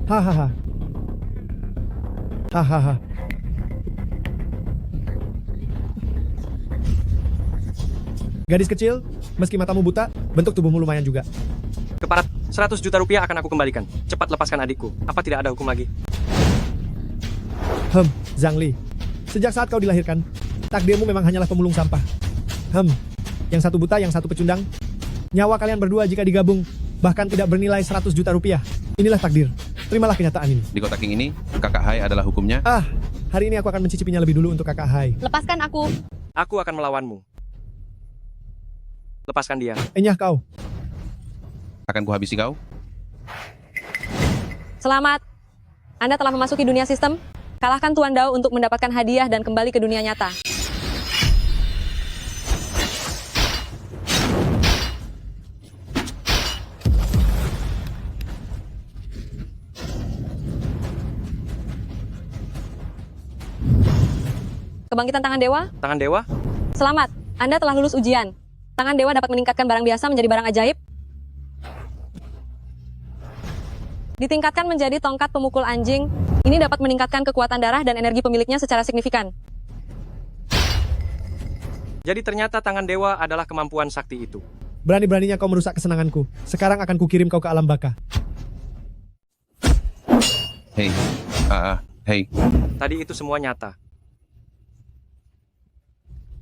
Hahaha. Hahaha. Gadis kecil, meski matamu buta, bentuk tubuhmu lumayan juga. Keparat, 100 juta rupiah akan aku kembalikan. Cepat lepaskan adikku. Apa tidak ada hukum lagi? Zhang Li. Sejak saat kau dilahirkan, takdirmu memang hanyalah pemulung sampah. Yang satu buta, yang satu pecundang. Nyawa kalian berdua jika digabung, bahkan tidak bernilai 100 juta rupiah. Inilah takdir. Terimalah kenyataan ini. Di kota King ini, kakak Hai adalah hukumnya. Hari ini aku akan mencicipinya lebih dulu untuk kakak Hai. Lepaskan aku. Aku akan melawanmu. Lepaskan dia. Enyah kau. Akan kuhabisi kau. Selamat. Anda telah memasuki dunia sistem. Kalahkan Tuan Dao untuk mendapatkan hadiah dan kembali ke dunia nyata. Kebangkitan tangan dewa. Tangan dewa? Selamat. Anda telah lulus ujian. Tangan dewa dapat meningkatkan barang biasa menjadi barang ajaib. Ditingkatkan menjadi tongkat pemukul anjing. Ini dapat meningkatkan kekuatan darah dan energi pemiliknya secara signifikan. Jadi ternyata tangan dewa adalah kemampuan sakti itu. Berani-beraninya kau merusak kesenanganku. Sekarang akan kukirim kau ke alam baka. Hei. Hei. Tadi itu semua nyata.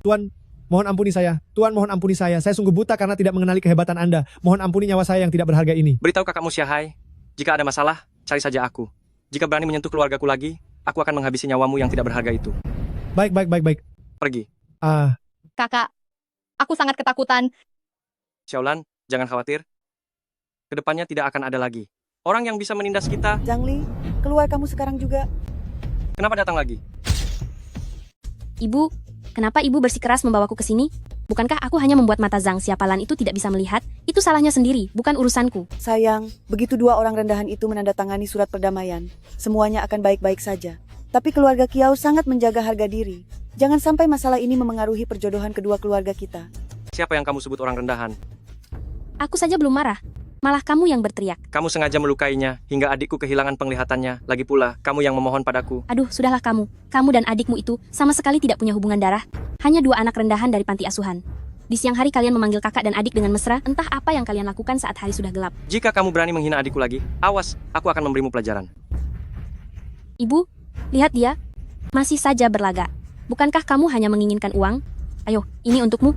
Tuan, mohon ampuni saya. Tuan, mohon ampuni saya. Saya sungguh buta karena tidak mengenali kehebatan Anda. Mohon ampuni nyawa saya yang tidak berharga ini. Beritahu kakakmu Xiahai, jika ada masalah, cari saja aku. Jika berani menyentuh keluargaku lagi, aku akan menghabisi nyawamu yang tidak berharga itu. Baik. Pergi. Kakak, aku sangat ketakutan. Xiaolan, jangan khawatir. Kedepannya tidak akan ada lagi orang yang bisa menindas kita. Zhang Li, keluar kamu sekarang juga. Kenapa datang lagi? Ibu, kenapa ibu bersikeras membawaku ke sini? Bukankah aku hanya membuat mata Zhang Xiapalan itu tidak bisa melihat? Itu salahnya sendiri, bukan urusanku. Sayang, begitu dua orang rendahan itu menandatangani surat perdamaian, semuanya akan baik-baik saja. Tapi keluarga Kiao sangat menjaga harga diri. Jangan sampai masalah ini memengaruhi perjodohan kedua keluarga kita. Siapa yang kamu sebut orang rendahan? Aku saja belum marah. Malah kamu yang berteriak. Kamu sengaja melukainya, hingga adikku kehilangan penglihatannya. Lagi pula, kamu yang memohon padaku. Aduh, sudahlah kamu. Kamu dan adikmu itu sama sekali tidak punya hubungan darah. Hanya dua anak rendahan dari panti asuhan. Di siang hari kalian memanggil kakak dan adik dengan mesra, entah apa yang kalian lakukan saat hari sudah gelap. Jika kamu berani menghina adikku lagi, awas, aku akan memberimu pelajaran. Ibu, lihat dia. Masih saja berlagak. Bukankah kamu hanya menginginkan uang? Ayo, ini untukmu.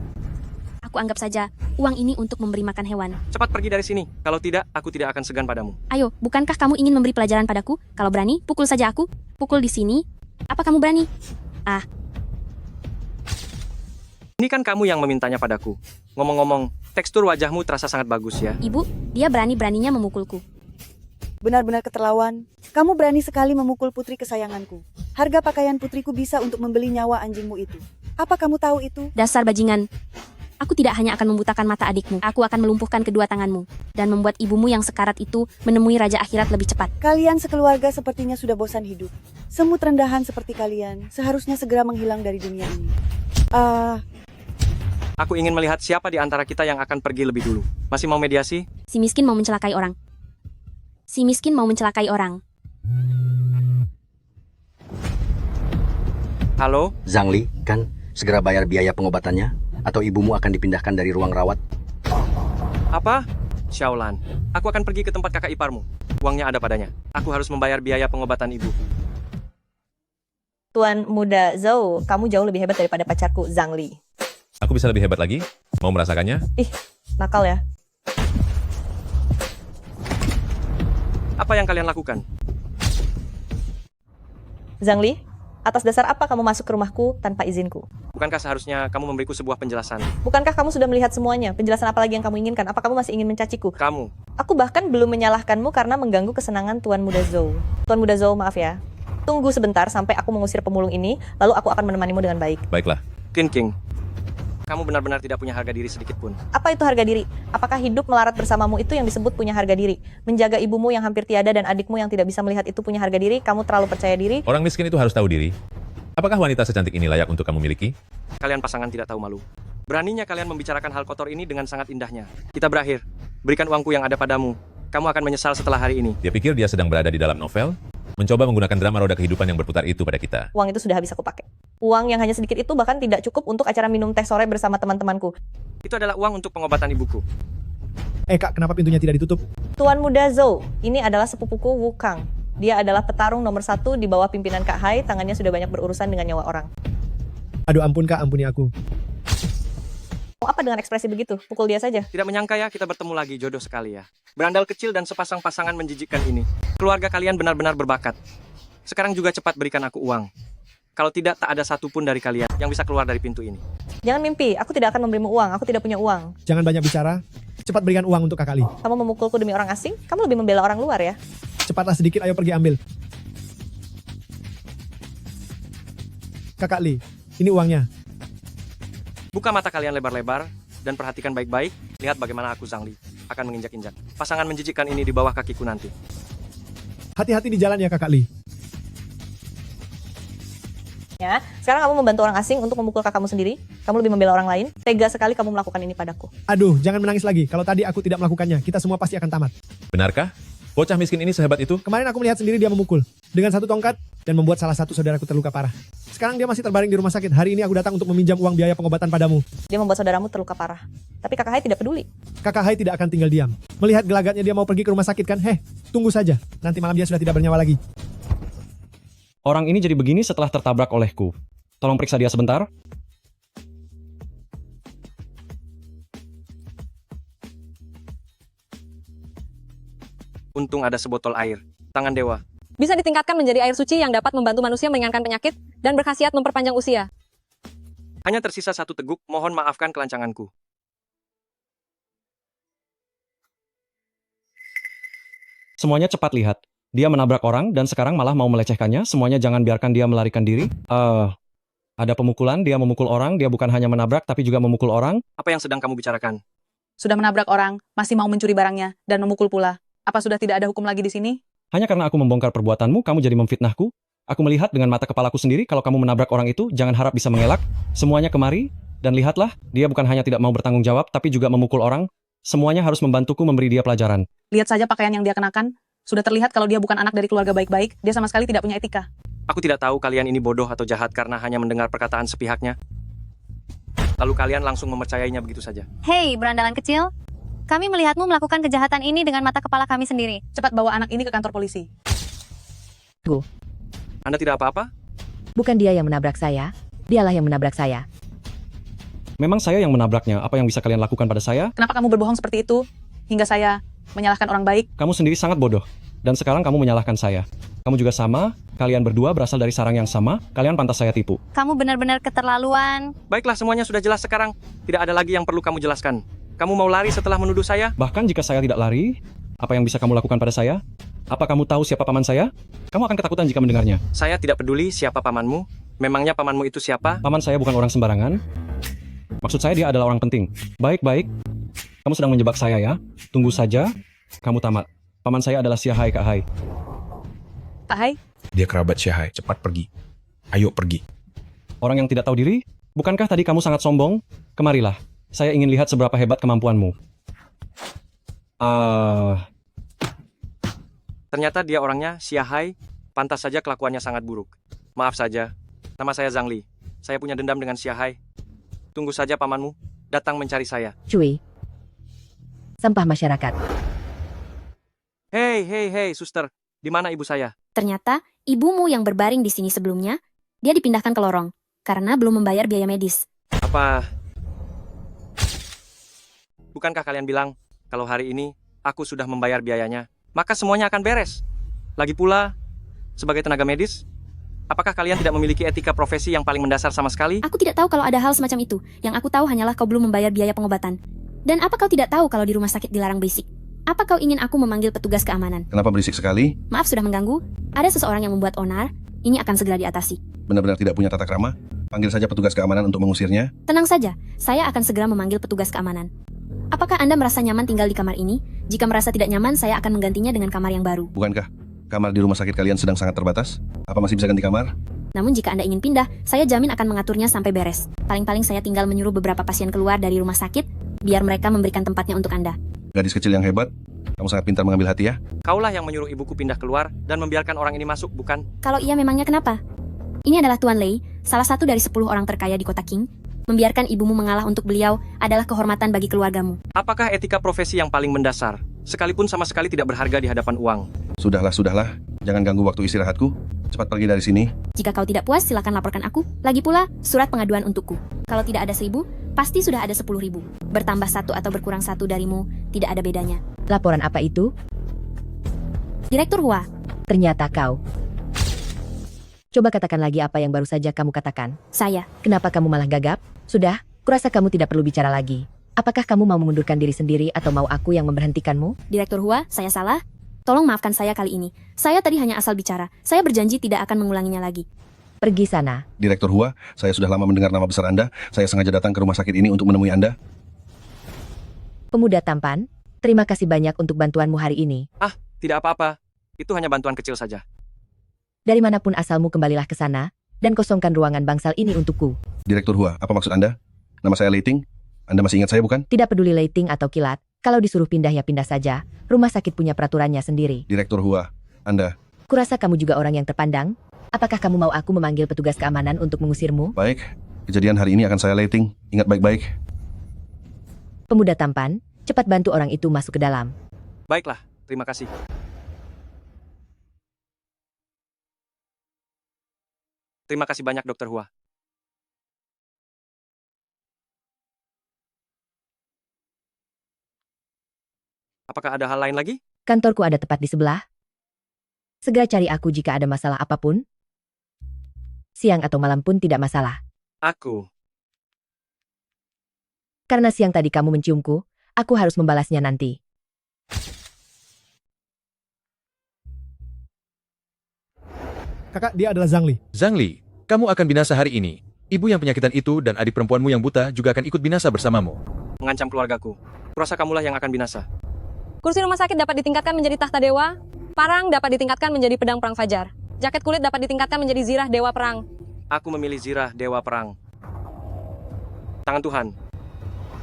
Aku anggap saja uang ini untuk memberi makan hewan. Cepat pergi dari sini. Kalau tidak, aku tidak akan segan padamu. Ayo, bukankah kamu ingin memberi pelajaran padaku? Kalau berani, pukul saja aku. Pukul di sini. Apa kamu berani? Ini kan kamu yang memintanya padaku. Ngomong-ngomong, tekstur wajahmu terasa sangat bagus ya. Ibu, dia berani-beraninya memukulku. Benar-benar keterlaluan. Kamu berani sekali memukul putri kesayanganku. Harga pakaian putriku bisa untuk membeli nyawa anjingmu itu. Apa kamu tahu itu? Dasar bajingan. Aku tidak hanya akan membutakan mata adikmu, aku akan melumpuhkan kedua tanganmu, dan membuat ibumu yang sekarat itu menemui Raja Akhirat lebih cepat. Kalian sekeluarga sepertinya sudah bosan hidup. Semut rendahan seperti kalian seharusnya segera menghilang dari dunia ini. Aku ingin melihat siapa di antara kita yang akan pergi lebih dulu. Masih mau mediasi? Si miskin mau mencelakai orang. Si miskin mau mencelakai orang. Halo? Zhang Li, kan segera bayar biaya pengobatannya, atau ibumu akan dipindahkan dari ruang rawat. Apa? Xiaolan, aku akan pergi ke tempat kakak iparmu. Uangnya ada padanya. Aku harus membayar biaya pengobatan ibu. Tuan muda Zhou, kamu jauh lebih hebat daripada pacarku, Zhang Li. Aku bisa lebih hebat lagi? Mau merasakannya? Ih, nakal ya. Apa yang kalian lakukan? Zhang Li, atas dasar apa kamu masuk ke rumahku tanpa izinku? Bukankah seharusnya kamu memberiku sebuah penjelasan? Bukankah kamu sudah melihat semuanya? Penjelasan apa lagi yang kamu inginkan? Apa kamu masih ingin mencaciku? Kamu. Aku bahkan belum menyalahkanmu karena mengganggu kesenangan Tuan muda Zhou. Tuan muda Zhou, maaf ya. Tunggu sebentar sampai aku mengusir pemulung ini, lalu aku akan menemanimu dengan baik. Baiklah. King, kamu benar-benar tidak punya harga diri sedikit pun. Apa itu harga diri? Apakah hidup melarat bersamamu itu yang disebut punya harga diri? Menjaga ibumu yang hampir tiada dan adikmu yang tidak bisa melihat itu punya harga diri? Kamu terlalu percaya diri? Orang miskin itu harus tahu diri. Apakah wanita secantik ini layak untuk kamu miliki? Kalian pasangan tidak tahu malu. Beraninya kalian membicarakan hal kotor ini dengan sangat indahnya. Kita berakhir. Berikan uangku yang ada padamu. Kamu akan menyesal setelah hari ini. Dia pikir dia sedang berada di dalam novel, mencoba menggunakan drama roda kehidupan yang berputar itu pada kita. Uang itu sudah habis aku pakai. Uang yang hanya sedikit itu bahkan tidak cukup untuk acara minum teh sore bersama teman-temanku. Itu adalah uang untuk pengobatan ibuku. Kak, kenapa pintunya tidak ditutup? Tuan Muda Zhou, ini adalah sepupuku Wu Kang. Dia adalah petarung nomor 1 di bawah pimpinan Kak Hai, tangannya sudah banyak berurusan dengan nyawa orang. Aduh ampun Kak, ampuni aku. Mau apa dengan ekspresi begitu? Pukul dia saja. Tidak menyangka ya kita bertemu lagi, jodoh sekali ya. Berandal kecil dan sepasang pasangan menjijikkan ini. Keluarga kalian benar-benar berbakat. Sekarang juga cepat berikan aku uang. Kalau tidak, tak ada satupun dari kalian yang bisa keluar dari pintu ini. Jangan mimpi, aku tidak akan memberimu uang, aku tidak punya uang. Jangan banyak bicara. Cepat berikan uang untuk Kak Kali. Kamu memukulku demi orang asing? Kamu lebih membela orang luar ya? Cepatlah sedikit, ayo pergi ambil. Kakak Li, ini uangnya. Buka mata kalian lebar-lebar dan perhatikan baik-baik. Lihat bagaimana aku Zhang Li akan menginjak-injak pasangan menjijikkan ini di bawah kakiku nanti. Hati-hati di jalan ya Kakak Li. Ya, sekarang kamu membantu orang asing untuk memukul kakakmu sendiri. Kamu lebih membela orang lain. Tega sekali kamu melakukan ini padaku. Aduh, jangan menangis lagi. Kalau tadi aku tidak melakukannya, kita semua pasti akan tamat. Benarkah? Bocah miskin ini sehebat itu? Kemarin aku melihat sendiri dia memukul dengan satu tongkat dan membuat salah satu saudaraku terluka parah. Sekarang dia masih terbaring di rumah sakit. Hari ini aku datang untuk meminjam uang biaya pengobatan padamu. Dia membuat saudaramu terluka parah. Tapi kakak Hai tidak peduli. Kakak Hai tidak akan tinggal diam. Melihat gelagatnya dia mau pergi ke rumah sakit kan? Tunggu saja. Nanti malam dia sudah tidak bernyawa lagi. Orang ini jadi begini setelah tertabrak olehku. Tolong periksa dia sebentar. Untung ada sebotol air. Tangan dewa. Bisa ditingkatkan menjadi air suci yang dapat membantu manusia meringankan penyakit dan berkhasiat memperpanjang usia. Hanya tersisa 1 teguk, mohon maafkan kelancanganku. Semuanya cepat lihat. Dia menabrak orang dan sekarang malah mau melecehkannya. Semuanya jangan biarkan dia melarikan diri. Ada pemukulan, dia memukul orang. Dia bukan hanya menabrak tapi juga memukul orang. Apa yang sedang kamu bicarakan? Sudah menabrak orang, masih mau mencuri barangnya, dan memukul pula. Apa sudah tidak ada hukum lagi di sini? Hanya karena aku membongkar perbuatanmu, kamu jadi memfitnahku. Aku melihat dengan mata kepalaku sendiri kalau kamu menabrak orang itu, jangan harap bisa mengelak. Semuanya kemari, dan lihatlah, dia bukan hanya tidak mau bertanggung jawab, tapi juga memukul orang. Semuanya harus membantuku memberi dia pelajaran. Lihat saja pakaian yang dia kenakan. Sudah terlihat kalau dia bukan anak dari keluarga baik-baik, dia sama sekali tidak punya etika. Aku tidak tahu kalian ini bodoh atau jahat karena hanya mendengar perkataan sepihaknya. Lalu kalian langsung mempercayainya begitu saja. Hei, berandalan kecil. Kami melihatmu melakukan kejahatan ini dengan mata kepala kami sendiri. Cepat bawa anak ini ke kantor polisi. Anda tidak apa-apa? Bukan dia yang menabrak saya, dialah yang menabrak saya. Memang saya yang menabraknya, apa yang bisa kalian lakukan pada saya? Kenapa kamu berbohong seperti itu? Hingga saya menyalahkan orang baik. Kamu sendiri sangat bodoh. Dan sekarang kamu menyalahkan saya. Kamu juga sama, kalian berdua berasal dari sarang yang sama, kalian pantas saya tipu. Kamu benar-benar keterlaluan. Baiklah, semuanya sudah jelas sekarang. Tidak ada lagi yang perlu kamu jelaskan. Kamu mau lari setelah menuduh saya? Bahkan jika saya tidak lari, apa yang bisa kamu lakukan pada saya? Apa kamu tahu siapa paman saya? Kamu akan ketakutan jika mendengarnya. Saya tidak peduli siapa pamanmu. Memangnya pamanmu itu siapa? Paman saya bukan orang sembarangan. Maksud saya dia adalah orang penting. Baik-baik. Kamu sedang menjebak saya ya. Tunggu saja. Kamu tamat. Paman saya adalah Xiahai Kak Hai. Kak Hai? Dia kerabat Xiahai. Cepat pergi. Ayo pergi. Orang yang tidak tahu diri? Bukankah tadi kamu sangat sombong? Kemarilah. Saya ingin lihat seberapa hebat kemampuanmu. Ternyata dia orangnya Xiahai. Pantas saja kelakuannya sangat buruk. Maaf saja. Nama saya Zhang Li. Saya punya dendam dengan Xiahai. Tunggu saja pamanmu datang mencari saya. Cui. Sampah masyarakat. Hei, suster. Di mana ibu saya? Ternyata, ibumu yang berbaring di sini sebelumnya, dia dipindahkan ke lorong, karena belum membayar biaya medis. Apa? Bukankah kalian bilang, kalau hari ini, aku sudah membayar biayanya, maka semuanya akan beres? Lagi pula, sebagai tenaga medis, apakah kalian tidak memiliki etika profesi yang paling mendasar sama sekali? Aku tidak tahu kalau ada hal semacam itu. Yang aku tahu hanyalah kau belum membayar biaya pengobatan. Dan apa kau tidak tahu kalau di rumah sakit dilarang berisik? Apa kau ingin aku memanggil petugas keamanan? Kenapa berisik sekali? Maaf sudah mengganggu. Ada seseorang yang membuat onar. Ini akan segera diatasi. Benar-benar tidak punya tata krama? Panggil saja petugas keamanan untuk mengusirnya. Tenang saja, saya akan segera memanggil petugas keamanan. Apakah Anda merasa nyaman tinggal di kamar ini? Jika merasa tidak nyaman, saya akan menggantinya dengan kamar yang baru. Bukankah kamar di rumah sakit kalian sedang sangat terbatas? Apa masih bisa ganti kamar? Namun jika Anda ingin pindah, saya jamin akan mengaturnya sampai beres. Paling-paling saya tinggal menyuruh beberapa pasien keluar dari rumah sakit, biar mereka memberikan tempatnya untuk Anda. Gadis kecil yang hebat, Kamu sangat pintar mengambil hati ya. Kaulah yang menyuruh ibuku pindah keluar dan membiarkan orang ini masuk, bukan? Kalau iya memangnya kenapa? Ini adalah Tuan Lei, salah satu dari 10 orang terkaya di kota King. Membiarkan ibumu mengalah untuk beliau adalah kehormatan bagi keluargamu. Apakah etika profesi yang paling mendasar, sekalipun sama sekali tidak berharga di hadapan uang? Sudahlah. Jangan ganggu waktu istirahatku. Cepat pergi dari sini. Jika kau tidak puas, silakan laporkan aku. Lagi pula, surat pengaduan untukku. Kalau tidak ada 1.000, pasti sudah ada 10.000. Bertambah 1 atau berkurang 1 darimu, tidak ada bedanya. Laporan apa itu? Direktur Hua. Ternyata kau. Coba katakan lagi apa yang baru saja kamu katakan. Saya. Kenapa kamu malah gagap? Sudah, kurasa kamu tidak perlu bicara lagi. Apakah kamu mau mengundurkan diri sendiri atau mau aku yang memberhentikanmu? Direktur Hua, saya salah. Tolong maafkan saya kali ini. Saya tadi hanya asal bicara. Saya berjanji tidak akan mengulanginya lagi. Pergi sana. Direktur Hua, saya sudah lama mendengar nama besar Anda. Saya sengaja datang ke rumah sakit ini untuk menemui Anda. Pemuda tampan, terima kasih banyak untuk bantuanmu hari ini. Ah, tidak apa-apa. Itu hanya bantuan kecil saja. Dari manapun asalmu, kembalilah ke sana dan kosongkan ruangan bangsal ini untukku. Direktur Hua, apa maksud Anda? Nama saya Leiting. Anda masih ingat saya bukan? Tidak peduli Leiting atau Kilat, kalau disuruh pindah ya pindah saja. Rumah sakit punya peraturannya sendiri. Direktur Hua, Anda. Kurasa kamu juga orang yang terpandang. Apakah kamu mau aku memanggil petugas keamanan untuk mengusirmu? Baik, kejadian hari ini akan saya Leiting. Ingat baik-baik. Pemuda tampan, cepat bantu orang itu masuk ke dalam. Baiklah, terima kasih. Terima kasih banyak, Dr. Hua. Apakah ada hal lain lagi? Kantorku ada tepat di sebelah. Segera cari aku jika ada masalah apapun. Siang atau malam pun tidak masalah. Aku. Karena siang tadi kamu menciumku, aku harus membalasnya nanti. Kakak, dia adalah Zhang Li. Zhang Li, kamu akan binasa hari ini. Ibu yang penyakitan itu dan adik perempuanmu yang buta juga akan ikut binasa bersamamu. Mengancam keluargaku. Kurasa kamulah yang akan binasa. Kursi rumah sakit dapat ditingkatkan menjadi tahta dewa, parang dapat ditingkatkan menjadi pedang perang fajar, jaket kulit dapat ditingkatkan menjadi zirah dewa perang. Aku memilih zirah dewa perang. Tangan Tuhan.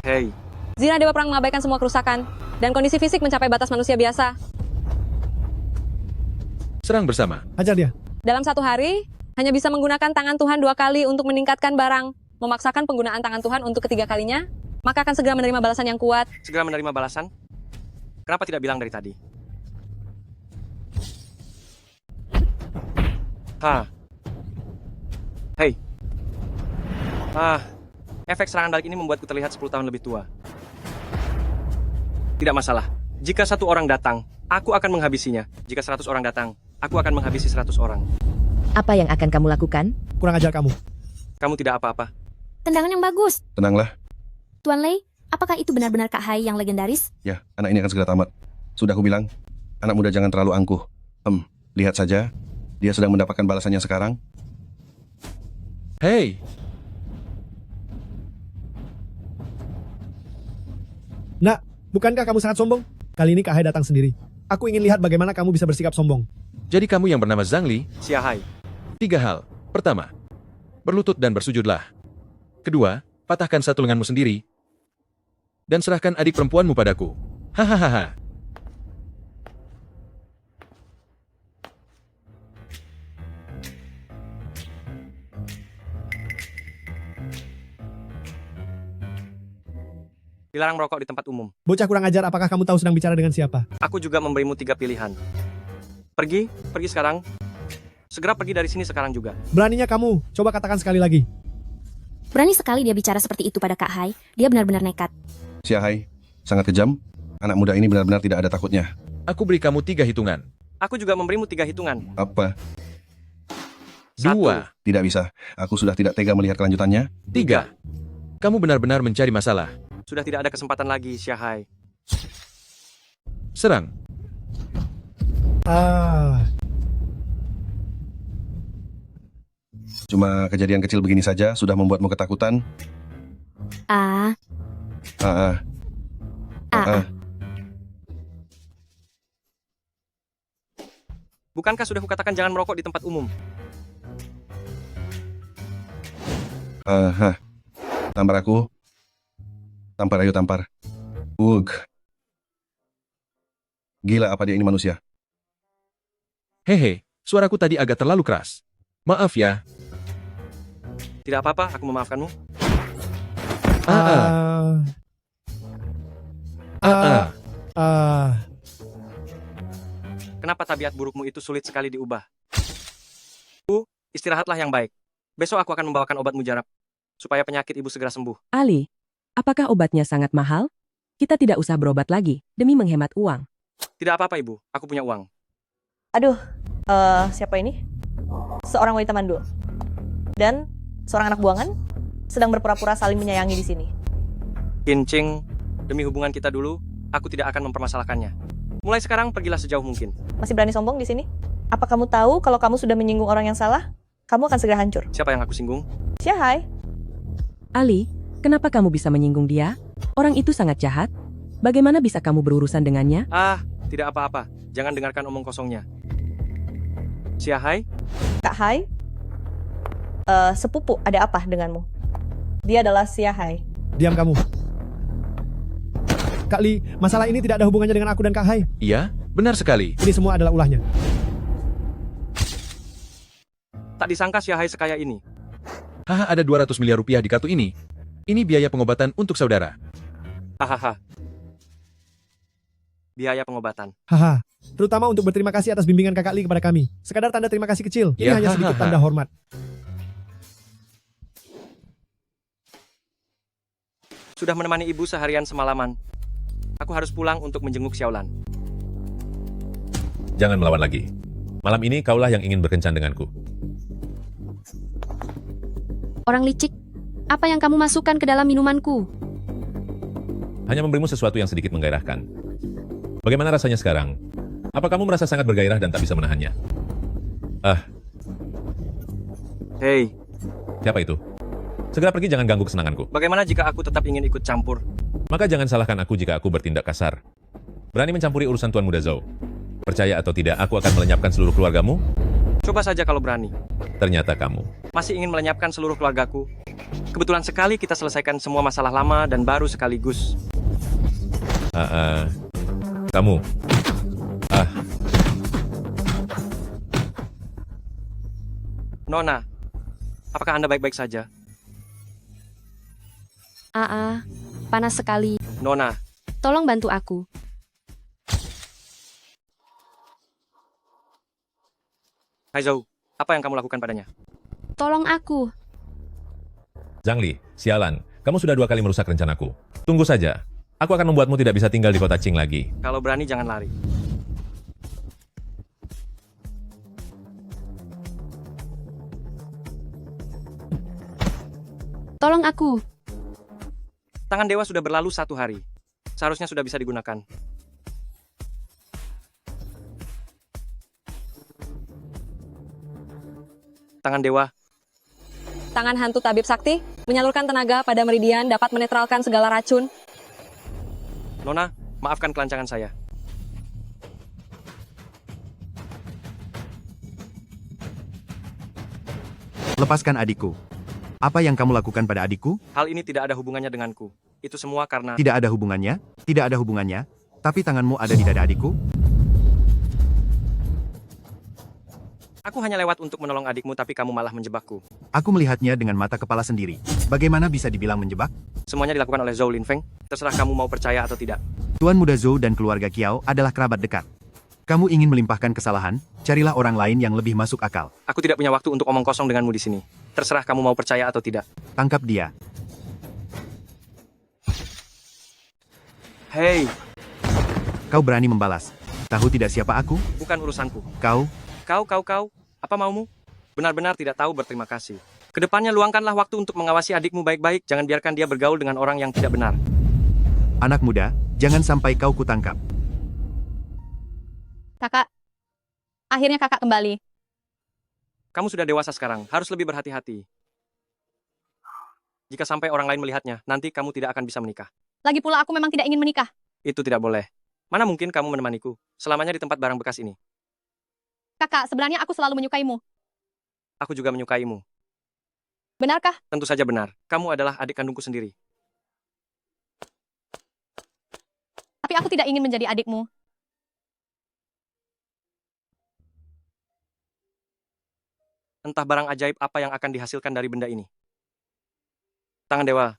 Hei. Zirah dewa perang mengabaikan semua kerusakan, dan kondisi fisik mencapai batas manusia biasa. Serang bersama. Hajar dia. Dalam satu hari, hanya bisa menggunakan tangan Tuhan 2 kali untuk meningkatkan barang. Memaksakan penggunaan tangan Tuhan untuk ketiga kalinya, maka akan segera menerima balasan yang kuat. Segera menerima balasan? Kenapa tidak bilang dari tadi? Hei. Efek serangan balik ini membuatku terlihat 10 tahun lebih tua. Tidak masalah. Jika 1 orang datang, aku akan menghabisinya. Jika 100 orang datang, aku akan menghabisi 100 orang. Apa yang akan kamu lakukan? Kurang ajar kamu. Kamu tidak apa-apa. Tendangan yang bagus. Tenanglah. Tuan Lei, apakah itu benar-benar Kak Hai yang legendaris? Ya, anak ini akan segera tamat. Sudah aku bilang, anak muda jangan terlalu angkuh. Lihat saja, dia sedang mendapatkan balasannya sekarang. Hei. Nak, bukankah kamu sangat sombong? Kali ini Kak Hai datang sendiri. Aku ingin lihat bagaimana kamu bisa bersikap sombong. Jadi kamu yang bernama Zhang Li? Xiahai. 3 hal. Pertama, berlutut dan bersujudlah. Kedua, patahkan 1 lenganmu sendiri. Dan serahkan adik perempuanmu padaku. Hahaha. Dilarang merokok di tempat umum. Bocah kurang ajar, apakah kamu tahu sedang bicara dengan siapa? Aku juga memberimu 3 pilihan. Pergi sekarang. Segera pergi dari sini sekarang juga. Beraninya kamu, coba katakan sekali lagi. Berani sekali dia bicara seperti itu pada Kak Hai. Dia benar-benar nekat. Xiahai, sangat kejam. Anak muda ini benar-benar tidak ada takutnya. Aku beri kamu 3 hitungan. Aku juga memberimu 3 hitungan. Apa? 2. Tidak bisa. Aku sudah tidak tega melihat kelanjutannya. 3. Kamu benar-benar mencari masalah. Sudah tidak ada kesempatan lagi, Xiahai. Serang. Cuma kejadian kecil begini saja sudah membuatmu ketakutan. Bukankah sudah kukatakan jangan merokok di tempat umum? Tampar aku. Tampar, ayo tampar. Gila apa dia ini manusia? Hehe, suaraku tadi agak terlalu keras. Maaf ya. Tidak apa-apa, aku memaafkanmu. Ah, ah. Kenapa tabiat burukmu itu sulit sekali diubah? Istirahatlah yang baik. Besok aku akan membawakan obat mujarab, supaya penyakit ibu segera sembuh. Ali, apakah obatnya sangat mahal? Kita tidak usah berobat lagi, demi menghemat uang. Tidak apa-apa ibu, aku punya uang. Aduh, siapa ini? Seorang wanita mandul. Dan seorang anak buangan sedang berpura-pura saling menyayangi di sini. Kincing, demi hubungan kita dulu, aku tidak akan mempermasalahkannya. Mulai sekarang pergilah sejauh mungkin. Masih berani sombong di sini? Apa kamu tahu kalau kamu sudah menyinggung orang yang salah, kamu akan segera hancur? Siapa yang aku singgung? Syahai. Ali, kenapa kamu bisa menyinggung dia? Orang itu sangat jahat. Bagaimana bisa kamu berurusan dengannya? Tidak apa-apa. Jangan dengarkan omong kosongnya. Syahai? Kak Hai? Sepupu, ada apa denganmu? Dia adalah Syahai. Diam kamu. Kak Li, masalah ini tidak ada hubungannya dengan aku dan Kak Hai. Iya, benar sekali. Ini semua adalah ulahnya. Tak disangka Syahai sekaya ini. Haha, ada 200 miliar rupiah di kartu ini. Ini biaya pengobatan untuk saudara. Hahaha. Biaya pengobatan. Haha. Terutama untuk berterima kasih atas bimbingan Kakak Li kepada kami. Sekadar tanda terima kasih kecil. Ini Ya, hanya sedikit tanda hormat. Sudah menemani ibu seharian semalaman. Aku harus pulang untuk menjenguk Xiaolan. Jangan melawan lagi. Malam ini kaulah yang ingin berkencan denganku. Orang licik, apa yang kamu masukkan ke dalam minumanku? Hanya memberimu sesuatu yang sedikit menggairahkan. Bagaimana rasanya sekarang? Apa kamu merasa sangat bergairah dan tak bisa menahannya? Hei, Siapa itu? Segera pergi, jangan ganggu kesenanganku. bagaimana jika aku tetap ingin ikut campur? Maka jangan salahkan aku jika aku bertindak kasar. Berani mencampuri urusan Tuan Muda Zhou. Percaya atau tidak, aku akan melenyapkan seluruh keluargamu. Coba saja kalau berani. Ternyata kamu. Masih ingin melenyapkan seluruh keluargaku. Kebetulan sekali kita selesaikan semua masalah lama dan baru sekaligus. Kamu. Nona, apakah Anda baik-baik saja? Panas sekali. Nona, Tolong bantu aku. Hai Zhou, apa yang kamu lakukan padanya? Tolong aku. Zhang Li, sialan. Kamu sudah 2 kali merusak rencanaku. Tunggu saja. Aku akan membuatmu tidak bisa tinggal di kota Qing lagi. Kalau berani jangan lari. Tolong aku. Tangan dewa sudah berlalu 1 hari. Seharusnya sudah bisa digunakan. Tangan dewa. Tangan hantu tabib sakti menyalurkan tenaga pada meridian dapat menetralkan segala racun. Nona, maafkan kelancangan saya. Lepaskan adikku. Apa yang kamu lakukan pada adikku? Hal ini tidak ada hubungannya denganku. Itu semua karena... Tidak ada hubungannya, tidak ada hubungannya. Tapi tanganmu ada di dada adikku? Aku hanya lewat untuk menolong adikmu tapi kamu malah menjebakku. Aku melihatnya dengan mata kepala sendiri. Bagaimana bisa dibilang menjebak? Semuanya dilakukan oleh Zhou Linfeng. Terserah kamu mau percaya atau tidak. Tuan Muda Zhou dan keluarga Kiao adalah kerabat dekat. Kamu ingin melimpahkan kesalahan, carilah orang lain yang lebih masuk akal. Aku tidak punya waktu untuk omong kosong denganmu di sini. Terserah kamu mau percaya atau tidak. Tangkap dia. Hei, Kau berani membalas. Tahu tidak siapa aku? bukan urusanku. Kau? Kau, apa maumu? Benar-benar tidak tahu berterima kasih. Kedepannya luangkanlah waktu untuk mengawasi adikmu baik-baik. Jangan biarkan dia bergaul dengan orang yang tidak benar. Anak muda, jangan sampai kau kutangkap. Kakak, akhirnya kakak kembali. Kamu sudah dewasa sekarang, harus lebih berhati-hati. Jika sampai orang lain melihatnya, nanti kamu tidak akan bisa menikah. Lagi pula aku memang tidak ingin menikah. Itu tidak boleh. Mana mungkin kamu menemaniku, selamanya di tempat barang bekas ini. Kakak, sebenarnya aku selalu menyukaimu. Aku juga menyukaimu. Benarkah? Tentu saja benar, kamu adalah adik kandungku sendiri. Tapi aku tidak ingin menjadi adikmu. Entah barang ajaib apa yang akan dihasilkan dari benda ini. Tangan dewa.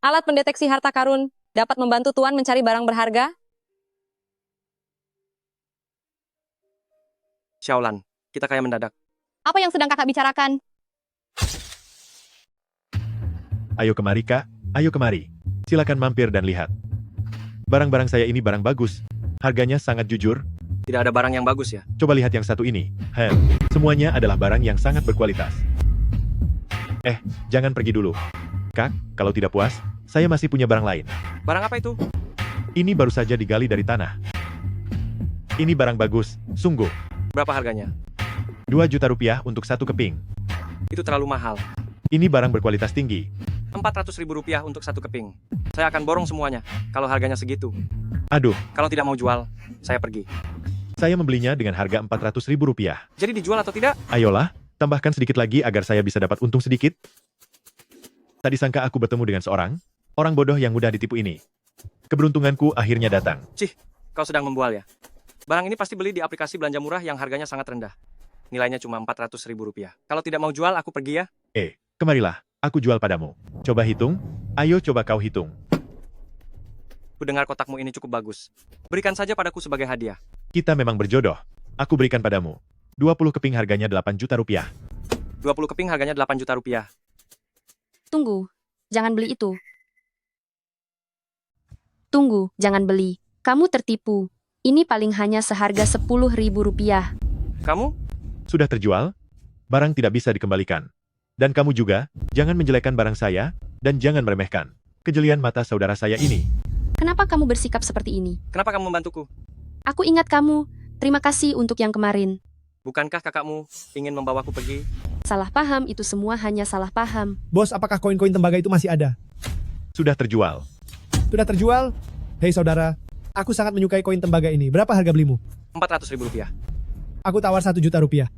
Alat pendeteksi harta karun dapat membantu Tuan mencari barang berharga. Xiaolan, kita kaya mendadak. Apa yang sedang kakak bicarakan? Ayo kemari kak, ayo kemari. Silakan mampir dan lihat. Barang-barang saya ini barang bagus. Harganya sangat jujur. Tidak ada barang yang bagus ya? Coba lihat yang satu ini. Semuanya adalah barang yang sangat berkualitas. Jangan pergi dulu. Kak, kalau tidak puas, saya masih punya barang lain. Barang apa itu? Ini baru saja digali dari tanah. Ini barang bagus, sungguh. Berapa harganya? 2 juta rupiah untuk 1 keping. Itu terlalu mahal. Ini barang berkualitas tinggi. 400.000 rupiah untuk 1 keping. Saya akan borong semuanya, kalau harganya segitu. Aduh, Kalau tidak mau jual, saya pergi. saya membelinya dengan harga 400.000 rupiah. Jadi dijual atau tidak? Ayolah, tambahkan sedikit lagi agar saya bisa dapat untung sedikit. Tadi sangka aku bertemu dengan orang bodoh yang mudah ditipu ini. Keberuntunganku akhirnya datang. Cih, kau sedang membual ya? Barang ini pasti beli di aplikasi belanja murah yang harganya sangat rendah. Nilainya cuma 400.000 rupiah. Kalau tidak mau jual, aku pergi ya. Kemarilah, aku jual padamu. Coba hitung, ayo coba kau hitung. Ku dengar kotakmu ini cukup bagus. Berikan saja padaku sebagai hadiah. Kita memang berjodoh. Aku berikan padamu. 20 keping harganya 8 juta rupiah. 20 keping harganya 8 juta rupiah. Tunggu, jangan beli itu. Tunggu, jangan beli. Kamu tertipu. Ini paling hanya seharga 10.000 rupiah. Kamu? Sudah terjual? Barang tidak bisa dikembalikan. Dan kamu juga, jangan menjelekkan barang saya, dan jangan meremehkan kejelian mata saudara saya ini. Kenapa kamu bersikap seperti ini? Kenapa kamu membantuku? Aku ingat kamu. Terima kasih untuk yang kemarin. Bukankah kakakmu ingin membawaku pergi? Salah paham, itu semua hanya salah paham. Bos, apakah koin-koin tembaga itu masih ada? Sudah terjual. Sudah terjual? Hei saudara, aku sangat menyukai koin tembaga ini. Berapa harga belimu? 400.000 rupiah. Aku tawar 1 juta rupiah.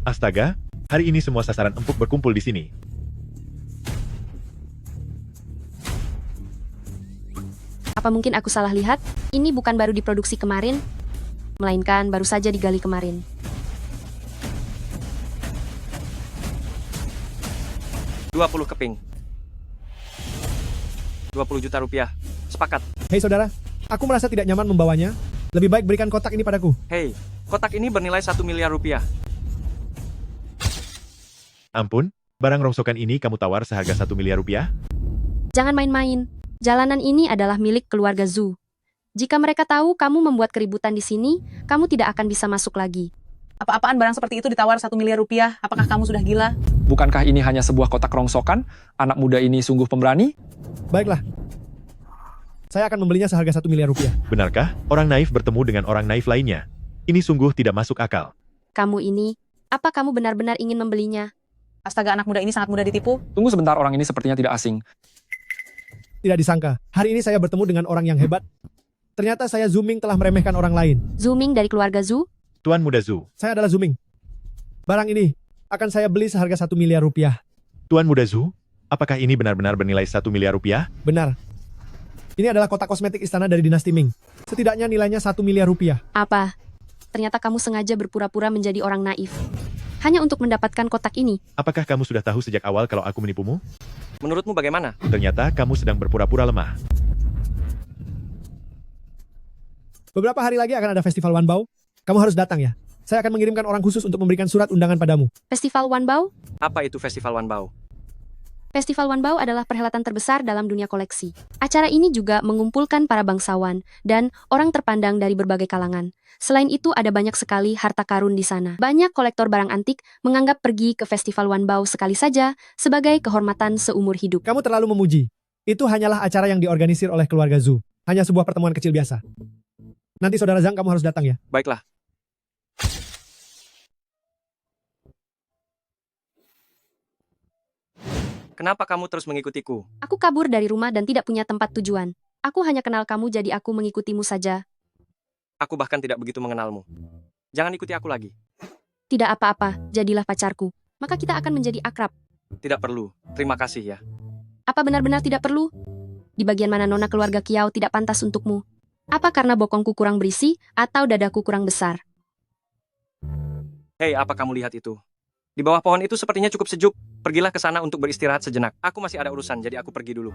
Astaga, hari ini semua sasaran empuk berkumpul di sini. Apa mungkin aku salah lihat? Ini bukan baru diproduksi kemarin, melainkan baru saja digali kemarin. $20 keping. 20 juta rupiah. Sepakat. Hei saudara, aku merasa tidak nyaman membawanya. Lebih baik berikan kotak ini padaku. Hei, kotak ini bernilai 1 miliar rupiah. Ampun, barang rongsokan ini kamu tawar seharga 1 miliar rupiah? Jangan main-main. Jalanan ini adalah milik keluarga Zhu. Jika mereka tahu kamu membuat keributan di sini, kamu tidak akan bisa masuk lagi. Apa-apaan barang seperti itu ditawar 1 miliar rupiah? Apakah kamu sudah gila? Bukankah ini hanya sebuah kotak rongsokan? Anak muda ini sungguh pemberani? Baiklah. Saya akan membelinya seharga 1 miliar rupiah. Benarkah orang naif bertemu dengan orang naif lainnya? Ini sungguh tidak masuk akal. Kamu ini, apa kamu benar-benar ingin membelinya? Astaga, anak muda ini sangat mudah ditipu. Tunggu sebentar, orang ini sepertinya tidak asing. Tidak disangka, hari ini saya bertemu dengan orang yang hebat. Ternyata saya Zuming telah meremehkan orang lain. Zuming dari keluarga Zhu? Tuan Muda Zhu. Saya adalah Zuming. Barang ini akan saya beli seharga 1 miliar rupiah. Tuan Muda Zhu, apakah ini benar-benar bernilai 1 miliar rupiah? Benar. Ini adalah kotak kosmetik istana dari dinasti Ming. Setidaknya nilainya 1 miliar rupiah. Apa? Ternyata kamu sengaja berpura-pura menjadi orang naif. Hanya untuk mendapatkan kotak ini. Apakah kamu sudah tahu sejak awal kalau aku menipumu? Menurutmu bagaimana? Ternyata kamu sedang berpura-pura lemah. Beberapa hari lagi akan ada festival Wanbao. Kamu harus datang ya. Saya akan mengirimkan orang khusus untuk memberikan surat undangan padamu. Festival Wanbao? Apa itu Festival Wanbao? Festival Wanbao adalah perhelatan terbesar dalam dunia koleksi. Acara ini juga mengumpulkan para bangsawan dan orang terpandang dari berbagai kalangan. Selain itu ada banyak sekali harta karun di sana. Banyak kolektor barang antik menganggap pergi ke Festival Wanbao sekali saja sebagai kehormatan seumur hidup. Kamu terlalu memuji. Itu hanyalah acara yang diorganisir oleh keluarga Zhu. Hanya sebuah pertemuan kecil biasa. Nanti saudara Zhang kamu harus datang ya. Baiklah. Kenapa kamu terus mengikutiku? Aku kabur dari rumah dan tidak punya tempat tujuan. Aku hanya kenal kamu jadi aku mengikutimu saja. Aku bahkan tidak begitu mengenalmu. Jangan ikuti aku lagi. Tidak apa-apa, jadilah pacarku. Maka kita akan menjadi akrab. Tidak perlu. Terima kasih ya. Apa benar-benar tidak perlu? Di bagian mana nona keluarga Kiao tidak pantas untukmu? Apa karena bokongku kurang berisi atau dadaku kurang besar? Hei, apa kamu lihat itu? Di bawah pohon itu sepertinya cukup sejuk. Pergilah ke sana untuk beristirahat sejenak. Aku masih ada urusan, jadi aku pergi dulu.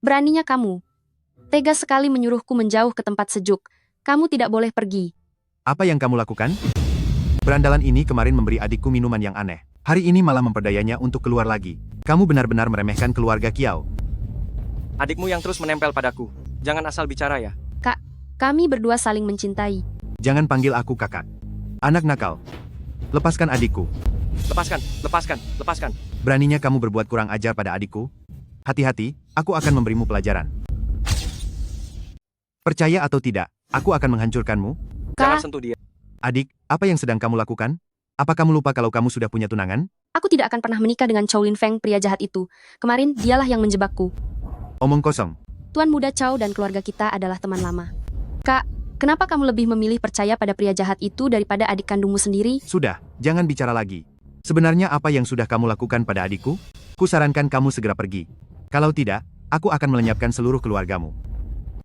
Beraninya kamu. Tega sekali menyuruhku menjauh ke tempat sejuk. Kamu tidak boleh pergi. Apa yang kamu lakukan? Berandalan ini kemarin memberi adikku minuman yang aneh. Hari ini malah memperdayanya untuk keluar lagi. Kamu benar-benar meremehkan keluarga Kiao. Adikmu yang terus menempel padaku. Jangan asal bicara ya. Kak, kami berdua saling mencintai. Jangan panggil aku kakak. Anak nakal. Lepaskan adikku. Lepaskan, lepaskan, lepaskan. Beraninya kamu berbuat kurang ajar pada adikku? Hati-hati, aku akan memberimu pelajaran. Percaya atau tidak, aku akan menghancurkanmu. Jangan sentuh dia. Adik, apa yang sedang kamu lakukan? Apa kamu lupa kalau kamu sudah punya tunangan? Aku tidak akan pernah menikah dengan Chow Lin Feng, pria jahat itu. Kemarin dialah yang menjebakku. Omong kosong. Tuan muda Chow dan keluarga kita adalah teman lama. Kak, kenapa kamu lebih memilih percaya pada pria jahat itu daripada adik kandungmu sendiri? Sudah, jangan bicara lagi. Sebenarnya apa yang sudah kamu lakukan pada adikku? Kusarankan kamu segera pergi. Kalau tidak, aku akan melenyapkan seluruh keluargamu.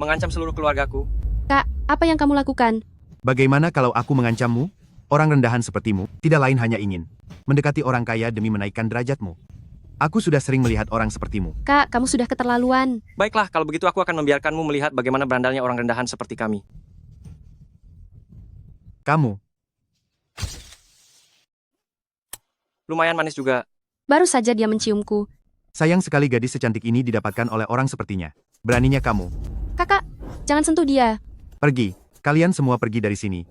Mengancam seluruh keluargaku. Kak, apa yang kamu lakukan? Bagaimana kalau aku mengancammu? Orang rendahan sepertimu, tidak lain hanya ingin mendekati orang kaya demi menaikkan derajatmu. Aku sudah sering melihat orang sepertimu. Kak, kamu sudah keterlaluan. Baiklah, kalau begitu aku akan membiarkanmu melihat bagaimana berandalnya orang rendahan seperti kami. Kamu. Lumayan manis juga. Baru saja dia menciumku. Sayang sekali gadis secantik ini didapatkan oleh orang sepertinya. Beraninya kamu. Kakak, jangan sentuh dia. Pergi. Kalian semua pergi dari sini.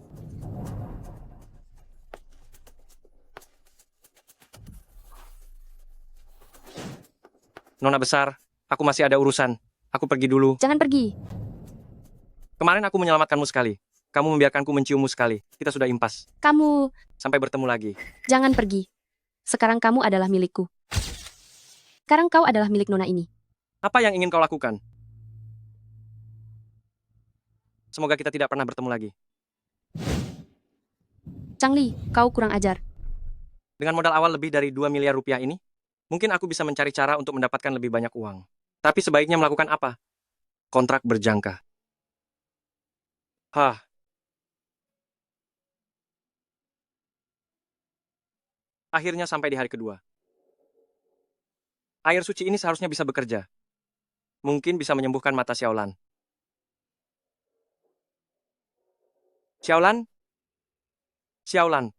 Nona besar, aku masih ada urusan. Aku pergi dulu. Jangan pergi. Kemarin aku menyelamatkanmu sekali. Kamu membiarkanku menciummu sekali. Kita sudah impas. Kamu... Sampai bertemu lagi. Jangan pergi. Sekarang kamu adalah milikku. Sekarang kau adalah milik Nona ini. Apa yang ingin kau lakukan? Semoga kita tidak pernah bertemu lagi. Changli, kau kurang ajar. Dengan modal awal lebih dari 2 miliar rupiah ini, mungkin aku bisa mencari cara untuk mendapatkan lebih banyak uang. Tapi sebaiknya melakukan apa? Kontrak berjangka. Hah. Akhirnya sampai di hari kedua. Air suci ini seharusnya bisa bekerja. Mungkin bisa menyembuhkan mata Xiaolan. Xiaolan? Xiaolan.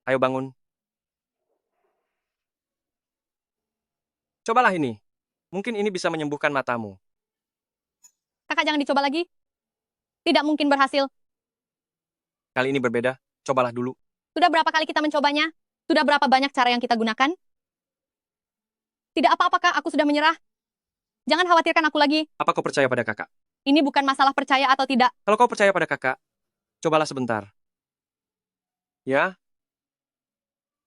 Ayo bangun. Cobalah ini. Mungkin ini bisa menyembuhkan matamu. Kakak jangan dicoba lagi. Tidak mungkin berhasil. Kali ini berbeda. Cobalah dulu. Sudah berapa kali kita mencobanya? Sudah berapa banyak cara yang kita gunakan? Tidak apa-apakah aku sudah menyerah? Jangan khawatirkan aku lagi. Apa kau percaya pada kakak? Ini bukan masalah percaya atau tidak. Kalau kau percaya pada kakak, cobalah sebentar. Ya?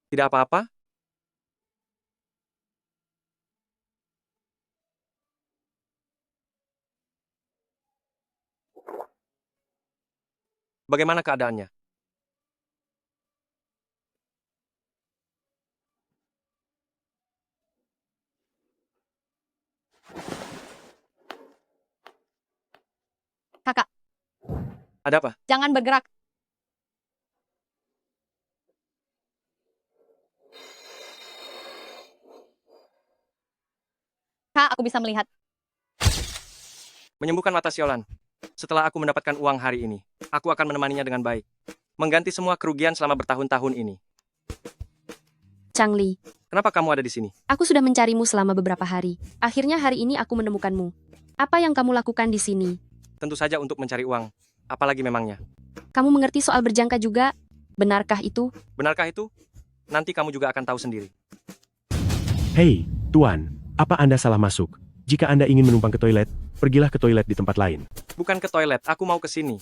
Tidak apa-apa? Bagaimana keadaannya? Kakak, Ada apa? jangan bergerak. Kak, aku bisa melihat. Menyembuhkan mata Xiaolan. Setelah aku mendapatkan uang hari ini, aku akan menemaninya dengan baik. Mengganti semua kerugian selama bertahun-tahun ini. Changli, Kenapa kamu ada di sini? aku sudah mencarimu selama beberapa hari. Akhirnya hari ini aku menemukanmu. Apa yang kamu lakukan di sini? Tentu saja untuk mencari uang. Apalagi memangnya. Kamu mengerti soal berjangka juga? Benarkah itu? Benarkah itu? Nanti kamu juga akan tahu sendiri. Hei, Tuan, apa Anda salah masuk? Jika Anda ingin menumpang ke toilet, pergilah ke toilet di tempat lain. Bukan ke toilet, aku mau ke sini.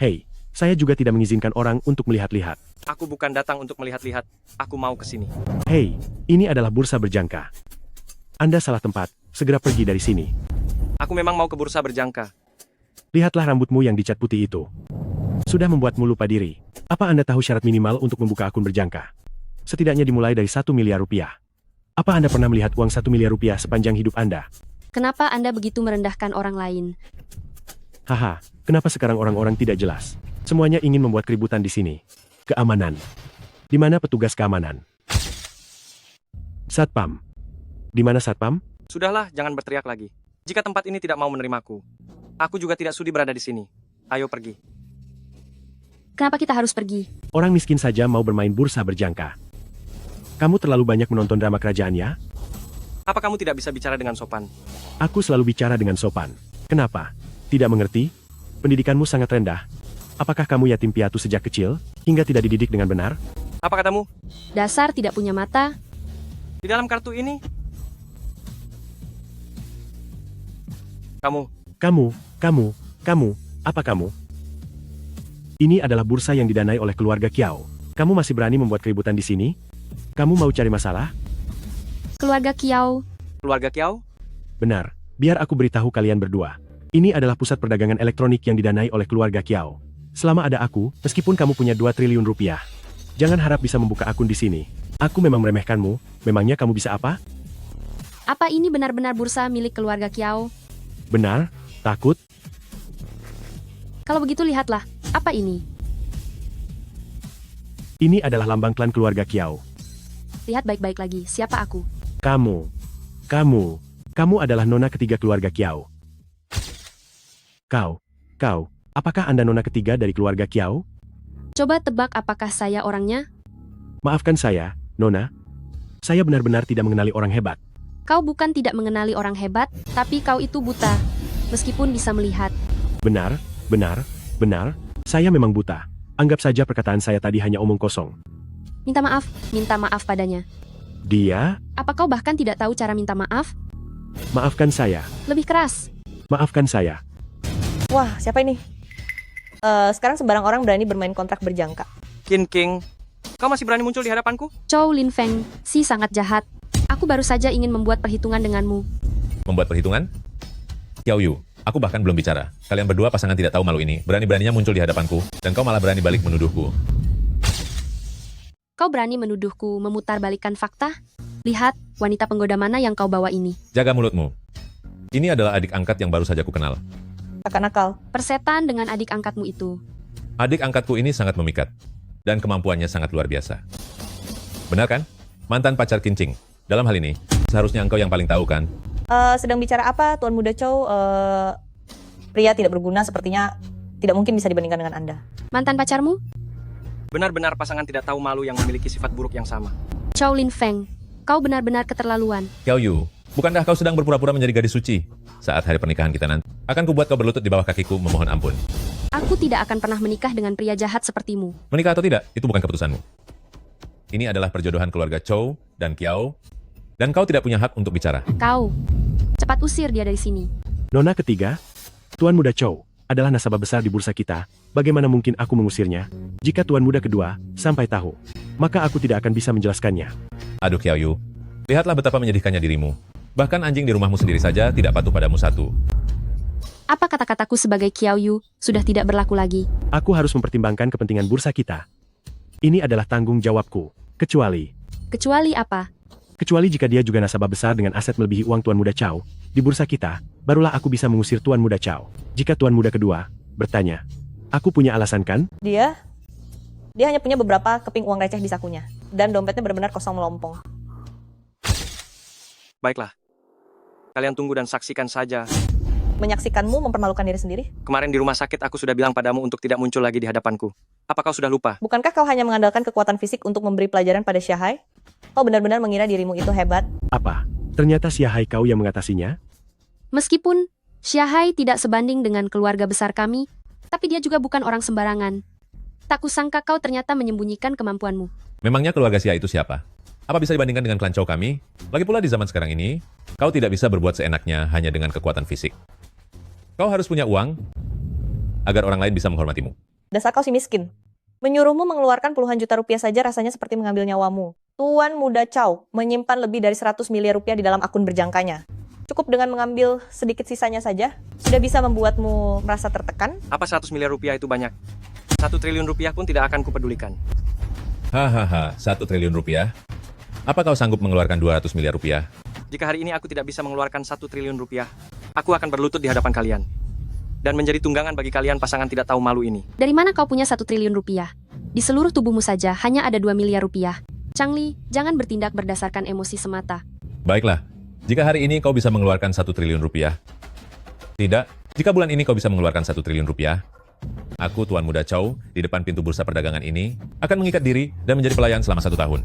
Hei, saya juga tidak mengizinkan orang untuk melihat-lihat. Aku bukan datang untuk melihat-lihat, aku mau ke sini. Hei, ini adalah bursa berjangka. Anda salah tempat, segera pergi dari sini. Aku memang mau ke bursa berjangka. Lihatlah rambutmu yang dicat putih itu. Sudah membuatmu lupa diri. Apa Anda tahu syarat minimal untuk membuka akun berjangka? Setidaknya dimulai dari 1 miliar rupiah. Apa Anda pernah melihat uang 1 miliar rupiah sepanjang hidup Anda? Kenapa Anda begitu merendahkan orang lain? Haha, kenapa sekarang orang-orang tidak jelas? Semuanya ingin membuat keributan di sini. Keamanan. Di mana petugas keamanan? Satpam. Di mana Satpam? Sudahlah, jangan berteriak lagi. Jika tempat ini tidak mau menerimaku, aku juga tidak sudi berada di sini. Ayo pergi. Kenapa kita harus pergi? Orang miskin saja mau bermain bursa berjangka. Kamu terlalu banyak menonton drama kerajaan ya? Apa kamu tidak bisa bicara dengan sopan? Aku selalu bicara dengan sopan. Kenapa? Tidak mengerti? Pendidikanmu sangat rendah. Apakah kamu yatim piatu sejak kecil, hingga tidak dididik dengan benar? Apa katamu? Dasar tidak punya mata. Di dalam kartu ini? Kamu, apa kamu? Ini adalah bursa yang didanai oleh keluarga Kiao. Kamu masih berani membuat keributan di sini? Kamu mau cari masalah? Keluarga Kiao. Keluarga Kiao? Benar, biar aku beritahu kalian berdua. Ini adalah pusat perdagangan elektronik yang didanai oleh keluarga Kiao. Selama ada aku, meskipun kamu punya 2 triliun rupiah, jangan harap bisa membuka akun di sini. Aku memang meremehkanmu, memangnya kamu bisa apa? Apa ini benar-benar bursa milik keluarga Kiao? Benar? Takut? Kalau begitu lihatlah, apa ini? Ini adalah lambang klan keluarga Kiao. Lihat baik-baik lagi, siapa aku? Kamu adalah nona ketiga keluarga Kiao. Kau, apakah Anda nona ketiga dari keluarga Kiao? Coba tebak apakah saya orangnya? Maafkan saya, nona. Saya benar-benar tidak mengenali orang hebat. Kau bukan tidak mengenali orang hebat, tapi kau itu buta, meskipun bisa melihat. Benar. Saya memang buta. Anggap saja perkataan saya tadi hanya omong kosong. Minta maaf padanya. Dia? Apa kau bahkan tidak tahu cara minta maaf? Maafkan saya. Lebih keras. Maafkan saya. Wah, siapa ini? Sekarang sembarang orang berani bermain kontrak berjangka. King, kau masih berani muncul di hadapanku? Chow Lin Feng, si sangat jahat. Aku baru saja ingin membuat perhitungan denganmu. Membuat perhitungan? Xiao Yu, aku bahkan belum bicara. Kalian berdua pasangan tidak tahu malu ini, berani-beraninya muncul di hadapanku, dan kau malah berani balik menuduhku. Kau berani menuduhku memutarbalikkan fakta? Lihat, wanita penggoda mana yang kau bawa ini. Jaga mulutmu. Ini adalah adik angkat yang baru saja ku kenal. Kakak nakal. Persetan dengan adik angkatmu itu. Adik angkatku ini sangat memikat, dan kemampuannya sangat luar biasa. Benar kan? Mantan pacar Kincing. Dalam hal ini, seharusnya engkau yang paling tahu kan? Sedang bicara apa, Tuan Muda Chow? Pria tidak berguna sepertinya tidak mungkin bisa dibandingkan dengan Anda. Mantan pacarmu? Benar-benar pasangan tidak tahu malu yang memiliki sifat buruk yang sama. Chow Lin Feng, kau benar-benar keterlaluan. Xiao Yu, bukankah kau sedang berpura-pura menjadi gadis suci? Saat hari pernikahan kita nanti, akan kubuat kau berlutut di bawah kakiku memohon ampun. Aku tidak akan pernah menikah dengan pria jahat sepertimu. Menikah atau tidak, itu bukan keputusanmu. Ini adalah perjodohan keluarga Chow dan Kiao, dan kau tidak punya hak untuk bicara. Kau, cepat usir dia dari sini. Nona ketiga, Tuan Muda Chow, adalah nasabah besar di bursa kita. Bagaimana mungkin aku mengusirnya? Jika Tuan Muda kedua sampai tahu, maka aku tidak akan bisa menjelaskannya. Aduh Xiao Yu, lihatlah betapa menyedihkannya dirimu. Bahkan anjing di rumahmu sendiri saja tidak patuh padamu satu. Apa kata-kataku sebagai Xiao Yu sudah tidak berlaku lagi? Aku harus mempertimbangkan kepentingan bursa kita. Ini adalah tanggung jawabku. Kecuali apa? Kecuali jika dia juga nasabah besar dengan aset melebihi uang Tuan Muda Chow di bursa kita, barulah aku bisa mengusir Tuan Muda Chow. Jika Tuan Muda kedua bertanya, aku punya alasan kan? Dia hanya punya beberapa keping uang receh di sakunya, dan dompetnya benar-benar kosong melompong. Baiklah. Kalian tunggu dan saksikan saja. Menyaksikanmu mempermalukan diri sendiri? Kemarin di rumah sakit aku sudah bilang padamu untuk tidak muncul lagi di hadapanku. Apa kau sudah lupa? Bukankah kau hanya mengandalkan kekuatan fisik untuk memberi pelajaran pada Xiahai? Kau benar-benar mengira dirimu itu hebat? Apa? Ternyata Xiahai kau yang mengatasinya? Meskipun Xiahai tidak sebanding dengan keluarga besar kami, tapi dia juga bukan orang sembarangan. Tak kusangka kau ternyata menyembunyikan kemampuanmu. Memangnya keluarga Xia itu siapa? Apa bisa dibandingkan dengan klan Chow kami? Lagi pula di zaman sekarang ini, kau tidak bisa berbuat seenaknya hanya dengan kekuatan fisik. Kau harus punya uang agar orang lain bisa menghormatimu. Dasar kau si miskin. Menyuruhmu mengeluarkan puluhan juta rupiah saja rasanya seperti mengambil nyawamu. Tuan Muda Chow menyimpan lebih dari 100 miliar rupiah di dalam akun berjangkanya. Cukup dengan mengambil sedikit sisanya saja, sudah bisa membuatmu merasa tertekan? Apa 100 miliar rupiah itu banyak? 1 triliun rupiah pun tidak akan kupedulikan. Hahaha, 1 triliun rupiah? Apa kau sanggup mengeluarkan 200 miliar rupiah? Jika hari ini aku tidak bisa mengeluarkan 1 triliun rupiah, aku akan berlutut di hadapan kalian. dan menjadi tunggangan bagi kalian pasangan tidak tahu malu ini. Dari mana kau punya 1 triliun rupiah? Di seluruh tubuhmu saja hanya ada 2 miliar rupiah. Changli, jangan bertindak berdasarkan emosi semata. Baiklah, jika hari ini kau bisa mengeluarkan 1 triliun rupiah. Tidak, jika bulan ini kau bisa mengeluarkan 1 triliun rupiah, aku, Tuan Muda Chow, di depan pintu bursa perdagangan ini, akan mengikat diri dan menjadi pelayan selama 1 tahun.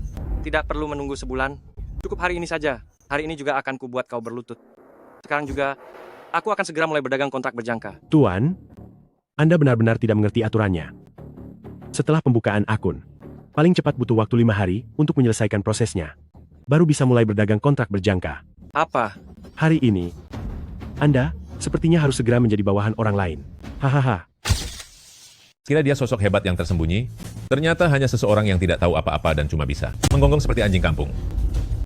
Tidak perlu menunggu sebulan, cukup hari ini saja. Hari ini juga akan kubuat kau berlutut. Sekarang juga, aku akan segera mulai berdagang kontrak berjangka. Tuan, Anda benar-benar tidak mengerti aturannya. Setelah pembukaan akun, paling cepat butuh waktu 5 hari untuk menyelesaikan prosesnya. Baru bisa mulai berdagang kontrak berjangka. Apa? Hari ini, Anda sepertinya harus segera menjadi bawahan orang lain. Hahaha. Kira dia sosok hebat yang tersembunyi, ternyata hanya seseorang yang tidak tahu apa-apa dan cuma bisa menggonggong seperti anjing kampung.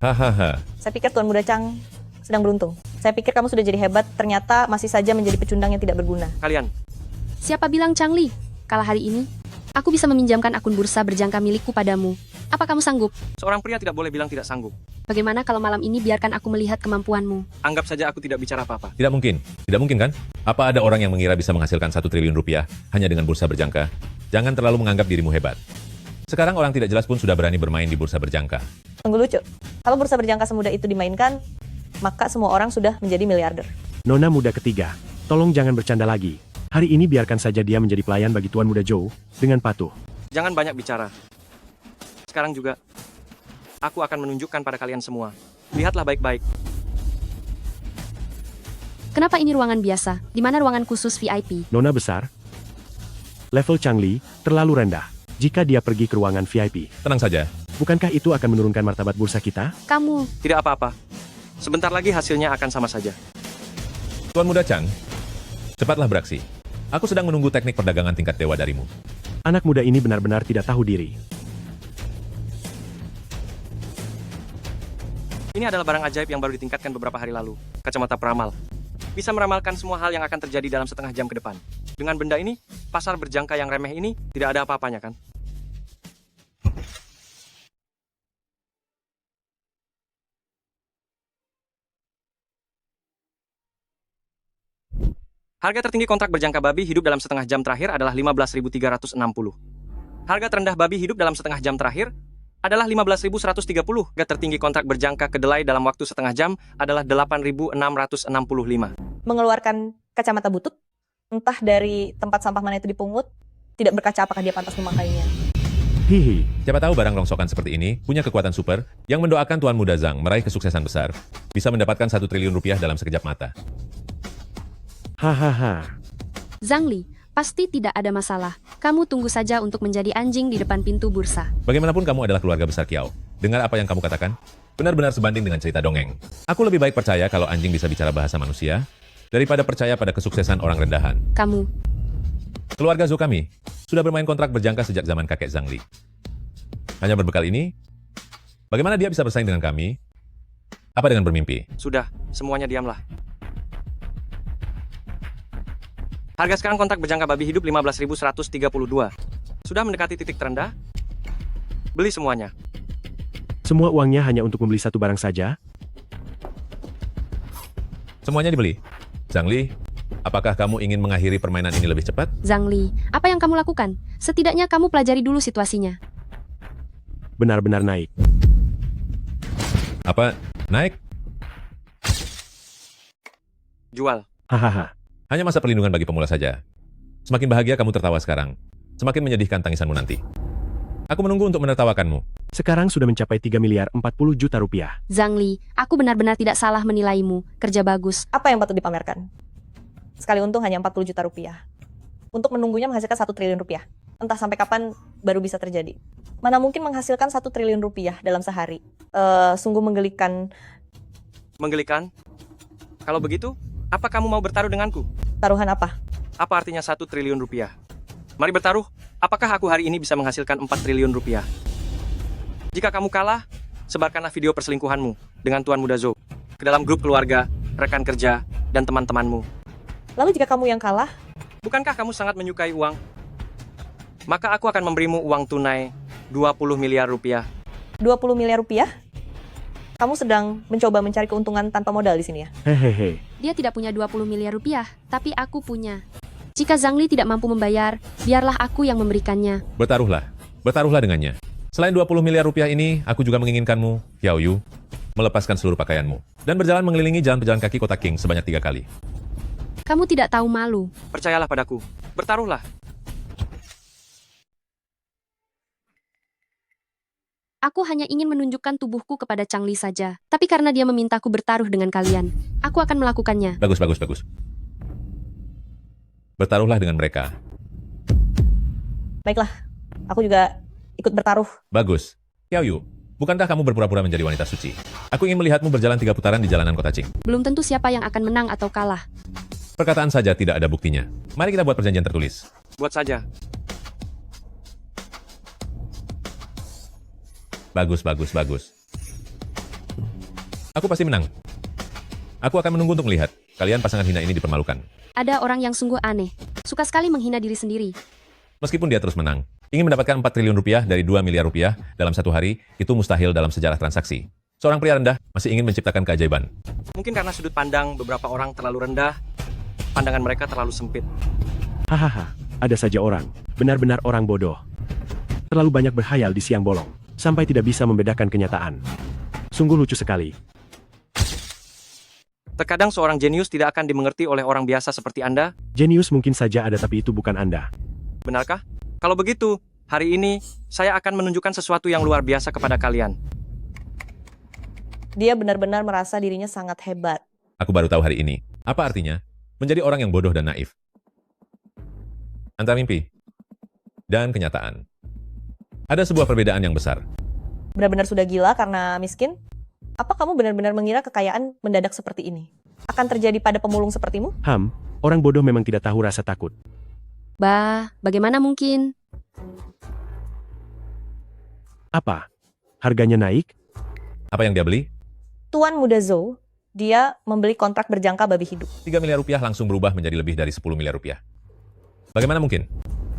Hahaha. Saya pikir Tuan Muda Chang sedang beruntung. Saya pikir kamu sudah jadi hebat, ternyata masih saja menjadi pecundang yang tidak berguna. Kalian. Siapa bilang Changli? Kala hari ini, aku bisa meminjamkan akun bursa berjangka milikku padamu. Apa kamu sanggup? Seorang pria tidak boleh bilang tidak sanggup. Bagaimana kalau malam ini biarkan aku melihat kemampuanmu? Anggap saja aku tidak bicara apa-apa. Tidak mungkin. Tidak mungkin kan? Apa ada orang yang mengira bisa menghasilkan 1 triliun rupiah hanya dengan bursa berjangka? Jangan terlalu menganggap dirimu hebat. Sekarang orang tidak jelas pun sudah berani bermain di bursa berjangka. Tunggu lucu. Kalau bursa berjangka semudah itu dimainkan, maka semua orang sudah menjadi miliarder. Nona muda ketiga, tolong jangan bercanda lagi. Hari ini biarkan saja dia menjadi pelayan bagi Tuan Muda Zhou dengan patuh. Jangan banyak bicara. Sekarang juga, aku akan menunjukkan pada kalian semua. Lihatlah baik-baik. Kenapa ini ruangan biasa? Di mana ruangan khusus VIP? Nona besar, level Changli terlalu rendah. Jika dia pergi ke ruangan VIP, tenang saja. Bukankah itu akan menurunkan martabat bursa kita? Kamu. Tidak apa-apa. Sebentar lagi hasilnya akan sama saja. Tuan Muda Chang, cepatlah beraksi. Aku sedang menunggu teknik perdagangan tingkat dewa darimu. Anak muda ini benar-benar tidak tahu diri. Ini adalah barang ajaib yang baru ditingkatkan beberapa hari lalu. Kacamata peramal. Bisa meramalkan semua hal yang akan terjadi dalam setengah jam ke depan. Dengan benda ini, pasar berjangka yang remeh ini tidak ada apa-apanya kan? Harga tertinggi kontrak berjangka babi hidup dalam setengah jam terakhir adalah 15.360. Harga terendah babi hidup dalam setengah jam terakhir adalah 15.130. Harga tertinggi kontrak berjangka kedelai dalam waktu setengah jam adalah 8.665. Mengeluarkan kacamata butut, entah dari tempat sampah mana itu dipungut, tidak berkaca apakah dia pantas memakainya. Hihi. Siapa tahu barang rongsokan seperti ini punya kekuatan super yang mendoakan Tuan Muda Zhang meraih kesuksesan besar. Bisa mendapatkan 1 triliun rupiah dalam sekejap mata. Hahaha. Zhangli, pasti tidak ada masalah. Kamu tunggu saja untuk menjadi anjing di depan pintu bursa. Bagaimanapun kamu adalah keluarga besar Kiao. Dengar apa yang kamu katakan? Benar-benar sebanding dengan cerita dongeng. Aku lebih baik percaya kalau anjing bisa bicara bahasa manusia daripada percaya pada kesuksesan orang rendahan. Kamu. Keluarga Zhou kami sudah bermain kontrak berjangka sejak zaman kakek Zhangli. Hanya berbekal ini, bagaimana dia bisa bersaing dengan kami? Apa dengan bermimpi? Sudah, semuanya diamlah. Harga sekarang kontrak berjangka babi hidup 15.132. Sudah mendekati titik terendah? Beli semuanya. Semua uangnya hanya untuk membeli satu barang saja? Semuanya dibeli. Zhangli, apakah kamu ingin mengakhiri permainan ini lebih cepat? Zhangli, apa yang kamu lakukan? Setidaknya kamu pelajari dulu situasinya. Benar-benar naik. Apa? Naik? Jual. Hahaha. Hanya masa perlindungan bagi pemula saja. Semakin bahagia kamu tertawa sekarang, semakin menyedihkan tangisanmu nanti. Aku menunggu untuk menertawakanmu. Sekarang sudah mencapai 3 miliar 40 juta rupiah. Zhangli, aku benar-benar tidak salah menilaimu. Kerja bagus. Apa yang patut dipamerkan? Sekali untung hanya 40 juta rupiah. Untuk menunggunya menghasilkan 1 triliun rupiah. Entah sampai kapan baru bisa terjadi. Mana mungkin menghasilkan 1 triliun rupiah dalam sehari? Sungguh menggelikan. Menggelikan? Kalau begitu, apa kamu mau bertaruh denganku? Taruhan apa? Apa artinya 1 triliun rupiah? Mari bertaruh, apakah aku hari ini bisa menghasilkan 4 triliun rupiah? Jika kamu kalah, sebarkanlah video perselingkuhanmu dengan Tuan Muda Zhou ke dalam grup keluarga, rekan kerja, dan teman-temanmu. Lalu jika kamu yang kalah? Bukankah kamu sangat menyukai uang? Maka aku akan memberimu uang tunai 20 miliar rupiah. 20 miliar rupiah? Kamu sedang mencoba mencari keuntungan tanpa modal di sini ya? Hehehe. Dia tidak punya 20 miliar rupiah, tapi aku punya. Jika Zhang Li tidak mampu membayar, biarlah aku yang memberikannya. Bertaruhlah. Bertaruhlah dengannya. Selain 20 miliar rupiah ini, aku juga menginginkanmu, Xiao Yu, melepaskan seluruh pakaianmu dan berjalan mengelilingi jalan pejalan kaki kota King sebanyak 3 kali. Kamu tidak tahu malu. Percayalah padaku. Bertaruhlah. Aku hanya ingin menunjukkan tubuhku kepada Chang Li saja. Tapi karena dia memintaku bertaruh dengan kalian, aku akan melakukannya. Bagus. Bertaruhlah dengan mereka. Baiklah, aku juga ikut bertaruh. Bagus. Xiao Yu, bukankah kamu berpura-pura menjadi wanita suci? Aku ingin melihatmu berjalan 3 putaran di jalanan kota Qing. Belum tentu siapa yang akan menang atau kalah. Perkataan saja tidak ada buktinya. Mari kita buat perjanjian tertulis. Buat saja. Bagus. Aku pasti menang. Aku akan menunggu untuk melihat kalian pasangan hina ini dipermalukan. Ada orang yang sungguh aneh. Suka sekali menghina diri sendiri. Meskipun dia terus menang, ingin mendapatkan 4 triliun rupiah dari 2 miliar rupiah dalam 1 hari, itu mustahil dalam sejarah transaksi. Seorang pria rendah masih ingin menciptakan keajaiban. Mungkin karena sudut pandang beberapa orang terlalu rendah, pandangan mereka terlalu sempit. Hahaha, ada saja orang, benar-benar orang bodoh. Terlalu banyak berhayal di siang bolong, sampai tidak bisa membedakan kenyataan. Sungguh lucu sekali. Terkadang seorang jenius tidak akan dimengerti oleh orang biasa seperti Anda. Jenius mungkin saja ada tapi itu bukan Anda. Benarkah? Kalau begitu, hari ini saya akan menunjukkan sesuatu yang luar biasa kepada kalian. Dia benar-benar merasa dirinya sangat hebat. Aku baru tahu hari ini. Apa artinya? Menjadi orang yang bodoh dan naif. Antara mimpi dan kenyataan. Ada sebuah perbedaan yang besar. Benar-benar sudah gila karena miskin? Apa kamu benar-benar mengira kekayaan mendadak seperti ini akan terjadi pada pemulung sepertimu? Orang bodoh memang tidak tahu rasa takut. Bah, bagaimana mungkin? Apa? Harganya naik? Apa yang dia beli? Tuan Muda Zhou, dia membeli kontrak berjangka babi hidup. 3 miliar rupiah langsung berubah menjadi lebih dari 10 miliar rupiah. Bagaimana mungkin?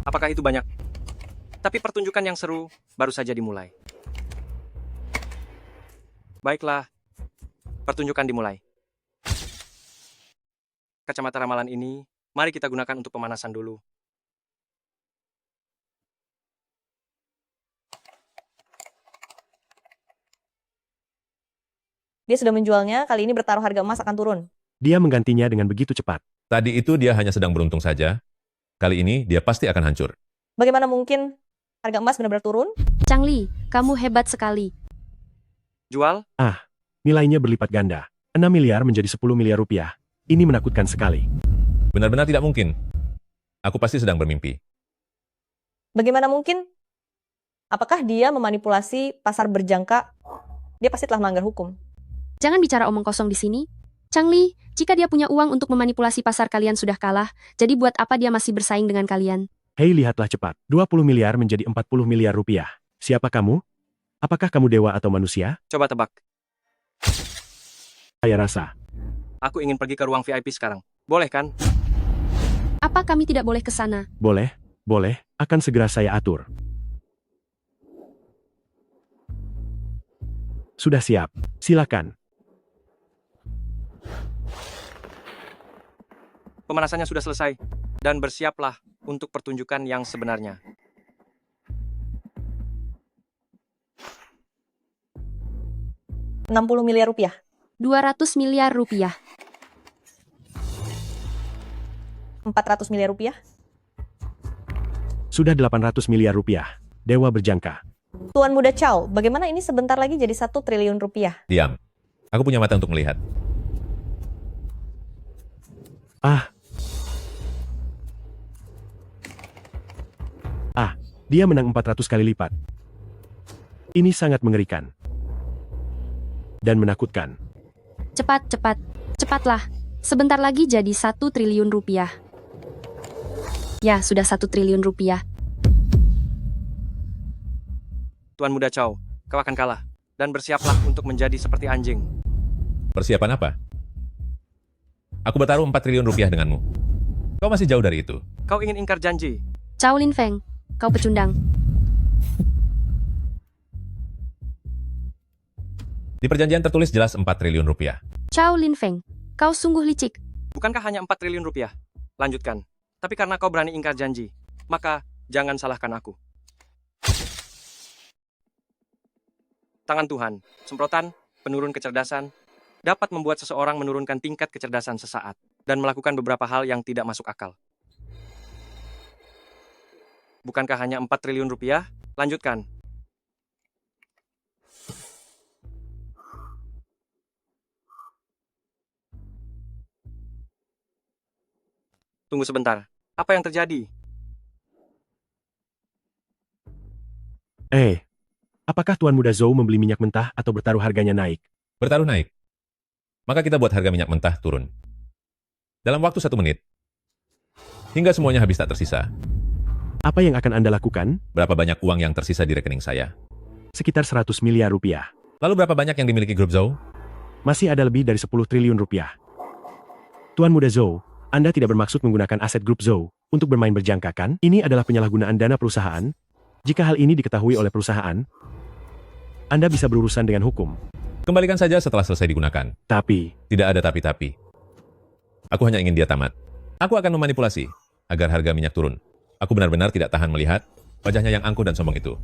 Apakah itu banyak? Tapi pertunjukan yang seru baru saja dimulai. Baiklah, pertunjukan dimulai. Kacamata ramalan ini, mari kita gunakan untuk pemanasan dulu. Dia sudah menjualnya, kali ini bertaruh harga emas akan turun. Dia menggantinya dengan begitu cepat. Tadi itu dia hanya sedang beruntung saja. Kali ini dia pasti akan hancur. Bagaimana mungkin harga emas benar-benar turun? Chang Li, kamu hebat sekali. Jual? Nilainya berlipat ganda. 6 miliar menjadi 10 miliar rupiah. Ini menakutkan sekali. Benar-benar tidak mungkin. Aku pasti sedang bermimpi. Bagaimana mungkin? Apakah dia memanipulasi pasar berjangka? Dia pasti telah melanggar hukum. Jangan bicara omong kosong di sini. Chang Li, jika dia punya uang untuk memanipulasi pasar kalian sudah kalah, jadi buat apa dia masih bersaing dengan kalian? Hei, lihatlah cepat. 20 miliar menjadi 40 miliar rupiah. Siapa kamu? Apakah kamu dewa atau manusia? Coba tebak. Saya rasa. Aku ingin pergi ke ruang VIP sekarang. Boleh kan? Apa kami tidak boleh ke sana? Boleh. Akan segera saya atur. Sudah siap. Silakan. Pemanasannya sudah selesai. Dan bersiaplah untuk pertunjukan yang sebenarnya. $60 miliar rupiah. 200 miliar rupiah. 400 miliar rupiah. Sudah 800 miliar rupiah. Dewa berjangka. Tuan Muda Chow, bagaimana ini sebentar lagi jadi 1 triliun rupiah? Diam. Aku punya mata untuk melihat. Dia menang 400 kali lipat. Ini sangat mengerikan. Dan menakutkan. Cepatlah. Sebentar lagi jadi 1 triliun rupiah. Ya, sudah 1 triliun rupiah. Tuan Muda Chow, kau akan kalah. Dan bersiaplah untuk menjadi seperti anjing. Persiapan apa? Aku bertaruh 4 triliun rupiah denganmu. Kau masih jauh dari itu. Kau ingin ingkar janji. Chow Lin Feng, kau pecundang. Di perjanjian tertulis jelas 4 triliun rupiah. Chow Lin Feng, kau sungguh licik. Bukankah hanya 4 triliun rupiah? Lanjutkan. Tapi karena kau berani ingkar janji, maka jangan salahkan aku. Tangan Tuhan, semprotan, penurun kecerdasan, dapat membuat seseorang menurunkan tingkat kecerdasan sesaat dan melakukan beberapa hal yang tidak masuk akal. Bukankah hanya 4 triliun rupiah? Lanjutkan. Tunggu sebentar. Apa yang terjadi? Apakah Tuan Muda Zhou membeli minyak mentah atau bertaruh harganya naik? Bertaruh naik. Maka kita buat harga minyak mentah turun. Dalam waktu 1 menit. Hingga semuanya habis tak tersisa. Apa yang akan Anda lakukan? Berapa banyak uang yang tersisa di rekening saya? Sekitar 100 miliar rupiah. Lalu berapa banyak yang dimiliki grup Zhou? Masih ada lebih dari 10 triliun rupiah. Tuan Muda Zhou, Anda tidak bermaksud menggunakan aset grup Zhou untuk bermain berjangka kan? Ini adalah penyalahgunaan dana perusahaan. Jika hal ini diketahui oleh perusahaan, Anda bisa berurusan dengan hukum. Kembalikan saja setelah selesai digunakan. Tapi, tidak ada tapi-tapi. Aku hanya ingin dia tamat. Aku akan memanipulasi agar harga minyak turun. Aku benar-benar tidak tahan melihat wajahnya yang angkuh dan sombong itu.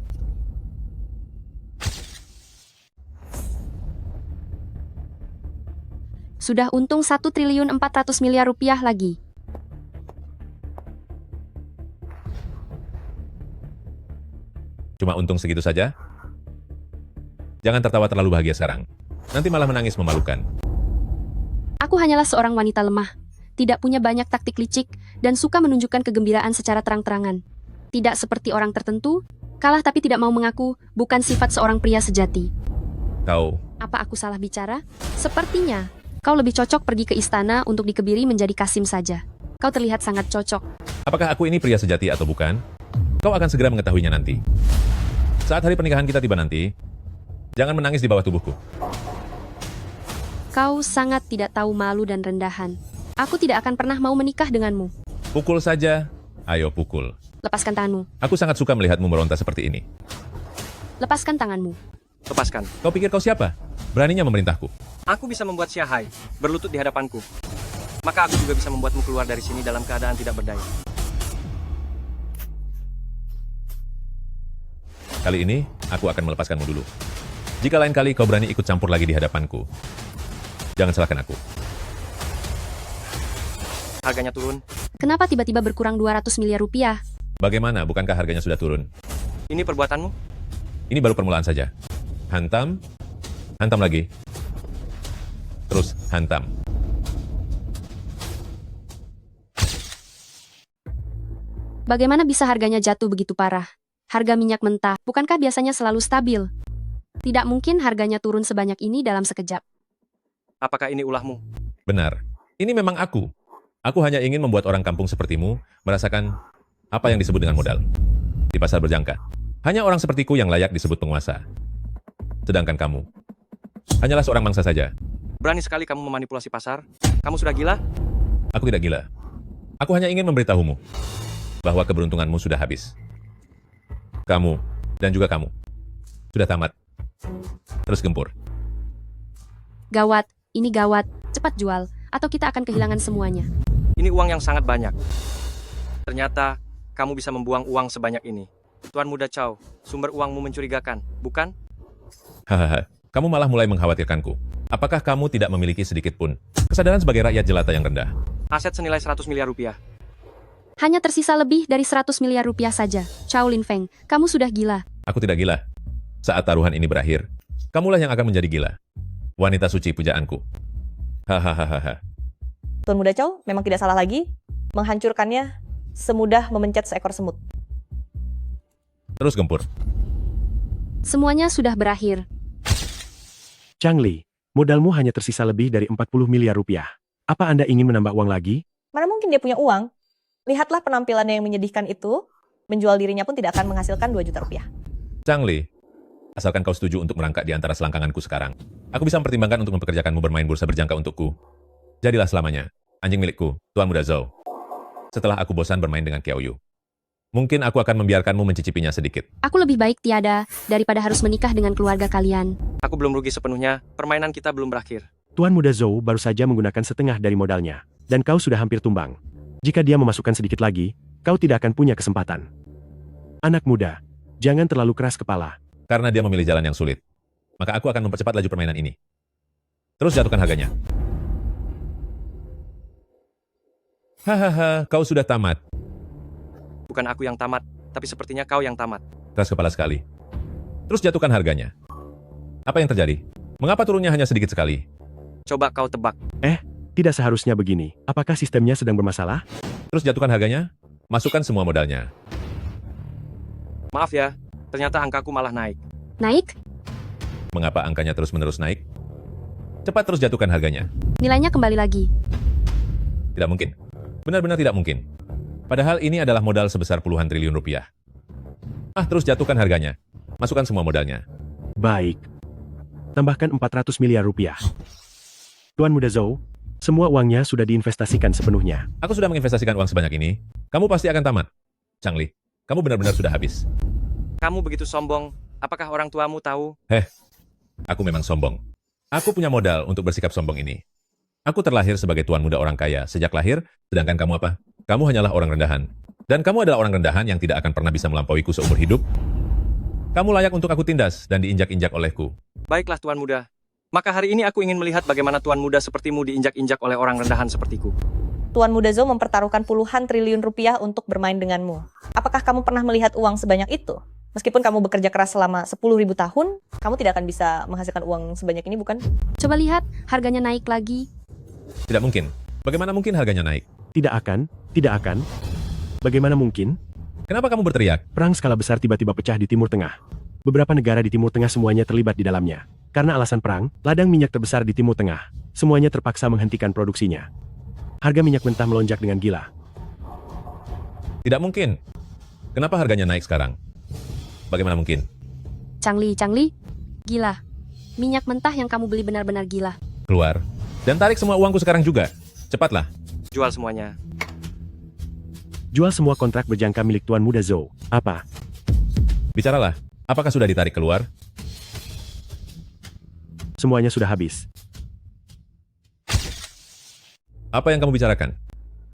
Sudah untung 1 triliun 400 miliar rupiah lagi. Cuma untung segitu saja? Jangan tertawa terlalu bahagia sekarang. Nanti malah menangis memalukan. Aku hanyalah seorang wanita lemah, tidak punya banyak taktik licik, dan suka menunjukkan kegembiraan secara terang-terangan. Tidak seperti orang tertentu, kalah tapi tidak mau mengaku, bukan sifat seorang pria sejati. Kau... Apa aku salah bicara? Sepertinya, kau lebih cocok pergi ke istana untuk dikebiri menjadi Kasim saja. Kau terlihat sangat cocok. Apakah aku ini pria sejati atau bukan? Kau akan segera mengetahuinya nanti. Saat hari pernikahan kita tiba nanti, jangan menangis di bawah tubuhku. Kau sangat tidak tahu malu dan rendahan. Aku tidak akan pernah mau menikah denganmu. Pukul saja. Ayo pukul. Lepaskan tanganmu. Aku sangat suka melihatmu meronta seperti ini. Lepaskan tanganmu. Lepaskan. Kau pikir kau siapa? Beraninya memerintahku. Aku bisa membuat Xiahai berlutut di hadapanku. Maka aku juga bisa membuatmu keluar dari sini dalam keadaan tidak berdaya. Kali ini, aku akan melepaskanmu dulu. Jika lain kali kau berani ikut campur lagi di hadapanku, jangan salahkan aku. Harganya turun. Kenapa tiba-tiba berkurang 200 miliar rupiah? Bagaimana, bukankah harganya sudah turun? Ini perbuatanmu? Ini baru permulaan saja. Hantam, hantam lagi. Terus, hantam. Bagaimana bisa harganya jatuh begitu parah? Harga minyak mentah, bukankah biasanya selalu stabil? Tidak mungkin harganya turun sebanyak ini dalam sekejap. Apakah ini ulahmu? Benar. Ini memang aku. Aku hanya ingin membuat orang kampung sepertimu merasakan apa yang disebut dengan modal. Di pasar berjangka. Hanya orang sepertiku yang layak disebut penguasa. Sedangkan kamu, hanyalah seorang mangsa saja. Berani sekali kamu memanipulasi pasar? Kamu sudah gila? Aku tidak gila. Aku hanya ingin memberitahumu bahwa keberuntunganmu sudah habis. Kamu, dan juga kamu, sudah tamat. Terus gempur. Gawat, ini gawat. Cepat jual, atau kita akan kehilangan semuanya. Ini uang yang sangat banyak. Ternyata, kamu bisa membuang uang sebanyak ini. Tuan Muda Chow, sumber uangmu mencurigakan, bukan? Hahaha, kamu malah mulai mengkhawatirkanku. Apakah kamu tidak memiliki sedikit pun kesadaran sebagai rakyat jelata yang rendah? Aset senilai 100 miliar rupiah. Hanya tersisa lebih dari 100 miliar rupiah saja. Chow Lin Feng, kamu sudah gila. Aku tidak gila. Saat taruhan ini berakhir, kamulah yang akan menjadi gila. Wanita suci pujaanku. Hahaha. Tuan Muda Chow memang tidak salah lagi. Menghancurkannya semudah memencet seekor semut. Terus gempur. Semuanya sudah berakhir. Chang Li, modalmu hanya tersisa lebih dari 40 miliar rupiah. Apa Anda ingin menambah uang lagi? Mana mungkin dia punya uang? Lihatlah penampilannya yang menyedihkan itu. Menjual dirinya pun tidak akan menghasilkan 2 juta rupiah. Chang Li, asalkan kau setuju untuk merangkak di antara selangkanganku sekarang, aku bisa mempertimbangkan untuk mempekerjakanmu bermain bursa berjangka untukku. Jadilah selamanya anjing milikku, Tuan Muda Zhou. Setelah aku bosan bermain dengan Kiao Yu, mungkin aku akan membiarkanmu mencicipinya sedikit. Aku lebih baik tiada, daripada harus menikah dengan keluarga kalian. Aku belum rugi sepenuhnya, permainan kita belum berakhir. Tuan Muda Zhou baru saja menggunakan setengah dari modalnya, dan kau sudah hampir tumbang. Jika dia memasukkan sedikit lagi, kau tidak akan punya kesempatan. Anak muda, jangan terlalu keras kepala. Karena dia memilih jalan yang sulit. Maka aku akan mempercepat laju permainan ini. Terus jatuhkan harganya. Hahaha, kau sudah tamat. Bukan aku yang tamat, tapi sepertinya kau yang tamat. Keras kepala sekali. Terus jatuhkan harganya. Apa yang terjadi? Mengapa turunnya hanya sedikit sekali? Coba kau tebak. Tidak seharusnya begini. Apakah sistemnya sedang bermasalah? Terus jatuhkan harganya. Masukkan semua modalnya. Maaf ya, ternyata angkaku malah naik. Naik? Mengapa angkanya terus-menerus naik? Cepat terus jatuhkan harganya. Nilainya kembali lagi. Tidak mungkin. Benar-benar tidak mungkin. Padahal ini adalah modal sebesar puluhan triliun rupiah. Terus jatuhkan harganya. Masukkan semua modalnya. Baik. Tambahkan 400 miliar rupiah. Tuan Muda Zhou, semua uangnya sudah diinvestasikan sepenuhnya. Aku sudah menginvestasikan uang sebanyak ini. Kamu pasti akan tamat. Changli, kamu benar-benar sudah habis. Kamu begitu sombong. Apakah orang tuamu tahu? Aku memang sombong. Aku punya modal untuk bersikap sombong ini. Aku terlahir sebagai tuan muda orang kaya sejak lahir, sedangkan kamu apa? Kamu hanyalah orang rendahan. Dan kamu adalah orang rendahan yang tidak akan pernah bisa melampauiku seumur hidup. Kamu layak untuk aku tindas dan diinjak-injak olehku. Baiklah Tuan Muda. Maka hari ini aku ingin melihat bagaimana Tuan Muda sepertimu diinjak-injak oleh orang rendahan sepertiku. Tuan Muda Zhou mempertaruhkan puluhan triliun rupiah untuk bermain denganmu. Apakah kamu pernah melihat uang sebanyak itu? Meskipun kamu bekerja keras selama 10.000 tahun, kamu tidak akan bisa menghasilkan uang sebanyak ini, bukan? Coba lihat, harganya naik lagi. Tidak mungkin. Bagaimana mungkin harganya naik? Tidak akan. Bagaimana mungkin? Kenapa kamu berteriak? Perang skala besar tiba-tiba pecah di Timur Tengah. Beberapa negara di Timur Tengah semuanya terlibat di dalamnya. Karena alasan perang, ladang minyak terbesar di Timur Tengah. Semuanya terpaksa menghentikan produksinya. Harga minyak mentah melonjak dengan gila. Tidak mungkin. Kenapa harganya naik sekarang? Bagaimana mungkin? Changli, gila. Minyak mentah yang kamu beli benar-benar gila. Keluar. Dan tarik semua uangku sekarang juga. Cepatlah. Jual semuanya. Jual semua kontrak berjangka milik Tuan Muda Zhou. Apa? Bicaralah. Apakah sudah ditarik keluar? Semuanya sudah habis. Apa yang kamu bicarakan?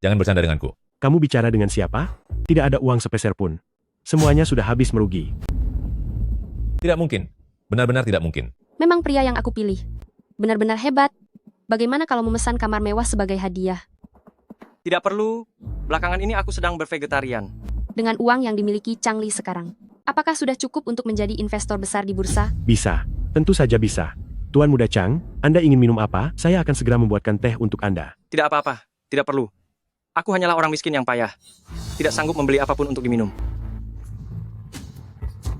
Jangan bercanda denganku. Kamu bicara dengan siapa? Tidak ada uang sepeser pun. Semuanya sudah habis merugi. Tidak mungkin. Benar-benar tidak mungkin. Memang pria yang aku pilih. Benar-benar hebat. Bagaimana kalau memesan kamar mewah sebagai hadiah? Tidak perlu. Belakangan ini aku sedang bervegetarian. Dengan uang yang dimiliki Changli sekarang. Apakah sudah cukup untuk menjadi investor besar di bursa? Bisa. Tentu saja bisa. Tuan Muda Chang, Anda ingin minum apa? Saya akan segera membuatkan teh untuk Anda. Tidak apa-apa. Tidak perlu. Aku hanyalah orang miskin yang payah. Tidak sanggup membeli apapun untuk diminum.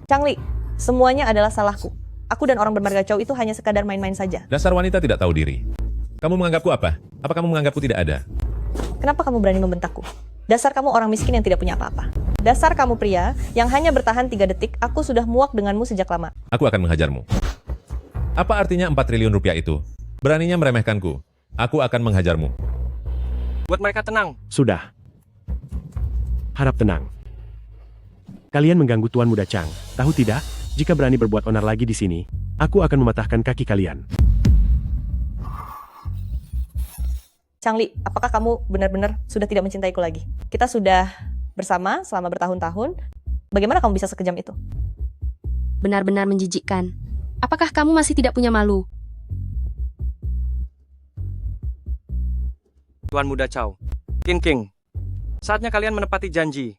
Changli, semuanya adalah salahku. Aku dan orang bermarga Chow itu hanya sekadar main-main saja. Dasar wanita tidak tahu diri. Kamu menganggapku apa? Apa kamu menganggapku tidak ada? Kenapa kamu berani membentakku? Dasar kamu orang miskin yang tidak punya apa-apa. Dasar kamu pria yang hanya bertahan 3 detik, aku sudah muak denganmu sejak lama. Aku akan menghajarmu. Apa artinya 4 triliun rupiah itu? Beraninya meremehkanku. Aku akan menghajarmu. Buat mereka tenang. Sudah. Harap tenang. Kalian mengganggu Tuan Muda Chang. Tahu tidak? Jika berani berbuat onar lagi di sini, aku akan mematahkan kaki kalian. Changli, apakah kamu benar-benar sudah tidak mencintaiku lagi? Kita sudah bersama selama bertahun-tahun. Bagaimana kamu bisa sekejam itu? Benar-benar menjijikkan. Apakah kamu masih tidak punya malu? Tuan Muda Chow. King. Saatnya kalian menepati janji.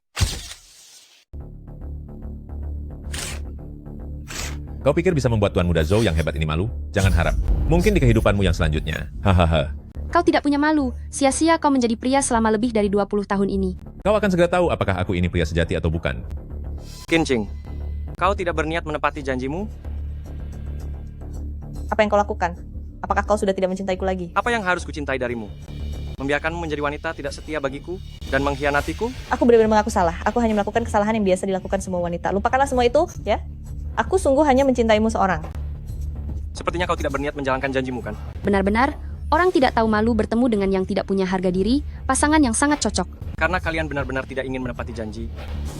Kau pikir bisa membuat Tuan Muda Zhou yang hebat ini malu? Jangan harap. Mungkin di kehidupanmu yang selanjutnya. Hahaha. Kau tidak punya malu. Sia-sia kau menjadi pria selama lebih dari 20 tahun ini. Kau akan segera tahu apakah aku ini pria sejati atau bukan. King, kau tidak berniat menepati janjimu? Apa yang kau lakukan? Apakah kau sudah tidak mencintaiku lagi? Apa yang harus kucintai darimu? Membiarkanmu menjadi wanita tidak setia bagiku dan mengkhianatiku? Aku benar-benar mengaku salah. Aku hanya melakukan kesalahan yang biasa dilakukan semua wanita. Lupakanlah semua itu, ya. Aku sungguh hanya mencintaimu seorang. Sepertinya kau tidak berniat menjalankan janjimu, kan? Benar-benar, orang tidak tahu malu bertemu dengan yang tidak punya harga diri, pasangan yang sangat cocok. Karena kalian benar-benar tidak ingin menepati janji,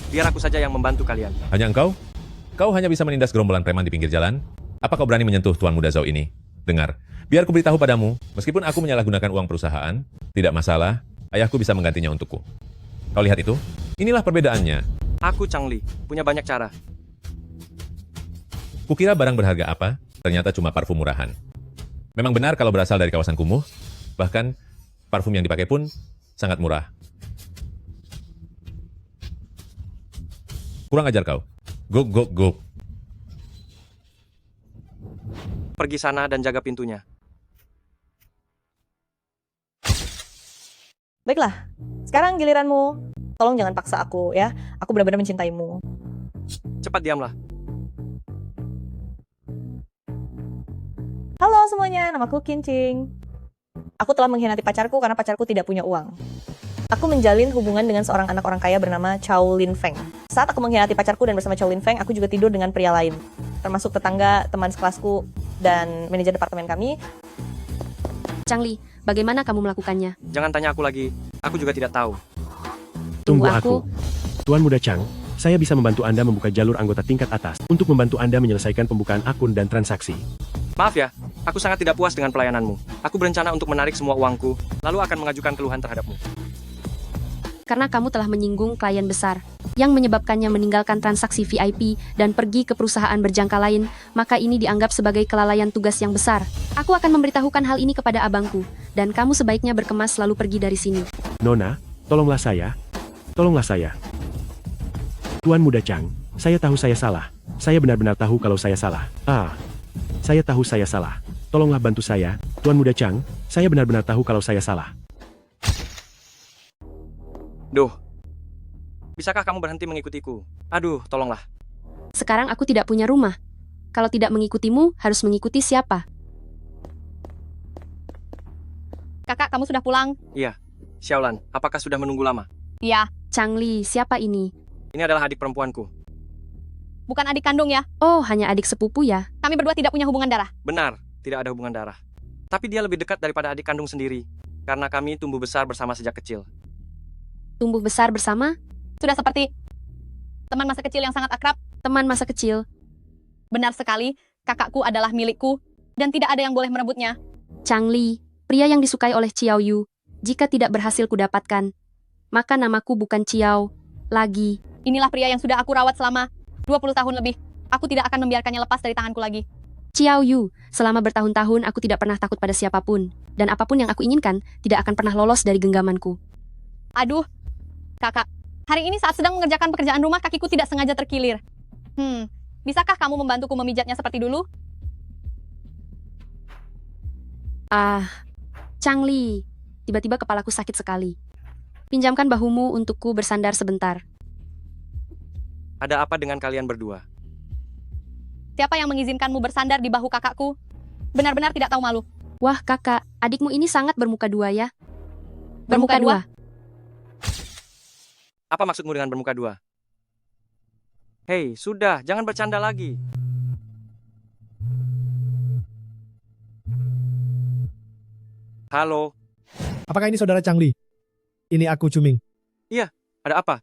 biar aku saja yang membantu kalian. Hanya engkau? Kau hanya bisa menindas gerombolan preman di pinggir jalan? Apa kau berani menyentuh Tuan Muda Zhou ini? Dengar, biar ku beritahu padamu, meskipun aku menyalahgunakan uang perusahaan, tidak masalah. ayahku bisa menggantinya untukku. Kau lihat itu? Inilah perbedaannya. Aku Changli, punya banyak cara. Kukira barang berharga apa, ternyata cuma parfum murahan. Memang benar kalau berasal dari kawasan kumuh, bahkan parfum yang dipakai pun sangat murah. Kurang ajar kau. Gok, gok, gok. Pergi sana dan jaga pintunya. Baiklah, sekarang giliranmu. Tolong jangan paksa aku ya. Aku benar-benar mencintaimu. Cepat diamlah. Halo semuanya, namaku Kincing. Aku telah mengkhianati pacarku karena pacarku tidak punya uang. Aku menjalin hubungan dengan seorang anak orang kaya bernama Chow Lin Feng. Saat aku mengkhianati pacarku dan bersama Chow Lin Feng, aku juga tidur dengan pria lain. Termasuk tetangga, teman sekelasku, dan manajer departemen kami. Changli, bagaimana kamu melakukannya? Jangan tanya aku lagi. Aku juga tidak tahu. Tunggu aku. Tuan Muda Chang, saya bisa membantu Anda membuka jalur anggota tingkat atas untuk membantu Anda menyelesaikan pembukaan akun dan transaksi. Maaf ya, aku sangat tidak puas dengan pelayananmu. Aku berencana untuk menarik semua uangku, lalu akan mengajukan keluhan terhadapmu. Karena kamu telah menyinggung klien besar, yang menyebabkannya meninggalkan transaksi VIP dan pergi ke perusahaan berjangka lain, maka ini dianggap sebagai kelalaian tugas yang besar. Aku akan memberitahukan hal ini kepada abangku, dan kamu sebaiknya berkemas lalu pergi dari sini. Nona, tolonglah saya. Tolonglah saya. Tuan Muda Chang, saya tahu saya salah. Saya benar-benar tahu kalau saya salah. Saya tahu saya salah. Tolonglah bantu saya, Tuan Muda Chang. Saya benar-benar tahu kalau saya salah. Duh, bisakah kamu berhenti mengikutiku? Aduh, tolonglah. Sekarang aku tidak punya rumah. Kalau tidak mengikutimu, harus mengikuti siapa? Kakak, kamu sudah pulang? Iya, Xiaolan, apakah sudah menunggu lama? Iya. Changli, siapa ini? Ini adalah adik perempuanku. Bukan adik kandung ya? Oh, hanya adik sepupu ya? Kami berdua tidak punya hubungan darah. Benar, tidak ada hubungan darah. Tapi dia lebih dekat daripada adik kandung sendiri, karena kami tumbuh besar bersama sejak kecil. Tumbuh besar bersama? Sudah seperti teman masa kecil yang sangat akrab. Teman masa kecil? Benar sekali, kakakku adalah milikku, dan tidak ada yang boleh merebutnya. Changli, pria yang disukai oleh Xiao Yu, jika tidak berhasil kudapatkan, maka namaku bukan Xiao lagi. Inilah pria yang sudah aku rawat selama 20 tahun lebih. Aku tidak akan membiarkannya lepas dari tanganku lagi. Xiao Yu, selama bertahun-tahun aku tidak pernah takut pada siapapun, dan apapun yang aku inginkan tidak akan pernah lolos dari genggamanku. Aduh, kakak, hari ini saat sedang mengerjakan pekerjaan rumah kakiku tidak sengaja terkilir. Bisakah kamu membantuku memijatnya seperti dulu? Changli, tiba-tiba kepalaku sakit sekali. Pinjamkan bahumu untukku bersandar sebentar. Ada apa dengan kalian berdua? Siapa yang mengizinkanmu bersandar di bahu kakakku? Benar-benar tidak tahu malu. Wah kakak, adikmu ini sangat bermuka dua ya. Bermuka dua? Apa maksudmu dengan bermuka dua? Hei, sudah, jangan bercanda lagi. Halo. Apakah ini saudara Changli? Ini aku Cuming. Iya, ada apa?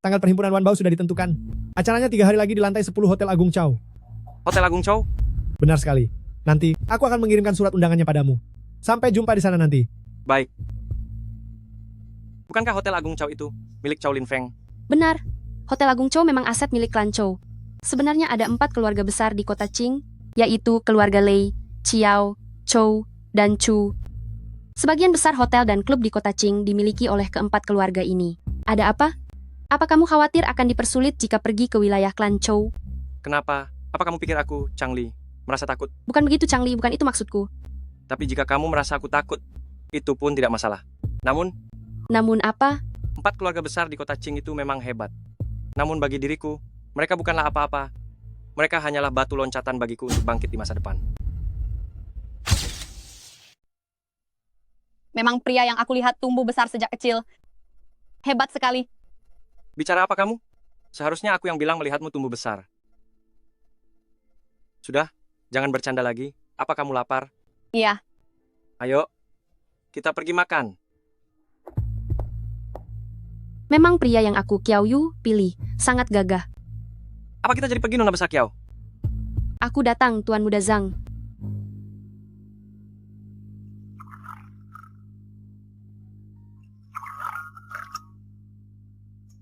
Tanggal perhimpunan Wanbao sudah ditentukan. Acaranya 3 hari lagi di lantai 10 Hotel Agung Chow. Hotel Agung Chow? Benar sekali. Nanti, aku akan mengirimkan surat undangannya padamu. Sampai jumpa di sana nanti. Baik. Bukankah Hotel Agung Chow itu milik Chow Lin Feng? Benar. Hotel Agung Chow memang aset milik klan Chow. Sebenarnya ada 4 keluarga besar di kota Qing, yaitu keluarga Lei, Qiao, Chow, dan Chu. Sebagian besar hotel dan klub di kota Qing dimiliki oleh keempat keluarga ini. Ada apa? Apa kamu khawatir akan dipersulit jika pergi ke wilayah klan Chow? Kenapa? Apa kamu pikir aku, Changli, merasa takut? Bukan begitu, Changli. Bukan itu maksudku. Tapi jika kamu merasa aku takut, itu pun tidak masalah. Namun apa? 4 keluarga besar di kota Qing itu memang hebat. Namun bagi diriku, mereka bukanlah apa-apa. Mereka hanyalah batu loncatan bagiku untuk bangkit di masa depan. Memang pria yang aku lihat tumbuh besar sejak kecil. Hebat sekali. Bicara apa kamu? Seharusnya aku yang bilang melihatmu tumbuh besar. Sudah, jangan bercanda lagi. Apa kamu lapar? Iya. Ayo, kita pergi makan. Memang pria yang aku Qiao Yu pilih, sangat gagah. Apa kita jadi pergi Nona Besar Kiao? Aku datang, Tuan Muda Zhang.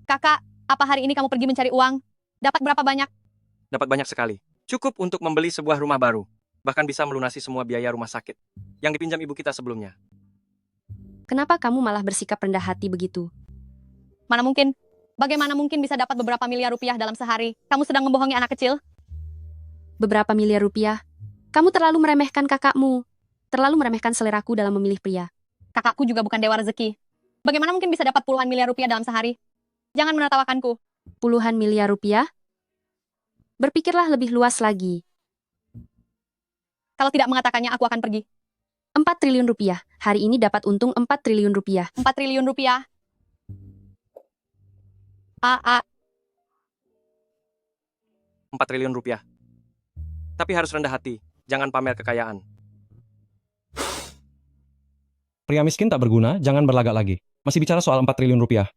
Kakak, apa hari ini kamu pergi mencari uang? Dapat berapa banyak? Dapat banyak sekali. Cukup untuk membeli sebuah rumah baru. Bahkan bisa melunasi semua biaya rumah sakit yang dipinjam ibu kita sebelumnya. Kenapa kamu malah bersikap rendah hati begitu? Mana mungkin? Bagaimana mungkin bisa dapat beberapa miliar rupiah dalam sehari? Kamu sedang membohongi anak kecil? Beberapa miliar rupiah? Kamu terlalu meremehkan kakakmu. Terlalu meremehkan seleraku dalam memilih pria. Kakakku juga bukan dewa rezeki. Bagaimana mungkin bisa dapat puluhan miliar rupiah dalam sehari? Jangan menertawakanku. Puluhan miliar rupiah? Berpikirlah lebih luas lagi. Kalau tidak mengatakannya, aku akan pergi. 4 triliun rupiah. Hari ini dapat untung 4 triliun rupiah. 4 triliun rupiah. 4 triliun rupiah. Tapi harus rendah hati. Jangan pamer kekayaan. Pria miskin tak berguna, jangan berlagak lagi. Masih bicara soal 4 triliun rupiah.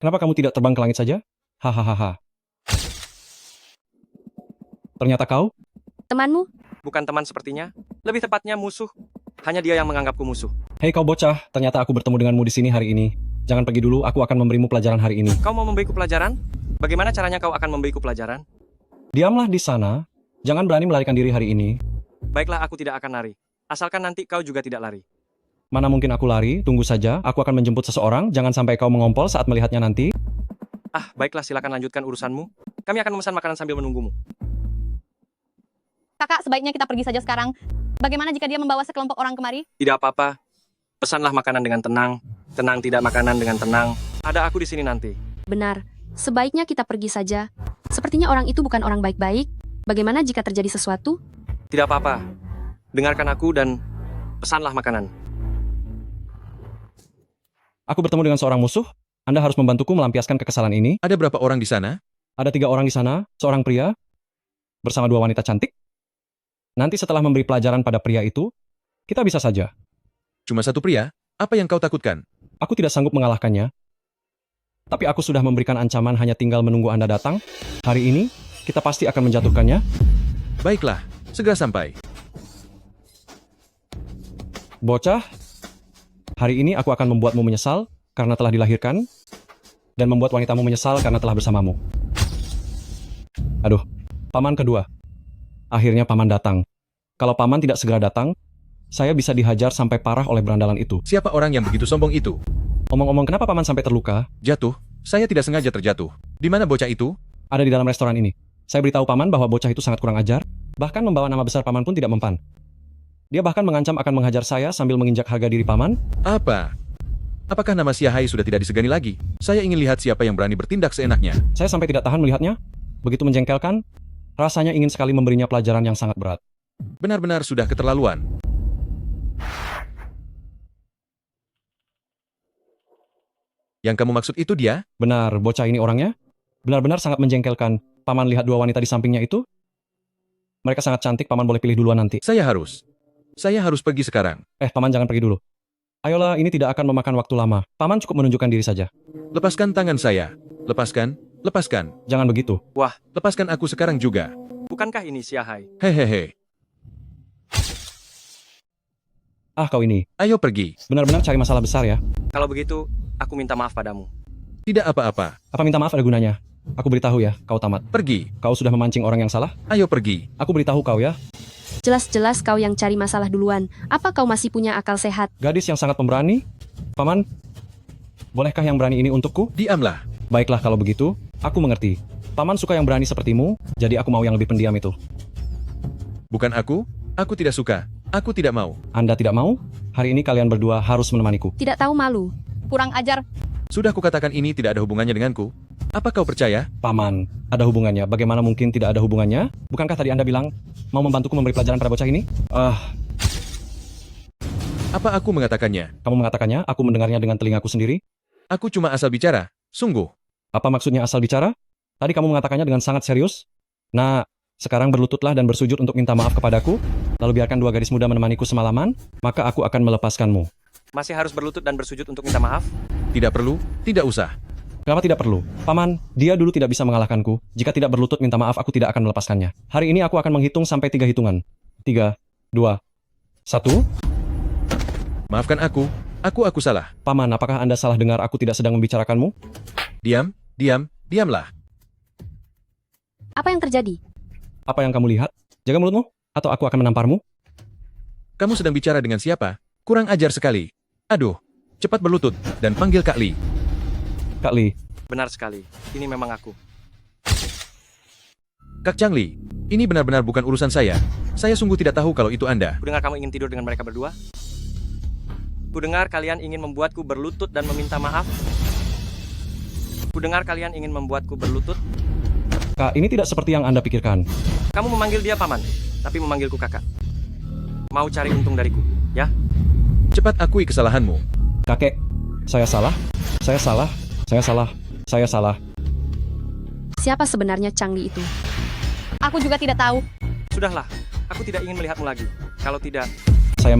Kenapa kamu tidak terbang ke langit saja? Hahaha. Ternyata kau? Temanmu? Bukan teman sepertinya. Lebih tepatnya musuh. Hanya dia yang menganggapku musuh. Hei kau bocah, ternyata aku bertemu denganmu di sini hari ini. Jangan pergi dulu, aku akan memberimu pelajaran hari ini. Kau mau memberiku pelajaran? Bagaimana caranya kau akan memberiku pelajaran? Diamlah di sana. Jangan berani melarikan diri hari ini. Baiklah, aku tidak akan lari. Asalkan nanti kau juga tidak lari. Mana mungkin aku lari, tunggu saja. Aku akan menjemput seseorang, jangan sampai kau mengompol saat melihatnya nanti. Baiklah, silakan lanjutkan urusanmu. Kami akan memesan makanan sambil menunggumu. Kakak, sebaiknya kita pergi saja sekarang. Bagaimana jika dia membawa sekelompok orang kemari? Tidak apa-apa. Pesanlah makanan dengan tenang. Tenang tidak makanan dengan tenang. Ada aku di sini nanti. Benar. Sebaiknya kita pergi saja. Sepertinya orang itu bukan orang baik-baik. Bagaimana jika terjadi sesuatu? Tidak apa-apa. Dengarkan aku dan pesanlah makanan. Aku bertemu dengan seorang musuh. Anda harus membantuku melampiaskan kekesalan ini. Ada berapa orang di sana? Ada 3 orang di sana, seorang pria, bersama 2 wanita cantik. Nanti setelah memberi pelajaran pada pria itu, kita bisa saja. Cuma 1 pria? Apa yang kau takutkan? Aku tidak sanggup mengalahkannya. Tapi aku sudah memberikan ancaman hanya tinggal menunggu Anda datang. Hari ini, kita pasti akan menjatuhkannya. Baiklah, segera sampai. Bocah, hari ini aku akan membuatmu menyesal karena telah dilahirkan, dan membuat wanitamu menyesal karena telah bersamamu. Aduh, paman kedua. Akhirnya paman datang. Kalau paman tidak segera datang, saya bisa dihajar sampai parah oleh berandalan itu. Siapa orang yang begitu sombong itu? Omong-omong, kenapa paman sampai terluka? Jatuh? Saya tidak sengaja terjatuh. Di mana bocah itu? Ada di dalam restoran ini. Saya beritahu paman bahwa bocah itu sangat kurang ajar, bahkan membawa nama besar paman pun tidak mempan. Dia bahkan mengancam akan menghajar saya sambil menginjak harga diri paman. Apa? Apakah nama Siahai sudah tidak disegani lagi? Saya ingin lihat siapa yang berani bertindak seenaknya. Saya sampai tidak tahan melihatnya. Begitu menjengkelkan, rasanya ingin sekali memberinya pelajaran yang sangat berat. Benar-benar sudah keterlaluan. Yang kamu maksud itu dia? Benar, bocah ini orangnya. Benar-benar sangat menjengkelkan. Paman lihat 2 wanita di sampingnya itu. Mereka sangat cantik, paman boleh pilih duluan nanti. Saya harus pergi sekarang. Paman jangan pergi dulu. Ayolah, ini tidak akan memakan waktu lama. Paman cukup menunjukkan diri saja. Lepaskan tangan saya. Lepaskan. Jangan begitu. Wah. Lepaskan aku sekarang juga. Bukankah ini Siahai? Hehehe. Kau ini. Ayo pergi. Benar-benar cari masalah besar ya. Kalau begitu, aku minta maaf padamu. Tidak apa-apa. Apa minta maaf ada gunanya? Aku beritahu ya, kau tamat. Pergi. Kau sudah memancing orang yang salah? Ayo pergi. Aku beritahu kau ya. Jelas-jelas kau yang cari masalah duluan. Apa kau masih punya akal sehat? Gadis yang sangat pemberani. Paman, bolehkah yang berani ini untukku? Diamlah. Baiklah kalau begitu, aku mengerti. Paman suka yang berani sepertimu, jadi aku mau yang lebih pendiam itu. Bukan aku tidak suka. Aku tidak mau. Anda tidak mau? Hari ini kalian berdua harus menemaniku. Tidak tahu malu. Kurang ajar. Sudah kukatakan ini tidak ada hubungannya denganku. Apa kau percaya? Paman, ada hubungannya. Bagaimana mungkin tidak ada hubungannya? Bukankah tadi Anda bilang mau membantuku memberi pelajaran pada bocah ini? Apa aku mengatakannya? Kamu mengatakannya, aku mendengarnya dengan telingaku sendiri. Aku cuma asal bicara. Sungguh. Apa maksudnya asal bicara? Tadi kamu mengatakannya dengan sangat serius. Nah, sekarang berlututlah dan bersujud untuk minta maaf kepadaku. Lalu biarkan 2 gadis muda menemaniku semalaman, maka aku akan melepaskanmu. Masih harus berlutut dan bersujud untuk minta maaf? Tidak perlu, tidak usah. Kenapa tidak perlu? Paman, dia dulu tidak bisa mengalahkanku. Jika tidak berlutut minta maaf, aku tidak akan melepaskannya. Hari ini aku akan menghitung sampai 3 hitungan. 3, 2, 1. Maafkan aku salah. Paman, apakah Anda salah dengar aku tidak sedang membicarakanmu? Diam, Diamlah. Apa yang terjadi? Apa yang kamu lihat? Jaga mulutmu, atau aku akan menamparmu. Kamu sedang bicara dengan siapa? Kurang ajar sekali. Aduh, cepat berlutut dan panggil Kak Li. Kak Li. Benar sekali. Ini memang aku. Kak Chang Li, ini benar-benar bukan urusan saya. Saya sungguh tidak tahu kalau itu Anda. Kudengar kamu ingin tidur dengan mereka berdua? Kudengar kalian ingin membuatku berlutut dan meminta maaf? Kudengar kalian ingin membuatku berlutut? Kak, ini tidak seperti yang Anda pikirkan. Kamu memanggil dia paman, tapi memanggilku kakak. Mau cari untung dariku, ya? Cepat akui kesalahanmu. Kakek, saya salah. Saya salah. Saya salah. Saya salah. Siapa sebenarnya Changli itu? Aku juga tidak tahu. Sudahlah, aku tidak ingin melihatmu lagi. Kalau tidak, Saya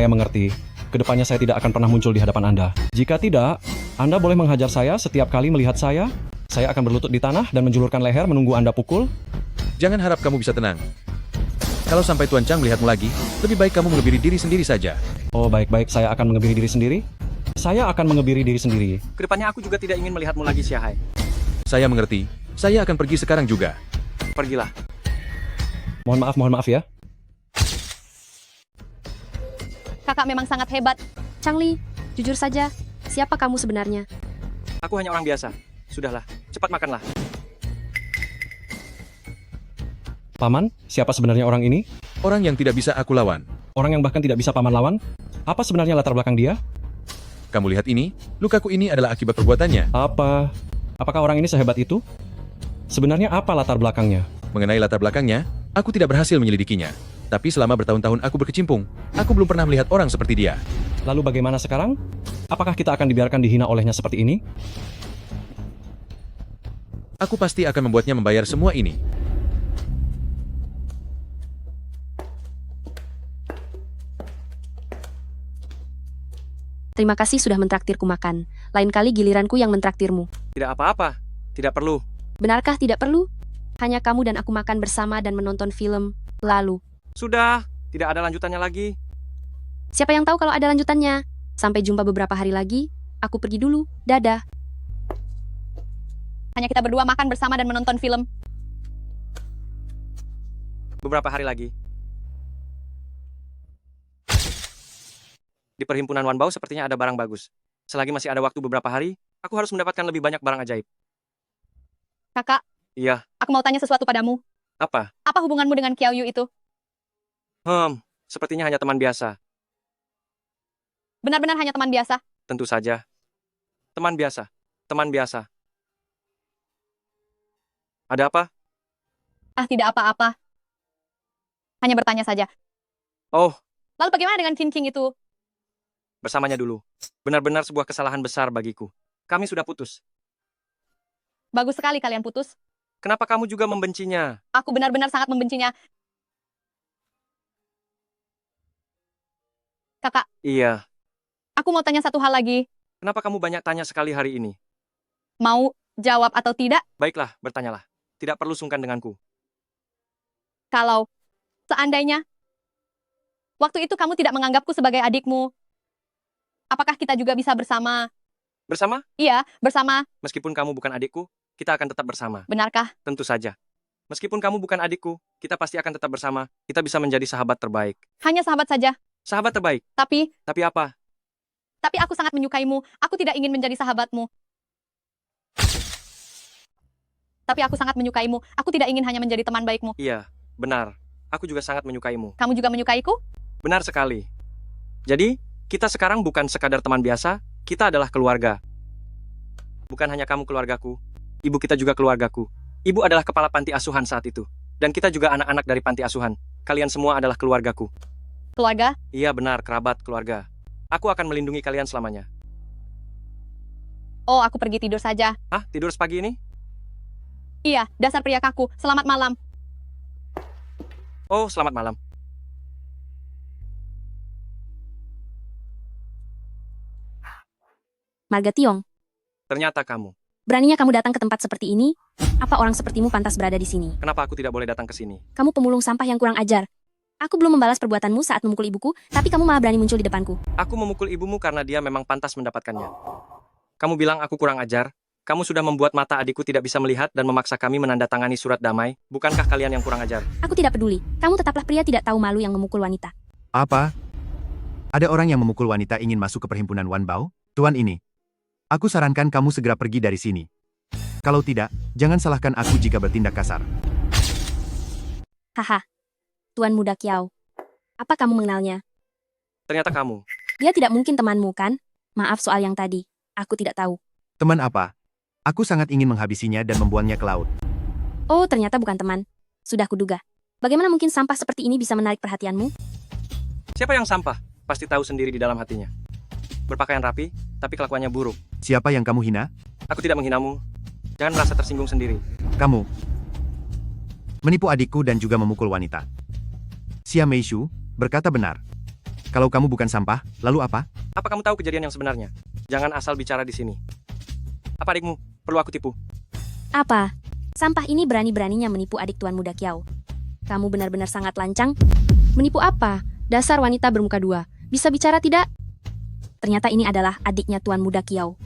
mengerti. Kedepannya saya tidak akan pernah muncul di hadapan Anda. Jika tidak, Anda boleh menghajar saya setiap kali melihat saya. Saya akan berlutut di tanah dan menjulurkan leher menunggu Anda pukul. Jangan harap kamu bisa tenang. Kalau sampai Tuan Chang melihatmu lagi, lebih baik kamu mengebiri diri sendiri saja. Oh, baik-baik, saya akan mengebiri diri sendiri. Saya akan mengebiri diri sendiri. kedepannya aku juga tidak ingin melihatmu lagi, Xiahai. Saya mengerti. Saya akan pergi sekarang juga. Pergilah. Mohon maaf ya. Kakak memang sangat hebat. Changli, jujur saja, siapa kamu sebenarnya? Aku hanya orang biasa. Sudahlah, cepat makanlah. Paman, siapa sebenarnya orang ini? Orang yang tidak bisa aku lawan. Orang yang bahkan tidak bisa paman lawan? Apa sebenarnya latar belakang dia? Kamu lihat ini? Lukaku ini adalah akibat perbuatannya. Apakah orang ini sehebat itu? Sebenarnya apa latar belakangnya? Mengenai latar belakangnya, aku tidak berhasil menyelidikinya. Tapi selama bertahun-tahun aku berkecimpung, aku belum pernah melihat orang seperti dia. Lalu bagaimana sekarang? Apakah kita akan dibiarkan dihina olehnya seperti ini? Aku pasti akan membuatnya membayar semua ini. Terima kasih sudah mentraktirku makan. Lain kali giliranku yang mentraktirmu. Tidak apa-apa. Tidak perlu. Benarkah tidak perlu? Hanya kamu dan aku makan bersama dan menonton film. Lalu. Sudah, tidak ada lanjutannya lagi. Siapa yang tahu kalau ada lanjutannya? Sampai jumpa beberapa hari lagi. Aku pergi dulu. Dadah. Hanya kita berdua makan bersama dan menonton film. Beberapa hari lagi. Di perhimpunan Wanbao sepertinya ada barang bagus. Selagi masih ada waktu beberapa hari, aku harus mendapatkan lebih banyak barang ajaib. Kakak, Iya, aku mau tanya sesuatu padamu. apa? Apa hubunganmu dengan Kiao Yu itu? Sepertinya hanya teman biasa. Benar-benar hanya teman biasa? Tentu saja. Teman biasa. Teman biasa. Ada apa? Tidak apa-apa. Hanya bertanya saja. Oh, Lalu bagaimana dengan cincin itu? bersamanya dulu. Benar-benar sebuah kesalahan besar bagiku. Kami sudah putus. Bagus sekali kalian putus. Kenapa kamu juga membencinya? Aku benar-benar sangat membencinya. Kakak, Iya. aku mau tanya satu hal lagi. Kenapa kamu banyak tanya sekali hari ini? Mau jawab atau tidak? Baiklah, bertanyalah. Tidak perlu sungkan denganku. Kalau seandainya waktu itu kamu tidak menganggapku sebagai adikmu, apakah kita juga bisa bersama? Bersama? Iya, bersama. Meskipun kamu bukan adikku, kita akan tetap bersama. Benarkah? Tentu saja. Meskipun kamu bukan adikku, kita pasti akan tetap bersama. Kita bisa menjadi sahabat terbaik. Hanya sahabat saja. Sahabat terbaik? Tapi apa? Tapi aku sangat menyukaimu. Aku tidak ingin menjadi sahabatmu. Tapi aku sangat menyukaimu. Aku tidak ingin hanya menjadi teman baikmu. Iya, benar. Aku juga sangat menyukaimu. Kamu juga menyukaiku? Benar sekali. Jadi, kita sekarang bukan sekadar teman biasa, kita adalah keluarga. Bukan hanya kamu keluargaku, ibu kita juga keluargaku. Ibu adalah kepala panti asuhan saat itu. Dan kita juga anak-anak dari panti asuhan. Kalian semua adalah keluargaku. Keluarga? Iya benar, kerabat, keluarga. Aku akan melindungi kalian selamanya. Oh, aku pergi tidur saja. Hah? Tidur sepagi ini? Iya, dasar pria kaku. Selamat malam. Oh, selamat malam. Marga Tiong, Ternyata kamu. beraninya kamu datang ke tempat seperti ini? Apa orang sepertimu pantas berada di sini? Kenapa aku tidak boleh datang ke sini? Kamu pemulung sampah yang kurang ajar. Aku belum membalas perbuatanmu saat memukul ibuku, tapi kamu malah berani muncul di depanku. Aku memukul ibumu karena dia memang pantas mendapatkannya. Kamu bilang aku kurang ajar, Kamu sudah membuat mata adikku tidak bisa melihat dan memaksa kami menandatangani surat damai. Bukankah kalian yang kurang ajar? Aku tidak peduli. Kamu tetaplah pria tidak tahu malu yang memukul wanita. Apa? Ada orang yang memukul wanita ingin masuk ke perhimpunan Wanbao? Tuan ini. Aku sarankan kamu segera pergi dari sini. Kalau tidak, jangan salahkan aku jika bertindak kasar. Haha. Tuan muda Kiao. Apa kamu mengenalnya? Ternyata kamu. Dia tidak mungkin temanmu, kan? Maaf soal yang tadi. Aku tidak tahu. Teman apa? Aku sangat ingin menghabisinya dan membuangnya ke laut. Oh, ternyata bukan teman. Sudah kuduga. Bagaimana mungkin sampah seperti ini bisa menarik perhatianmu? Siapa yang sampah? Pasti tahu sendiri di dalam hatinya. Berpakaian rapi, tapi kelakuannya buruk. Siapa yang kamu hina? Aku tidak menghinamu. Jangan merasa tersinggung sendiri. Kamu menipu adikku dan juga memukul wanita. Xia Meishu berkata benar. Kalau kamu bukan sampah, lalu apa? Apa kamu tahu kejadian yang sebenarnya? Jangan asal bicara di sini. Apa adikmu? Perlu aku tipu? Apa? Sampah ini berani-beraninya menipu adik Tuan Muda Kiao. Kamu benar-benar sangat lancang. Menipu apa? Dasar wanita bermuka dua. Bisa bicara tidak? Ternyata ini adalah adiknya Tuan Muda Kiao.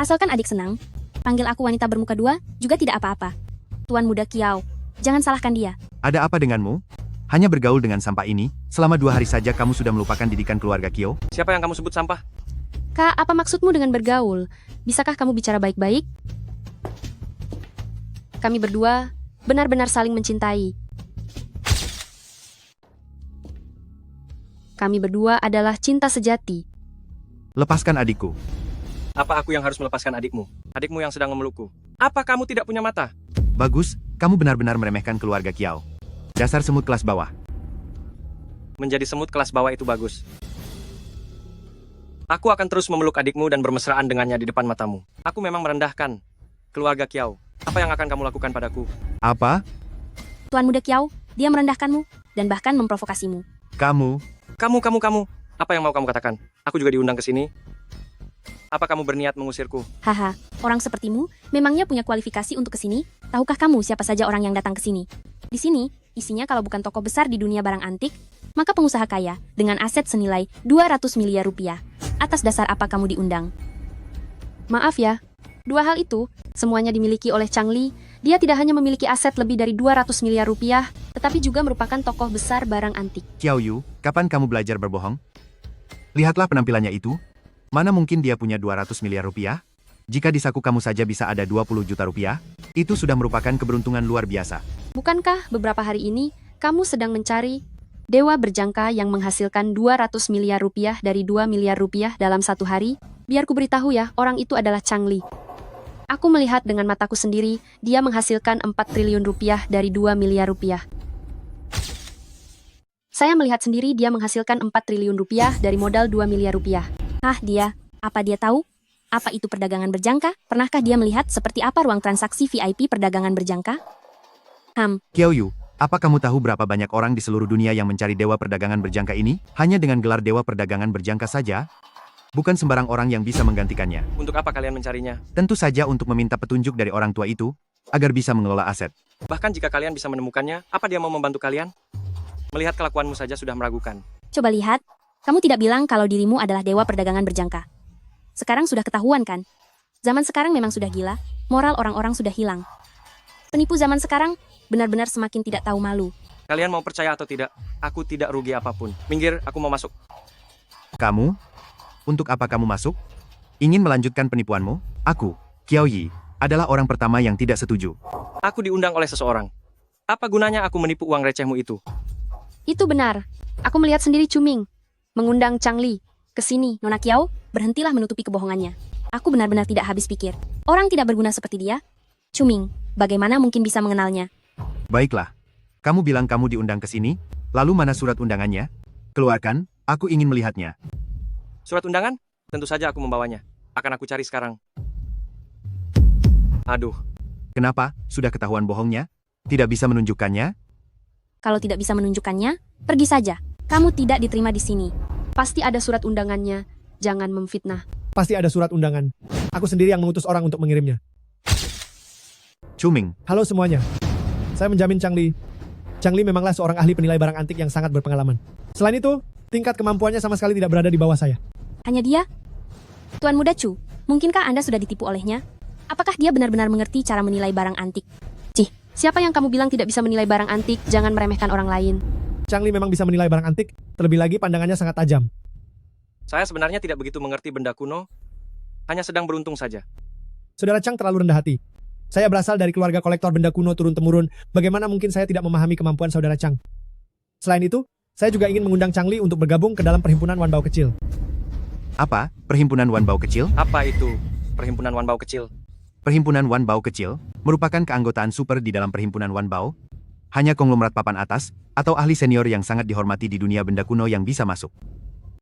Asalkan adik senang, panggil aku wanita bermuka dua juga tidak apa-apa. Tuan Muda Kiao, jangan salahkan dia. Ada apa denganmu? Hanya bergaul dengan sampah ini, selama 2 hari saja kamu sudah melupakan didikan keluarga Kyo? Siapa yang kamu sebut sampah? Kak, apa maksudmu dengan bergaul? Bisakah kamu bicara baik-baik? Kami berdua benar-benar saling mencintai. Kami berdua adalah cinta sejati. Lepaskan adikku. Apa aku yang harus melepaskan adikmu? Adikmu yang sedang memelukku. Apa kamu tidak punya mata? Bagus, kamu benar-benar meremehkan keluarga Kiao. Dasar semut kelas bawah. Menjadi semut kelas bawah itu bagus. Aku akan terus memeluk adikmu dan bermesraan dengannya di depan matamu. Aku memang merendahkan keluarga Kiao. Apa yang akan kamu lakukan padaku? Apa? Tuan Muda Kiao, dia merendahkanmu dan bahkan memprovokasimu. Kamu. Apa yang mau kamu katakan? Aku juga diundang ke sini. Apa kamu berniat mengusirku? Haha, orang sepertimu memangnya punya kualifikasi untuk kesini? Tahukah kamu siapa saja orang yang datang ke sini? Di sini, isinya kalau bukan tokoh besar di dunia barang antik, maka pengusaha kaya dengan aset senilai 200 miliar rupiah. Atas dasar apa kamu diundang? Maaf ya, 2 hal itu semuanya dimiliki oleh Chang Li. Dia tidak hanya memiliki aset lebih dari 200 miliar rupiah, tetapi juga merupakan tokoh besar barang antik. Qiao Yu, kapan kamu belajar berbohong? Lihatlah penampilannya itu. Mana mungkin dia punya 200 miliar rupiah? Jika di saku kamu saja bisa ada 20 juta rupiah, itu sudah merupakan keberuntungan luar biasa. Bukankah beberapa hari ini kamu sedang mencari dewa berjangka yang menghasilkan 200 miliar rupiah dari 2 miliar rupiah dalam 1 hari? Biar ku beritahu ya, orang itu adalah Chang Li. Aku melihat dengan mataku sendiri, dia menghasilkan 4 triliun rupiah dari 2 miliar rupiah. Saya melihat sendiri dia menghasilkan 4 triliun rupiah dari modal 2 miliar rupiah. Dia, apa dia tahu? Apa itu perdagangan berjangka? Pernahkah dia melihat seperti apa ruang transaksi VIP perdagangan berjangka? Qiao Yu, apa kamu tahu berapa banyak orang di seluruh dunia yang mencari dewa perdagangan berjangka ini? Hanya dengan gelar dewa perdagangan berjangka saja? Bukan sembarang orang yang bisa menggantikannya. Untuk apa kalian mencarinya? Tentu saja untuk meminta petunjuk dari orang tua itu, agar bisa mengelola aset. Bahkan jika kalian bisa menemukannya, apa dia mau membantu kalian? Melihat kelakuanmu saja sudah meragukan. Coba lihat, kamu tidak bilang kalau dirimu adalah dewa perdagangan berjangka. Sekarang sudah ketahuan kan? Zaman sekarang memang sudah gila, moral orang-orang sudah hilang. Penipu zaman sekarang benar-benar semakin tidak tahu malu. Kalian mau percaya atau tidak, aku tidak rugi apapun. Minggir, aku mau masuk. Kamu? Untuk apa kamu masuk? Ingin melanjutkan penipuanmu? Aku, Qiao Yi, adalah orang pertama yang tidak setuju. Aku diundang oleh seseorang. Apa gunanya aku menipu uang recehmu itu? Itu benar. Aku melihat sendiri Cuming mengundang Chang Li ke sini. Nona Kiao, berhentilah menutupi kebohongannya. Aku benar-benar tidak habis pikir. Orang tidak berguna seperti dia. Cuming, bagaimana mungkin bisa mengenalnya? Baiklah. Kamu bilang kamu diundang ke sini, lalu mana surat undangannya? Keluarkan, aku ingin melihatnya. Surat undangan? Tentu saja aku membawanya. Akan aku cari sekarang. Aduh. Kenapa? Sudah ketahuan bohongnya? Tidak bisa menunjukkannya? Kalau tidak bisa menunjukkannya, pergi saja. Kamu tidak diterima di sini. Pasti ada surat undangannya. Jangan memfitnah. Pasti ada surat undangan. Aku sendiri yang mengutus orang untuk mengirimnya. Cuming. Halo semuanya. Saya menjamin Chang Li. Chang Li memanglah seorang ahli penilai barang antik yang sangat berpengalaman. Selain itu, tingkat kemampuannya sama sekali tidak berada di bawah saya. Hanya dia? Tuan Muda Chu, mungkinkah Anda sudah ditipu olehnya? Apakah dia benar-benar mengerti cara menilai barang antik? Cih, siapa yang kamu bilang tidak bisa menilai barang antik? Jangan meremehkan orang lain. Changli memang bisa menilai barang antik, terlebih lagi pandangannya sangat tajam. Saya sebenarnya tidak begitu mengerti benda kuno, hanya sedang beruntung saja. Saudara Chang terlalu rendah hati. Saya berasal dari keluarga kolektor benda kuno turun-temurun, bagaimana mungkin saya tidak memahami kemampuan saudara Chang? Selain itu, saya juga ingin mengundang Changli untuk bergabung ke dalam perhimpunan Wanbao kecil. Apa? Perhimpunan Wanbao kecil? Apa itu perhimpunan Wanbao kecil? Perhimpunan Wanbao kecil merupakan keanggotaan super di dalam perhimpunan Wanbao. Hanya konglomerat papan atas atau ahli senior yang sangat dihormati di dunia benda kuno yang bisa masuk.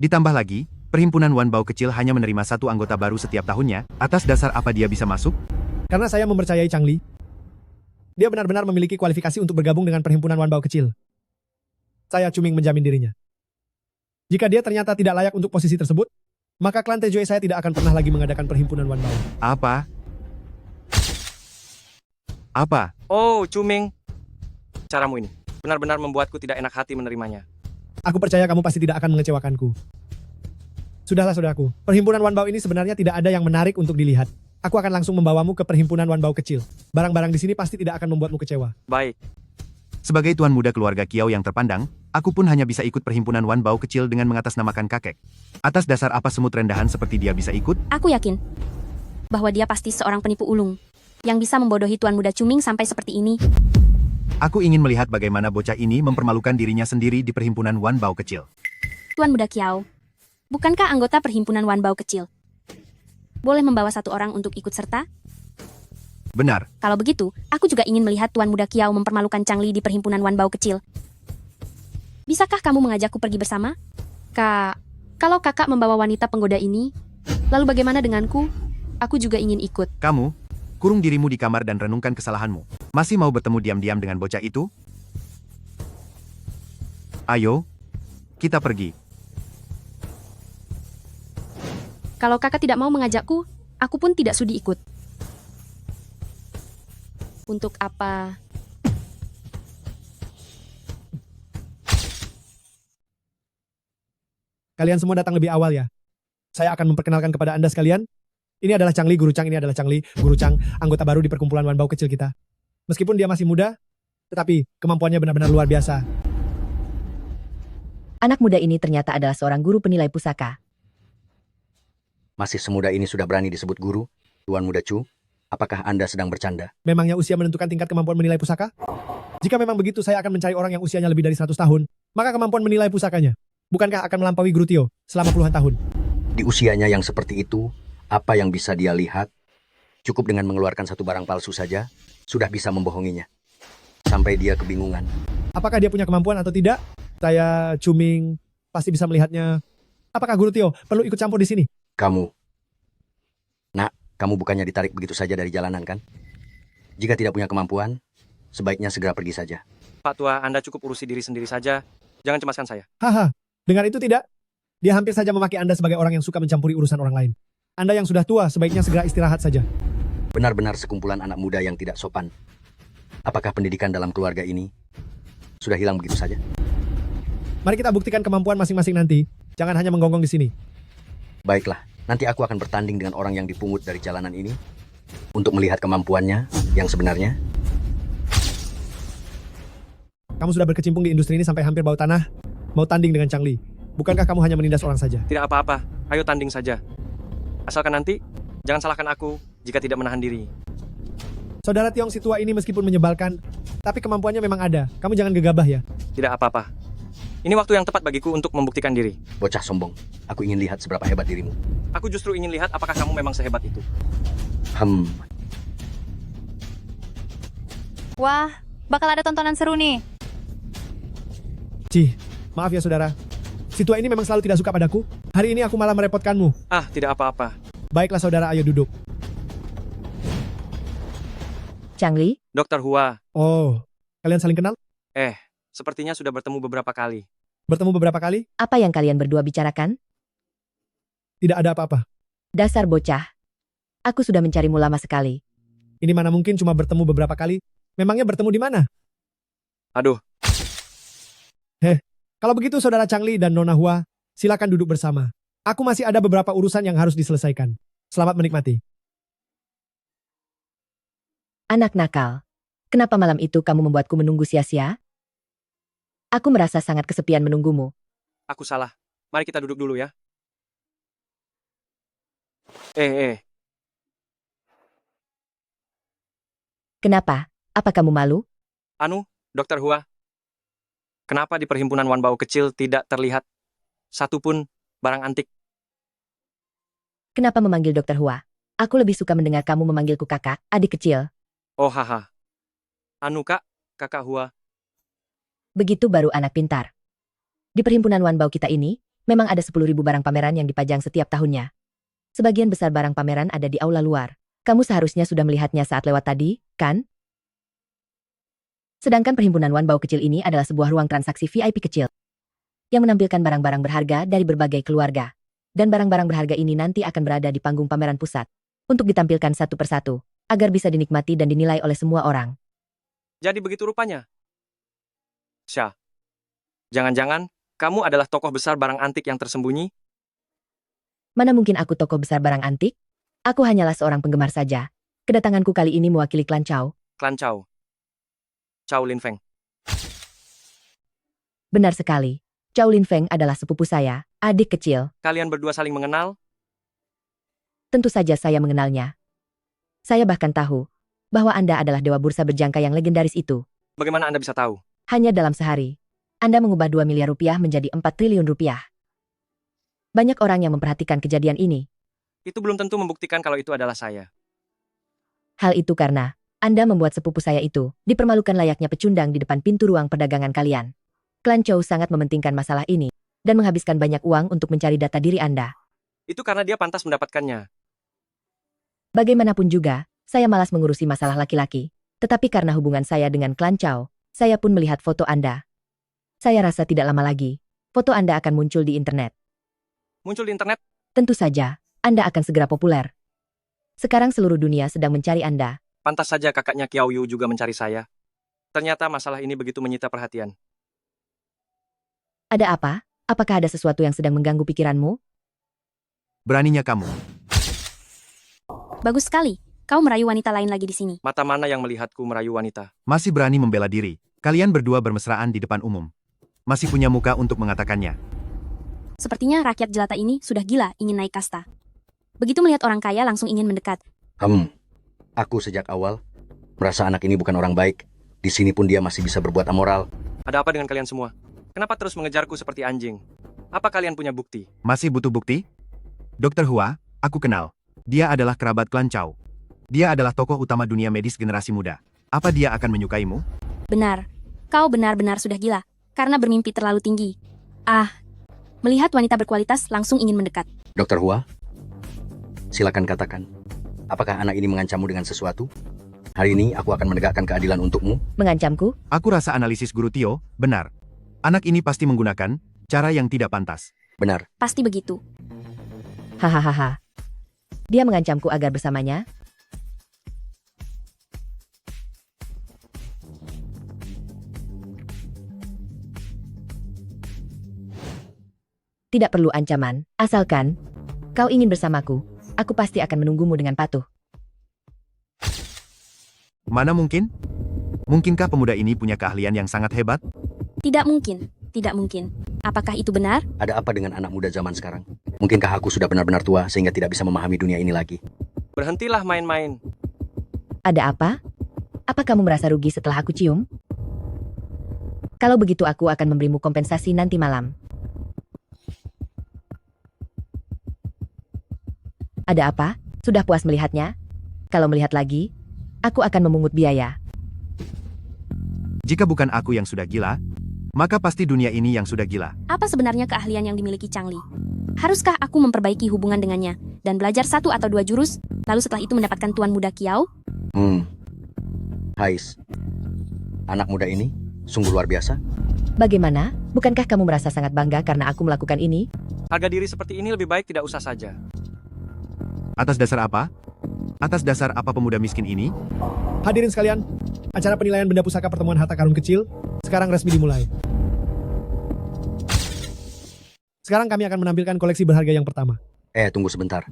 Ditambah lagi, perhimpunan Wanbao kecil hanya menerima satu anggota baru setiap tahunnya. Atas dasar apa dia bisa masuk? Karena saya mempercayai Changli. Dia benar-benar memiliki kualifikasi untuk bergabung dengan perhimpunan Wanbao kecil. Saya Cuming menjamin dirinya. Jika dia ternyata tidak layak untuk posisi tersebut, maka klan Tejue saya tidak akan pernah lagi mengadakan perhimpunan Wanbao. Apa? Apa? Oh, Cuming. Caramu ini benar-benar membuatku tidak enak hati menerimanya. Aku percaya kamu pasti tidak akan mengecewakanku. Sudahlah saudaraku, perhimpunan Wanbao ini sebenarnya tidak ada yang menarik untuk dilihat. Aku akan langsung membawamu ke perhimpunan Wanbao kecil. Barang-barang di sini pasti tidak akan membuatmu kecewa. Baik. Sebagai tuan muda keluarga Kiao yang terpandang, aku pun hanya bisa ikut perhimpunan Wanbao kecil dengan mengatasnamakan kakek. Atas dasar apa semut rendahan seperti dia bisa ikut? Aku yakin bahwa dia pasti seorang penipu ulung yang bisa membodohi Tuan Muda Cuming sampai seperti ini. Aku ingin melihat bagaimana bocah ini mempermalukan dirinya sendiri di perhimpunan Wanbao kecil. Tuan Muda Kiao, bukankah anggota perhimpunan Wanbao kecil boleh membawa satu orang untuk ikut serta? Benar. Kalau begitu, aku juga ingin melihat Tuan Muda Kiao mempermalukan Changli di perhimpunan Wanbao kecil. Bisakah kamu mengajakku pergi bersama? Kalau kakak membawa wanita penggoda ini, lalu bagaimana denganku? Aku juga ingin ikut. Kamu, kurung dirimu di kamar dan renungkan kesalahanmu. Masih mau bertemu diam-diam dengan bocah itu? Ayo, kita pergi. Kalau kakak tidak mau mengajakku, aku pun tidak sudi ikut. Untuk apa? Kalian semua datang lebih awal ya. Saya akan memperkenalkan kepada Anda sekalian. Ini adalah Changli, Guru Chang. Ini adalah Changli, Guru Chang, anggota baru di perkumpulan Wanbao kecil kita. Meskipun dia masih muda, tetapi kemampuannya benar-benar luar biasa. Anak muda ini ternyata adalah seorang guru penilai pusaka. Masih semuda ini sudah berani disebut guru? Tuan Muda Chu, apakah Anda sedang bercanda? Memangnya usia menentukan tingkat kemampuan menilai pusaka? Jika memang begitu, saya akan mencari orang yang usianya lebih dari 100 tahun. Maka kemampuan menilai pusakanya, bukankah akan melampaui Guru Tio selama puluhan tahun? Di usianya yang seperti itu, apa yang bisa dia lihat? Cukup dengan mengeluarkan satu barang palsu saja, sudah bisa membohonginya. Sampai dia kebingungan. Apakah dia punya kemampuan atau tidak? Saya, Cuming, pasti bisa melihatnya. Apakah Guru Tio perlu ikut campur di sini? Kamu, nak, kamu bukannya ditarik begitu saja dari jalanan kan? Jika tidak punya kemampuan, sebaiknya segera pergi saja. Pak Tua, Anda cukup urusi diri sendiri saja. Jangan cemaskan saya. Haha, dengan itu tidak. Dia hampir saja memaki Anda sebagai orang yang suka mencampuri urusan orang lain. Anda yang sudah tua, sebaiknya segera istirahat saja. Benar-benar sekumpulan anak muda yang tidak sopan. Apakah pendidikan dalam keluarga ini sudah hilang begitu saja? Mari kita buktikan kemampuan masing-masing nanti. Jangan hanya menggonggong di sini. Baiklah, nanti aku akan bertanding dengan orang yang dipungut dari jalanan ini untuk melihat kemampuannya yang sebenarnya. Kamu sudah berkecimpung di industri ini sampai hampir bau tanah. Mau tanding dengan Changli. Bukankah kamu hanya menindas orang saja? Tidak apa-apa, ayo tanding saja. Asalkan nanti, jangan salahkan aku jika tidak menahan diri. Saudara Tiong si tua ini meskipun menyebalkan, tapi kemampuannya memang ada. Kamu jangan gegabah ya. Tidak apa-apa. Ini waktu yang tepat bagiku untuk membuktikan diri. Bocah sombong, aku ingin lihat seberapa hebat dirimu. Aku justru ingin lihat apakah kamu memang sehebat itu. Wah, bakal ada tontonan seru nih. Cih, maaf ya saudara. Si tua ini memang selalu tidak suka padaku. Hari ini aku malah merepotkanmu. Ah, tidak apa-apa. Baiklah saudara, ayo duduk. Changli? Dokter Hua. Oh, kalian saling kenal? Sepertinya sudah bertemu beberapa kali. Bertemu beberapa kali? Apa yang kalian berdua bicarakan? Tidak ada apa-apa. Dasar bocah. Aku sudah mencarimu lama sekali. Ini mana mungkin cuma bertemu beberapa kali? Memangnya bertemu di mana? Aduh. Kalau begitu saudara Changli dan Nona Hua, silakan duduk bersama. Aku masih ada beberapa urusan yang harus diselesaikan. Selamat menikmati. Anak nakal. Kenapa malam itu kamu membuatku menunggu sia-sia? Aku merasa sangat kesepian menunggumu. Aku salah. Mari kita duduk dulu ya. Kenapa? Apa kamu malu? Anu, Dokter Hua. Kenapa di perhimpunan Wanbao kecil tidak terlihat satupun barang antik? Kenapa memanggil Dokter Hua? Aku lebih suka mendengar kamu memanggilku kakak, adik kecil. Oh haha. Anu kak, kakak Hua. Begitu baru anak pintar. Di perhimpunan Wanbao kita ini, memang ada 10.000 barang pameran yang dipajang setiap tahunnya. Sebagian besar barang pameran ada di aula luar. Kamu seharusnya sudah melihatnya saat lewat tadi, kan? Sedangkan perhimpunan Wanbao kecil ini adalah sebuah ruang transaksi VIP kecil yang menampilkan barang-barang berharga dari berbagai keluarga. Dan barang-barang berharga ini nanti akan berada di panggung pameran pusat untuk ditampilkan satu persatu agar bisa dinikmati dan dinilai oleh semua orang. Jadi begitu rupanya. Syah. Jangan-jangan kamu adalah tokoh besar barang antik yang tersembunyi? Mana mungkin aku tokoh besar barang antik? Aku hanyalah seorang penggemar saja. Kedatanganku kali ini mewakili klan Chow. Klan Chow. Chow Lin Feng. Benar sekali. Chow Lin Feng adalah sepupu saya, adik kecil. Kalian berdua saling mengenal? Tentu saja saya mengenalnya. Saya bahkan tahu bahwa Anda adalah dewa bursa berjangka yang legendaris itu. Bagaimana Anda bisa tahu? Hanya dalam sehari, Anda mengubah 2 miliar rupiah menjadi 4 triliun rupiah. Banyak orang yang memperhatikan kejadian ini. Itu belum tentu membuktikan kalau itu adalah saya. Hal itu karena Anda membuat sepupu saya itu dipermalukan layaknya pecundang di depan pintu ruang perdagangan kalian. Klan Chow sangat mementingkan masalah ini dan menghabiskan banyak uang untuk mencari data diri Anda. Itu karena dia pantas mendapatkannya. Bagaimanapun juga, saya malas mengurusi masalah laki-laki. Tetapi karena hubungan saya dengan klan Chow, saya pun melihat foto Anda. Saya rasa tidak lama lagi, foto Anda akan muncul di internet. Muncul di internet? Tentu saja, Anda akan segera populer. Sekarang seluruh dunia sedang mencari Anda. Pantas saja kakaknya Kiao Yu juga mencari saya. Ternyata masalah ini begitu menyita perhatian. Ada apa? Apakah ada sesuatu yang sedang mengganggu pikiranmu? Beraninya kamu. Bagus sekali. Kau merayu wanita lain lagi di sini. Mata mana yang melihatku merayu wanita? Masih berani membela diri. Kalian berdua bermesraan di depan umum. Masih punya muka untuk mengatakannya. Sepertinya rakyat jelata ini sudah gila ingin naik kasta. Begitu melihat orang kaya langsung ingin mendekat. Aku sejak awal merasa anak ini bukan orang baik. Di sini pun dia masih bisa berbuat amoral. Ada apa dengan kalian semua? Kenapa terus mengejarku seperti anjing? Apa kalian punya bukti? Masih butuh bukti? Dokter Hua, aku kenal. Dia adalah kerabat klan Chow. Dia adalah tokoh utama dunia medis generasi muda. Apa dia akan menyukaimu? Benar. Kau benar-benar sudah gila. Karena bermimpi terlalu tinggi. Melihat wanita berkualitas langsung ingin mendekat. Dokter Hua, silakan katakan. Apakah anak ini mengancammu dengan sesuatu? Hari ini aku akan menegakkan keadilan untukmu. Mengancamku? Aku rasa analisis Guru Tio, benar. Anak ini pasti menggunakan cara yang tidak pantas. Benar. Pasti begitu. Hahaha. Dia mengancamku agar bersamanya. Tidak perlu ancaman, asalkan kau ingin bersamaku, aku pasti akan menunggumu dengan patuh. Mana mungkin? Mungkinkah pemuda ini punya keahlian yang sangat hebat? Tidak mungkin. Tidak mungkin. Apakah itu benar? Ada apa dengan anak muda zaman sekarang? Mungkinkah aku sudah benar-benar tua sehingga tidak bisa memahami dunia ini lagi? Berhentilah main-main. Ada apa? Apa kamu merasa rugi setelah aku cium? Kalau begitu aku akan memberimu kompensasi nanti malam. Ada apa? Sudah puas melihatnya? Kalau melihat lagi, aku akan memungut biaya. Jika bukan aku yang sudah gila, maka pasti dunia ini yang sudah gila. Apa sebenarnya keahlian yang dimiliki Chang Li? Haruskah aku memperbaiki hubungan dengannya dan belajar 1 atau 2 jurus, lalu setelah itu mendapatkan Tuan Muda Kiao? Hais, anak muda ini sungguh luar biasa. Bagaimana? Bukankah kamu merasa sangat bangga karena aku melakukan ini? Harga diri seperti ini lebih baik tidak usah saja. Atas dasar apa? Atas dasar apa pemuda miskin ini? Hadirin sekalian, acara penilaian benda pusaka pertemuan harta karun kecil sekarang resmi dimulai. Sekarang kami akan menampilkan koleksi berharga yang pertama. Tunggu sebentar.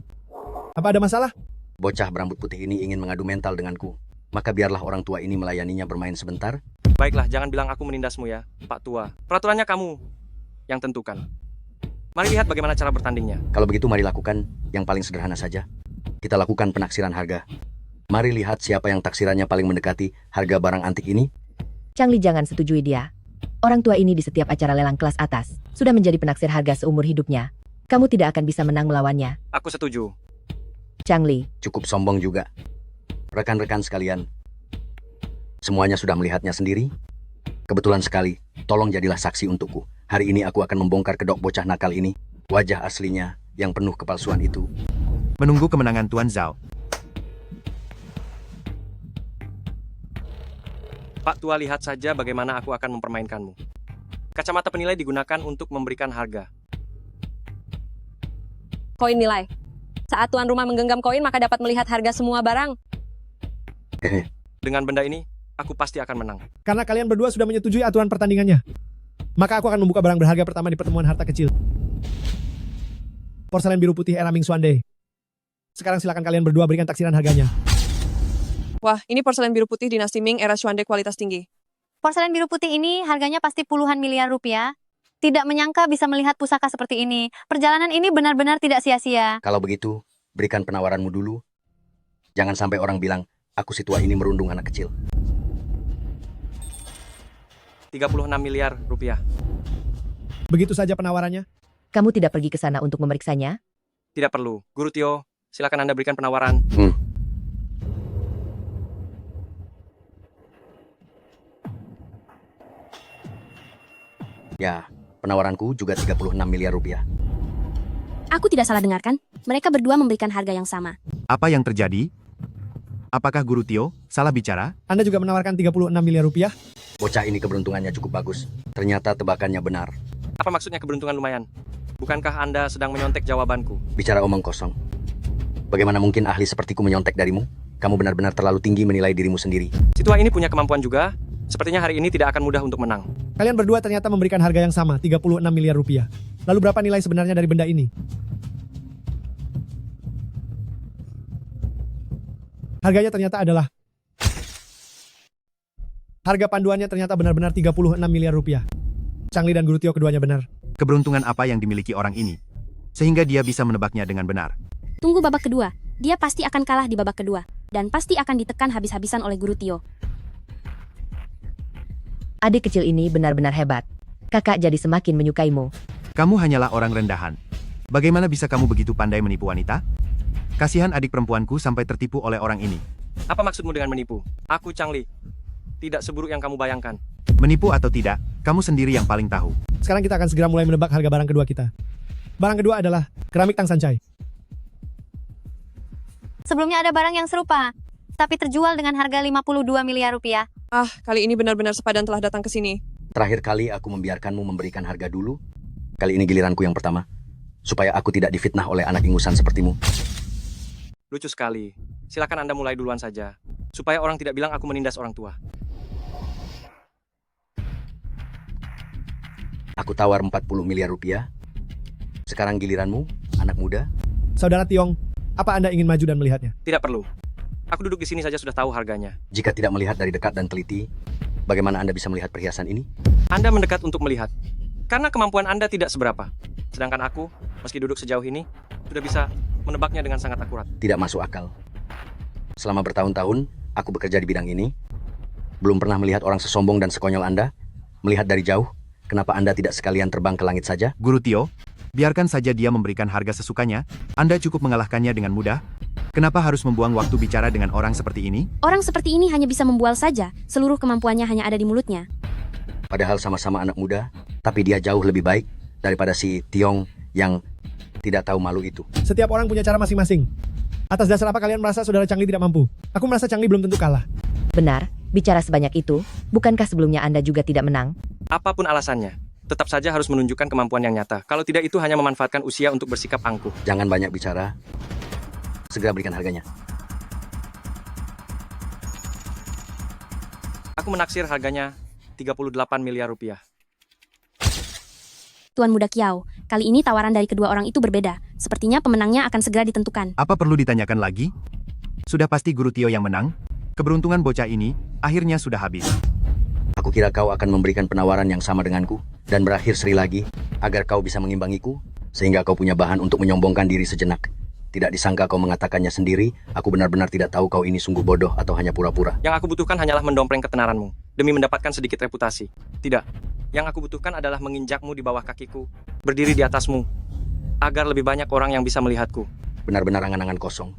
Apa ada masalah? Bocah berambut putih ini ingin mengadu mental denganku. Maka biarlah orang tua ini melayaninya bermain sebentar. Baiklah, jangan bilang aku menindasmu ya, Pak Tua. Peraturannya kamu yang tentukan. Mari lihat bagaimana cara bertandingnya. Kalau begitu mari lakukan yang paling sederhana saja. Kita lakukan penaksiran harga. Mari lihat siapa yang taksirannya paling mendekati harga barang antik ini. Changli jangan setujui dia. Orang tua ini di setiap acara lelang kelas atas sudah menjadi penaksir harga seumur hidupnya. Kamu tidak akan bisa menang melawannya. Aku setuju. Changli, Cukup sombong juga. Rekan-rekan sekalian, semuanya sudah melihatnya sendiri. Kebetulan sekali, tolong jadilah saksi untukku. Hari ini aku akan membongkar kedok bocah nakal ini. Wajah aslinya yang penuh kepalsuan itu. Menunggu kemenangan Tuan Zhao. Pak Tua, lihat saja bagaimana aku akan mempermainkanmu. Kacamata penilai digunakan untuk memberikan harga. Koin nilai. Saat tuan rumah menggenggam koin, maka dapat melihat harga semua barang. Dengan benda ini, aku pasti akan menang. Karena kalian berdua sudah menyetujui aturan pertandingannya, maka aku akan membuka barang berharga pertama di pertemuan harta kecil. Porselen biru putih era Ming Xuande. Sekarang silakan kalian berdua berikan taksiran harganya. Wah, ini porselen biru putih dinasti Ming era Xuande kualitas tinggi. Porselen biru putih ini harganya pasti puluhan miliar rupiah. Tidak menyangka bisa melihat pusaka seperti ini. Perjalanan ini benar-benar tidak sia-sia. Kalau begitu, berikan penawaranmu dulu. Jangan sampai orang bilang, aku si tua ini merundung anak kecil. 36 miliar rupiah. Begitu saja penawarannya? kamu tidak pergi ke sana untuk memeriksanya? Tidak perlu. Guru Tio, silakan Anda berikan penawaran. Ya, penawaranku juga 36 miliar rupiah. Aku tidak salah dengarkan. Mereka berdua memberikan harga yang sama. Apa yang terjadi? Apakah Guru Tio salah bicara? Anda juga menawarkan 36 miliar rupiah? Bocah ini keberuntungannya cukup bagus. Ternyata tebakannya benar. Apa maksudnya keberuntungan lumayan? Bukankah Anda sedang menyontek jawabanku? Bicara omong kosong. Bagaimana mungkin ahli sepertiku menyontek darimu? Kamu benar-benar terlalu tinggi menilai dirimu sendiri. Si tua ini punya kemampuan juga. Sepertinya hari ini tidak akan mudah untuk menang. Kalian berdua ternyata memberikan harga yang sama, 36 miliar rupiah. Lalu berapa nilai sebenarnya dari benda ini? Harganya ternyata adalah... Harga panduannya ternyata benar-benar 36 miliar rupiah. Changli dan Guru Tio keduanya benar. Keberuntungan apa yang dimiliki orang ini? Sehingga dia bisa menebaknya dengan benar. Tunggu babak kedua. Dia pasti akan kalah di babak kedua. Dan pasti akan ditekan habis-habisan oleh Guru Tio. Adik kecil ini benar-benar hebat. Kakak jadi semakin menyukaimu. Kamu hanyalah orang rendahan. Bagaimana bisa kamu begitu pandai menipu wanita? Kasihan adik perempuanku sampai tertipu oleh orang ini. Apa maksudmu dengan menipu? Aku Changli. Tidak seburuk yang kamu bayangkan. Menipu atau tidak, kamu sendiri yang paling tahu. Sekarang kita akan segera mulai menebak harga barang kedua kita. Barang kedua adalah keramik Tang Sancai. Sebelumnya ada barang yang serupa, tapi terjual dengan harga 52 miliar rupiah. Ah, kali ini benar-benar sepadan telah datang ke sini. Terakhir kali aku membiarkanmu memberikan harga dulu. Kali ini giliranku yang pertama. Supaya aku tidak difitnah oleh anak ingusan sepertimu. Lucu sekali. Silakan Anda mulai duluan saja. Supaya orang tidak bilang aku menindas orang tua. Aku tawar 40 miliar rupiah. Sekarang giliranmu, anak muda. Saudara Tiong, apa Anda ingin maju dan melihatnya? Tidak perlu. Aku duduk di sini saja sudah tahu harganya. Jika tidak melihat dari dekat dan teliti, bagaimana Anda bisa melihat perhiasan ini? Anda mendekat untuk melihat. Karena kemampuan Anda tidak seberapa. Sedangkan aku, meski duduk sejauh ini, sudah bisa menebaknya dengan sangat akurat. Tidak masuk akal. Selama bertahun-tahun, aku bekerja di bidang ini. Belum pernah melihat orang sesombong dan sekonyol Anda. Melihat dari jauh, kenapa Anda tidak sekalian terbang ke langit saja? Guru Tio, biarkan saja dia memberikan harga sesukanya. Anda cukup mengalahkannya dengan mudah. Kenapa harus membuang waktu bicara dengan orang seperti ini? Orang seperti ini hanya bisa membual saja. Seluruh kemampuannya hanya ada di mulutnya. Padahal sama-sama anak muda, tapi dia jauh lebih baik daripada si Tiong yang tidak tahu malu itu. Setiap orang punya cara masing-masing. Atas dasar apa kalian merasa saudara Changli tidak mampu? Aku merasa Changli belum tentu kalah. Benar, bicara sebanyak itu, bukankah sebelumnya Anda juga tidak menang? Apapun alasannya, tetap saja harus menunjukkan kemampuan yang nyata. Kalau tidak, itu hanya memanfaatkan usia untuk bersikap angkuh. Jangan banyak bicara. Segera berikan harganya. Aku menaksir harganya 38 miliar rupiah. Tuan Muda Kiao, kali ini tawaran dari kedua orang itu berbeda. Sepertinya pemenangnya akan segera ditentukan. Apa perlu ditanyakan lagi? Sudah pasti Guru Tio yang menang. Keberuntungan bocah ini akhirnya sudah habis. Aku kira kau akan memberikan penawaran yang sama denganku dan berakhir seri lagi agar kau bisa mengimbangiku sehingga kau punya bahan untuk menyombongkan diri sejenak. Tidak disangka kau mengatakannya sendiri, aku benar-benar tidak tahu kau ini sungguh bodoh atau hanya pura-pura. Yang aku butuhkan hanyalah mendompleng ketenaranmu, demi mendapatkan sedikit reputasi. Tidak, yang aku butuhkan adalah menginjakmu di bawah kakiku, berdiri di atasmu, agar lebih banyak orang yang bisa melihatku. Benar-benar angan-angan kosong.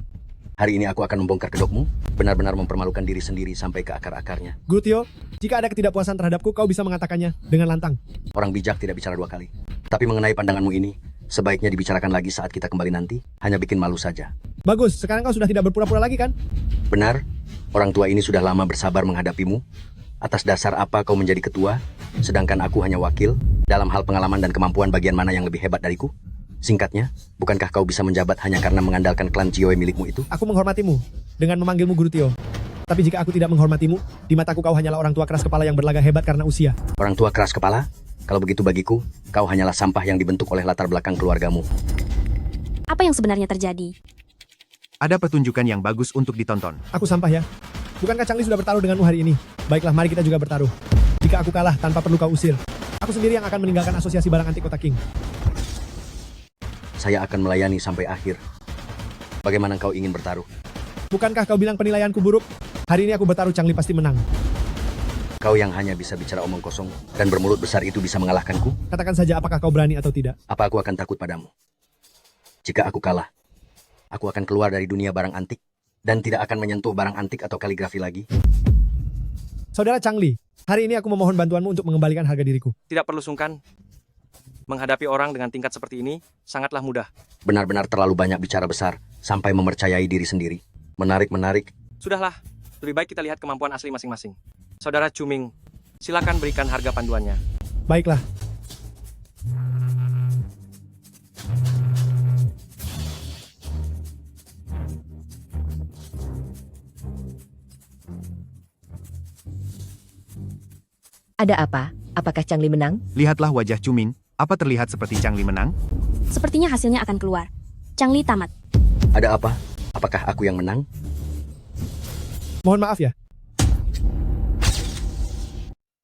Hari ini aku akan membongkar kedokmu, benar-benar mempermalukan diri sendiri sampai ke akar-akarnya. Guru Tio, jika ada ketidakpuasan terhadapku, kau bisa mengatakannya dengan lantang. Orang bijak tidak bicara 2 kali. Tapi mengenai pandanganmu ini, sebaiknya dibicarakan lagi saat kita kembali nanti, hanya bikin malu saja. Bagus, sekarang kau sudah tidak berpura-pura lagi kan? Benar, orang tua ini sudah lama bersabar menghadapimu. Atas dasar apa kau menjadi ketua, sedangkan aku hanya wakil, dalam hal pengalaman dan kemampuan bagian mana yang lebih hebat dariku? Singkatnya, bukankah kau bisa menjabat hanya karena mengandalkan klan Chioe milikmu itu? Aku menghormatimu dengan memanggilmu Guru Tio. Tapi jika aku tidak menghormatimu, di mataku kau hanyalah orang tua keras kepala yang berlagak hebat karena usia. Orang tua keras kepala? Kalau begitu bagiku, kau hanyalah sampah yang dibentuk oleh latar belakang keluargamu. Apa yang sebenarnya terjadi? Ada pertunjukan yang bagus untuk ditonton. Aku sampah ya. Bukankah Changli sudah bertaruh denganmu hari ini? Baiklah, mari kita juga bertaruh. Jika aku kalah tanpa perlu kau usir, aku sendiri yang akan meninggalkan asosiasi barang antik Kota King. Saya akan melayani sampai akhir. Bagaimana kau ingin bertaruh? Bukankah kau bilang penilaianku buruk? Hari ini aku bertaruh, Changli pasti menang. Kau yang hanya bisa bicara omong kosong dan bermulut besar itu bisa mengalahkanku? Katakan saja apakah kau berani atau tidak. Apa aku akan takut padamu? Jika aku kalah, aku akan keluar dari dunia barang antik dan tidak akan menyentuh barang antik atau kaligrafi lagi. Saudara Changli, hari ini aku memohon bantuanmu untuk mengembalikan harga diriku. Tidak perlu sungkan. Menghadapi orang dengan tingkat seperti ini sangatlah mudah. Benar-benar terlalu banyak bicara besar sampai mempercayai diri sendiri. Menarik. Sudahlah, lebih baik kita lihat kemampuan asli masing-masing. Saudara Cuming, silakan berikan harga panduannya. Baiklah. Ada apa? Apakah Changli menang? Lihatlah wajah Cuming. Apa terlihat seperti Changli menang? Sepertinya hasilnya akan keluar. Changli tamat. Ada apa? Apakah aku yang menang? Mohon maaf ya.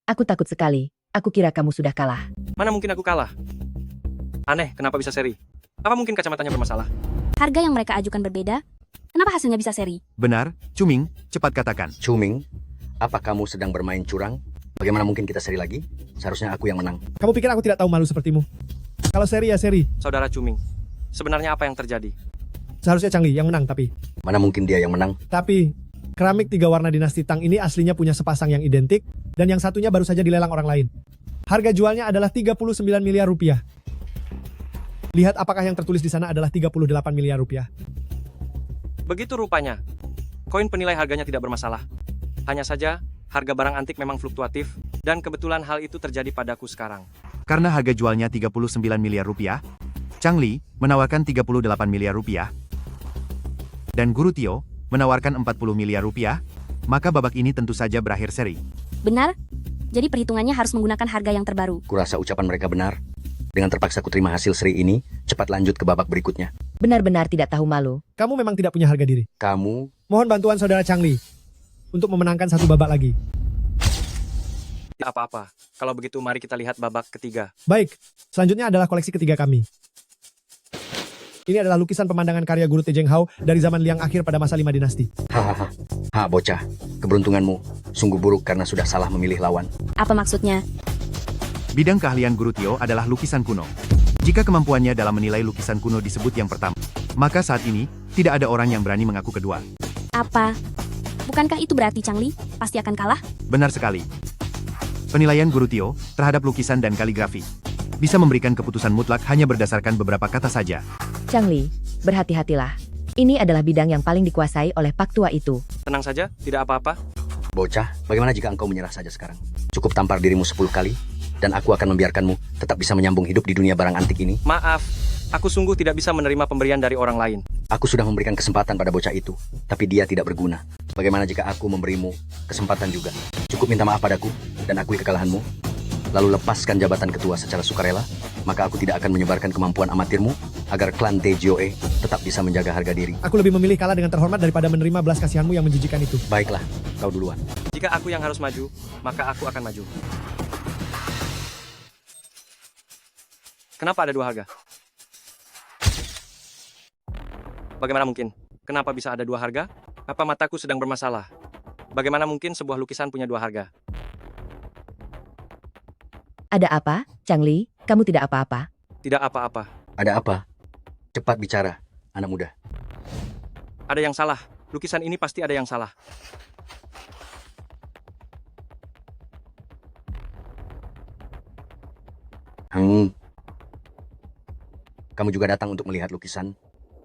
Aku takut sekali. Aku kira kamu sudah kalah. Mana mungkin aku kalah? Aneh, kenapa bisa seri? Apa mungkin kacamatanya bermasalah? Harga yang mereka ajukan berbeda. Kenapa hasilnya bisa seri? Benar, Cuming, cepat katakan. Cuming, apa kamu sedang bermain curang? Bagaimana mungkin kita seri lagi? Seharusnya aku yang menang. Kamu pikir aku tidak tahu malu sepertimu? Kalau seri ya seri. Saudara Cuming, sebenarnya apa yang terjadi? Seharusnya Changli yang menang tapi. Mana mungkin dia yang menang? Tapi, keramik 3 warna dinasti Tang ini aslinya punya sepasang yang identik, dan yang satunya baru saja dilelang orang lain. Harga jualnya adalah 39 miliar rupiah. Lihat apakah yang tertulis di sana adalah 38 miliar rupiah. Begitu rupanya. Koin penilai harganya tidak bermasalah. Hanya saja, harga barang antik memang fluktuatif, dan kebetulan hal itu terjadi padaku sekarang. Karena harga jualnya 39 miliar rupiah, Changli menawarkan 38 miliar rupiah, dan Guru Tio menawarkan 40 miliar rupiah, maka babak ini tentu saja berakhir seri. Benar? Jadi perhitungannya harus menggunakan harga yang terbaru. Kurasa ucapan mereka benar. Dengan terpaksa kuterima hasil seri ini, cepat lanjut ke babak berikutnya. Benar-benar tidak tahu malu. Kamu memang tidak punya harga diri. Kamu... Mohon bantuan saudara Changli untuk memenangkan satu babak lagi. Tidak apa-apa. Kalau begitu mari kita lihat babak ketiga. Baik, selanjutnya adalah koleksi ketiga kami. Ini adalah lukisan pemandangan karya Guru Tejeng Hao dari zaman Liang akhir pada masa 5 dinasti. Hahaha. Ha, bocah. Keberuntunganmu sungguh buruk karena sudah salah memilih lawan. Apa maksudnya? Bidang keahlian Guru Tio adalah lukisan kuno. Jika kemampuannya dalam menilai lukisan kuno disebut yang pertama, maka saat ini tidak ada orang yang berani mengaku kedua. Apa? Bukankah itu berarti Changli pasti akan kalah? Benar sekali. Penilaian Guru Tio terhadap lukisan dan kaligrafi bisa memberikan keputusan mutlak hanya berdasarkan beberapa kata saja. Changli, berhati-hatilah. Ini adalah bidang yang paling dikuasai oleh Pak Tua itu. Tenang saja, tidak apa-apa. Bocah, bagaimana jika engkau menyerah saja sekarang? Cukup tampar dirimu 10 kali, dan aku akan membiarkanmu tetap bisa menyambung hidup di dunia barang antik ini. Maaf, aku sungguh tidak bisa menerima pemberian dari orang lain. Aku sudah memberikan kesempatan pada bocah itu, tapi dia tidak berguna. Bagaimana jika aku memberimu kesempatan juga? Cukup minta maaf padaku, dan akui kekalahanmu, lalu lepaskan jabatan ketua secara sukarela, maka aku tidak akan menyebarkan kemampuan amatirmu agar klan Tejioe tetap bisa menjaga harga diri. Aku lebih memilih kalah dengan terhormat daripada menerima belas kasihanmu yang menjijikan itu. Baiklah, kau duluan. Jika aku yang harus maju, maka aku akan maju. Kenapa ada dua harga? Bagaimana mungkin? Kenapa bisa ada dua harga? Apa mataku sedang bermasalah? Bagaimana mungkin sebuah lukisan punya dua harga? Ada apa, Changli? Kamu tidak apa-apa? Tidak apa-apa. Ada apa? Cepat bicara, anak muda. Ada yang salah. Lukisan ini pasti ada yang salah. Kamu juga datang untuk melihat lukisan?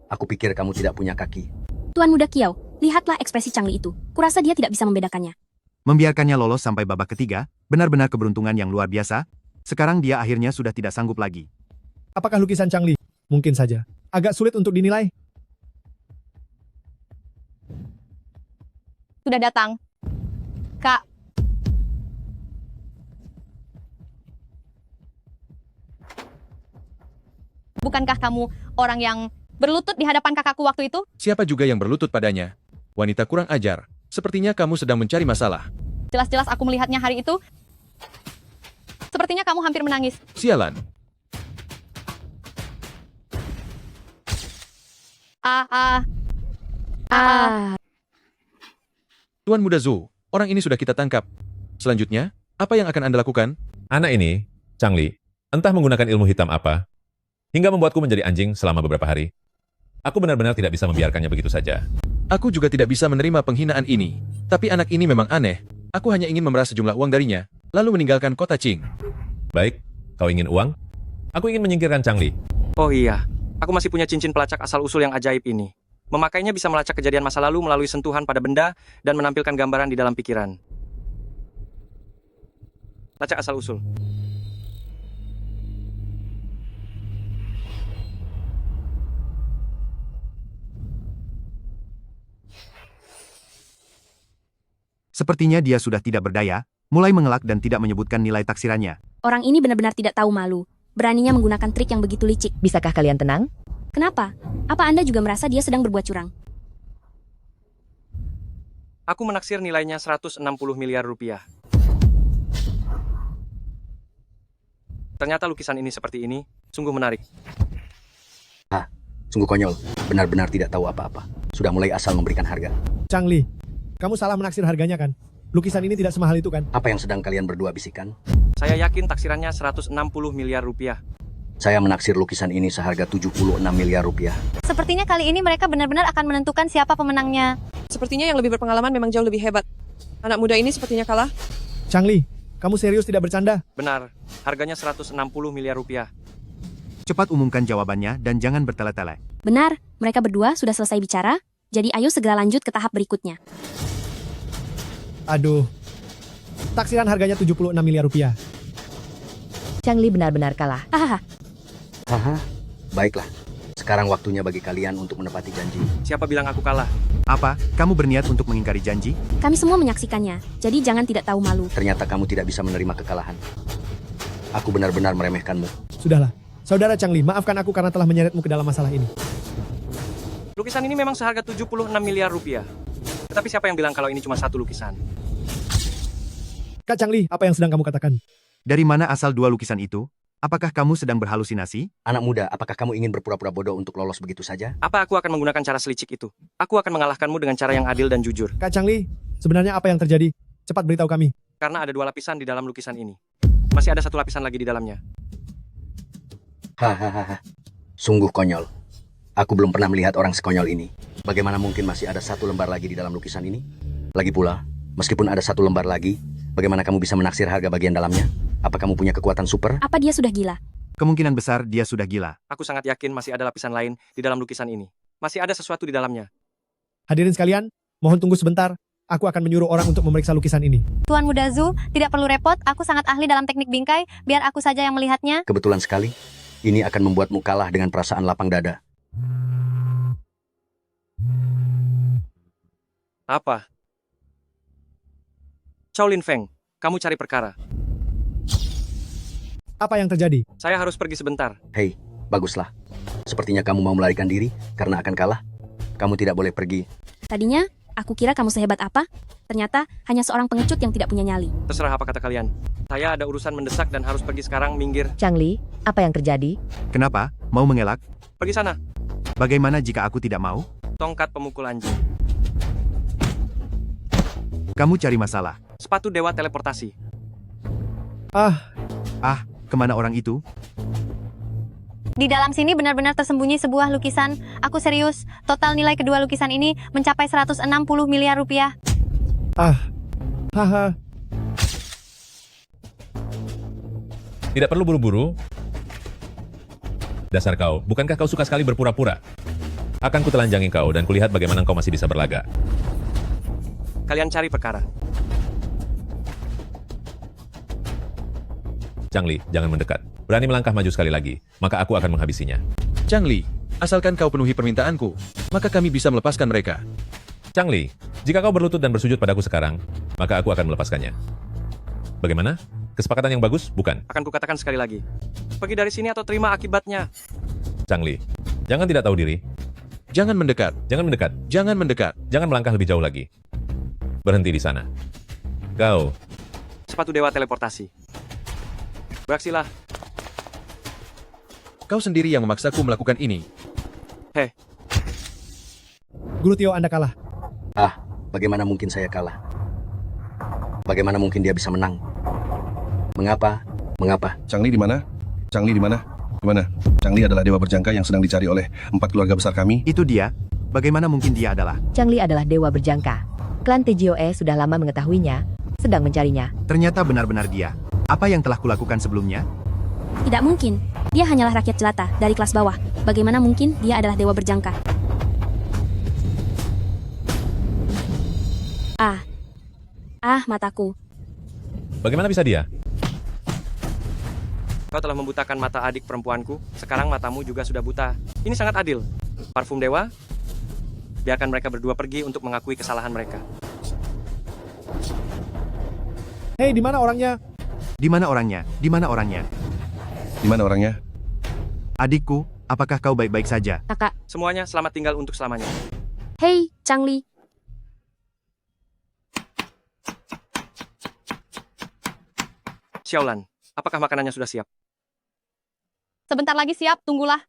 Aku pikir kamu tidak punya kaki. Tuan Muda Kiau, lihatlah ekspresi Changli itu. Kurasa dia tidak bisa membedakannya. Membiarkannya lolos sampai babak ketiga, benar-benar keberuntungan yang luar biasa. Sekarang dia akhirnya sudah tidak sanggup lagi. Apakah lukisan Changli? Mungkin saja. Agak sulit untuk dinilai. Sudah datang. Kak. Bukankah kamu orang yang berlutut di hadapan kakakku waktu itu? Siapa juga yang berlutut padanya? Wanita kurang ajar. Sepertinya kamu sedang mencari masalah. Jelas-jelas aku melihatnya hari itu. Sepertinya kamu hampir menangis. Sialan. Tuan Muda Zhou, orang ini sudah kita tangkap. Selanjutnya, apa yang akan Anda lakukan? Anak ini, Changli, entah menggunakan ilmu hitam apa, hingga membuatku menjadi anjing selama beberapa hari. Aku benar-benar tidak bisa membiarkannya begitu saja. Aku juga tidak bisa menerima penghinaan ini. Tapi anak ini memang aneh. Aku hanya ingin memeras sejumlah uang darinya, lalu meninggalkan kota Qing. Baik, kau ingin uang? Aku ingin menyingkirkan Changli. Oh iya, aku masih punya cincin pelacak asal-usul yang ajaib ini. Memakainya bisa melacak kejadian masa lalu melalui sentuhan pada benda dan menampilkan gambaran di dalam pikiran. Lacak asal-usul. Sepertinya dia sudah tidak berdaya, mulai mengelak dan tidak menyebutkan nilai taksirannya. Orang ini benar-benar tidak tahu malu. Beraninya menggunakan trik yang begitu licik. Bisakah kalian tenang? Kenapa? Apa Anda juga merasa dia sedang berbuat curang? Aku menaksir nilainya 160 miliar rupiah. Ternyata lukisan ini seperti ini, sungguh menarik. Sungguh konyol, benar-benar tidak tahu apa-apa. Sudah mulai asal memberikan harga. Changli, kamu salah menaksir harganya kan? Lukisan ini tidak semahal itu kan? Apa yang sedang kalian berdua bisikan? Saya yakin taksirannya 160 miliar rupiah. Saya menaksir lukisan ini seharga 76 miliar rupiah. Sepertinya kali ini mereka benar-benar akan menentukan siapa pemenangnya. Sepertinya yang lebih berpengalaman memang jauh lebih hebat. Anak muda ini sepertinya kalah. Changli, kamu serius tidak bercanda? Benar, harganya 160 miliar rupiah. Cepat umumkan jawabannya dan jangan bertele-tele. Benar, mereka berdua sudah selesai bicara, jadi ayo segera lanjut ke tahap berikutnya. Aduh, taksiran harganya 76 miliar rupiah. Changli benar-benar kalah. Haha, baiklah. Sekarang waktunya bagi kalian untuk menepati janji. Siapa bilang aku kalah? Apa, kamu berniat untuk mengingkari janji? Kami semua menyaksikannya, jadi jangan tidak tahu malu. Ternyata kamu tidak bisa menerima kekalahan. Aku benar-benar meremehkanmu. Sudahlah, Saudara Changli, maafkan aku karena telah menyeretmu ke dalam masalah ini. Lukisan ini memang seharga 76 miliar rupiah. Tetapi siapa yang bilang kalau ini cuma satu lukisan? Kak Changli, apa yang sedang kamu katakan? Dari mana asal dua lukisan itu? Apakah kamu sedang berhalusinasi? Anak muda, apakah kamu ingin berpura-pura bodoh untuk lolos begitu saja? Apa aku akan menggunakan cara selicik itu? Aku akan mengalahkanmu dengan cara yang adil dan jujur. Kak Changli, sebenarnya apa yang terjadi? Cepat beritahu kami. Karena ada dua lapisan di dalam lukisan ini. Masih ada satu lapisan lagi di dalamnya. Hahaha, sungguh konyol. Aku belum pernah melihat orang sekonyol ini. Bagaimana mungkin masih ada satu lembar lagi di dalam lukisan ini? Lagi pula, meskipun ada satu lembar lagi, bagaimana kamu bisa menaksir harga bagian dalamnya? Apa kamu punya kekuatan super? Apa dia sudah gila? Kemungkinan besar dia sudah gila. Aku sangat yakin masih ada lapisan lain di dalam lukisan ini. Masih ada sesuatu di dalamnya. Hadirin sekalian, mohon tunggu sebentar. Aku akan menyuruh orang untuk memeriksa lukisan ini. Tuan Muda Zhou, tidak perlu repot, aku sangat ahli dalam teknik bingkai, biar aku saja yang melihatnya. Kebetulan sekali, ini akan membuatmu kalah dengan perasaan lapang dada. Apa? Chow Lin Feng, kamu cari perkara. Apa yang terjadi? Saya harus pergi sebentar. Hei, baguslah. Sepertinya kamu mau melarikan diri karena akan kalah. Kamu tidak boleh pergi. Tadinya, aku kira kamu sehebat apa. Ternyata, hanya seorang pengecut yang tidak punya nyali. Terserah apa kata kalian. Saya ada urusan mendesak dan harus pergi sekarang, minggir. Changli, apa yang terjadi? Kenapa? Mau mengelak? Pergi sana. Bagaimana jika aku tidak mau? Tongkat pemukul anjing. Kamu cari masalah. Sepatu dewa teleportasi. Kemana orang itu? Di dalam sini benar-benar tersembunyi sebuah lukisan. Aku serius, total nilai kedua lukisan ini mencapai 160 miliar rupiah. Haha. Tidak perlu buru-buru. Dasar kau, bukankah kau suka sekali berpura-pura? Akan kutelanjangi kau dan kulihat bagaimana kau masih bisa berlaga. Kalian cari perkara. Changli, jangan mendekat. Berani melangkah maju sekali lagi, maka aku akan menghabisinya. Changli, asalkan kau penuhi permintaanku, maka kami bisa melepaskan mereka. Changli, jika kau berlutut dan bersujud padaku sekarang, maka aku akan melepaskannya. Bagaimana? Kesepakatan yang bagus, bukan? Akan kukatakan sekali lagi. Pergi dari sini atau terima akibatnya. Changli, jangan tidak tahu diri. Jangan mendekat. Jangan mendekat. Jangan mendekat. Jangan melangkah lebih jauh lagi. Berhenti di sana. Kau. Sepatu dewa teleportasi. Beraksilah. Kau sendiri yang memaksaku melakukan ini. Heh. Guru Tio, Anda kalah. Bagaimana mungkin saya kalah? Bagaimana mungkin dia bisa menang? Mengapa? Mengapa? Changli di mana? Changli di mana? Di mana? Changli adalah dewa berjangka yang sedang dicari oleh 4 keluarga besar kami. Itu dia. Bagaimana mungkin dia adalah? Changli adalah dewa berjangka. Klan Tejioe sudah lama mengetahuinya, sedang mencarinya. Ternyata benar-benar dia. Apa yang telah kulakukan sebelumnya? Tidak mungkin. Dia hanyalah rakyat jelata dari kelas bawah. Bagaimana mungkin dia adalah dewa berjangka? Mataku. Bagaimana bisa dia? Kau telah membutakan mata adik perempuanku. Sekarang matamu juga sudah buta. Ini sangat adil. Parfum dewa. Biarkan mereka berdua pergi untuk mengakui kesalahan mereka. Hei, di mana orangnya? Di mana orangnya? Di mana orangnya? Di mana orangnya? Adikku, apakah kau baik-baik saja? Kakak. Semuanya selamat tinggal untuk selamanya. Hei, Changli. Xiaolan, apakah makanannya sudah siap? Sebentar lagi siap, tunggulah.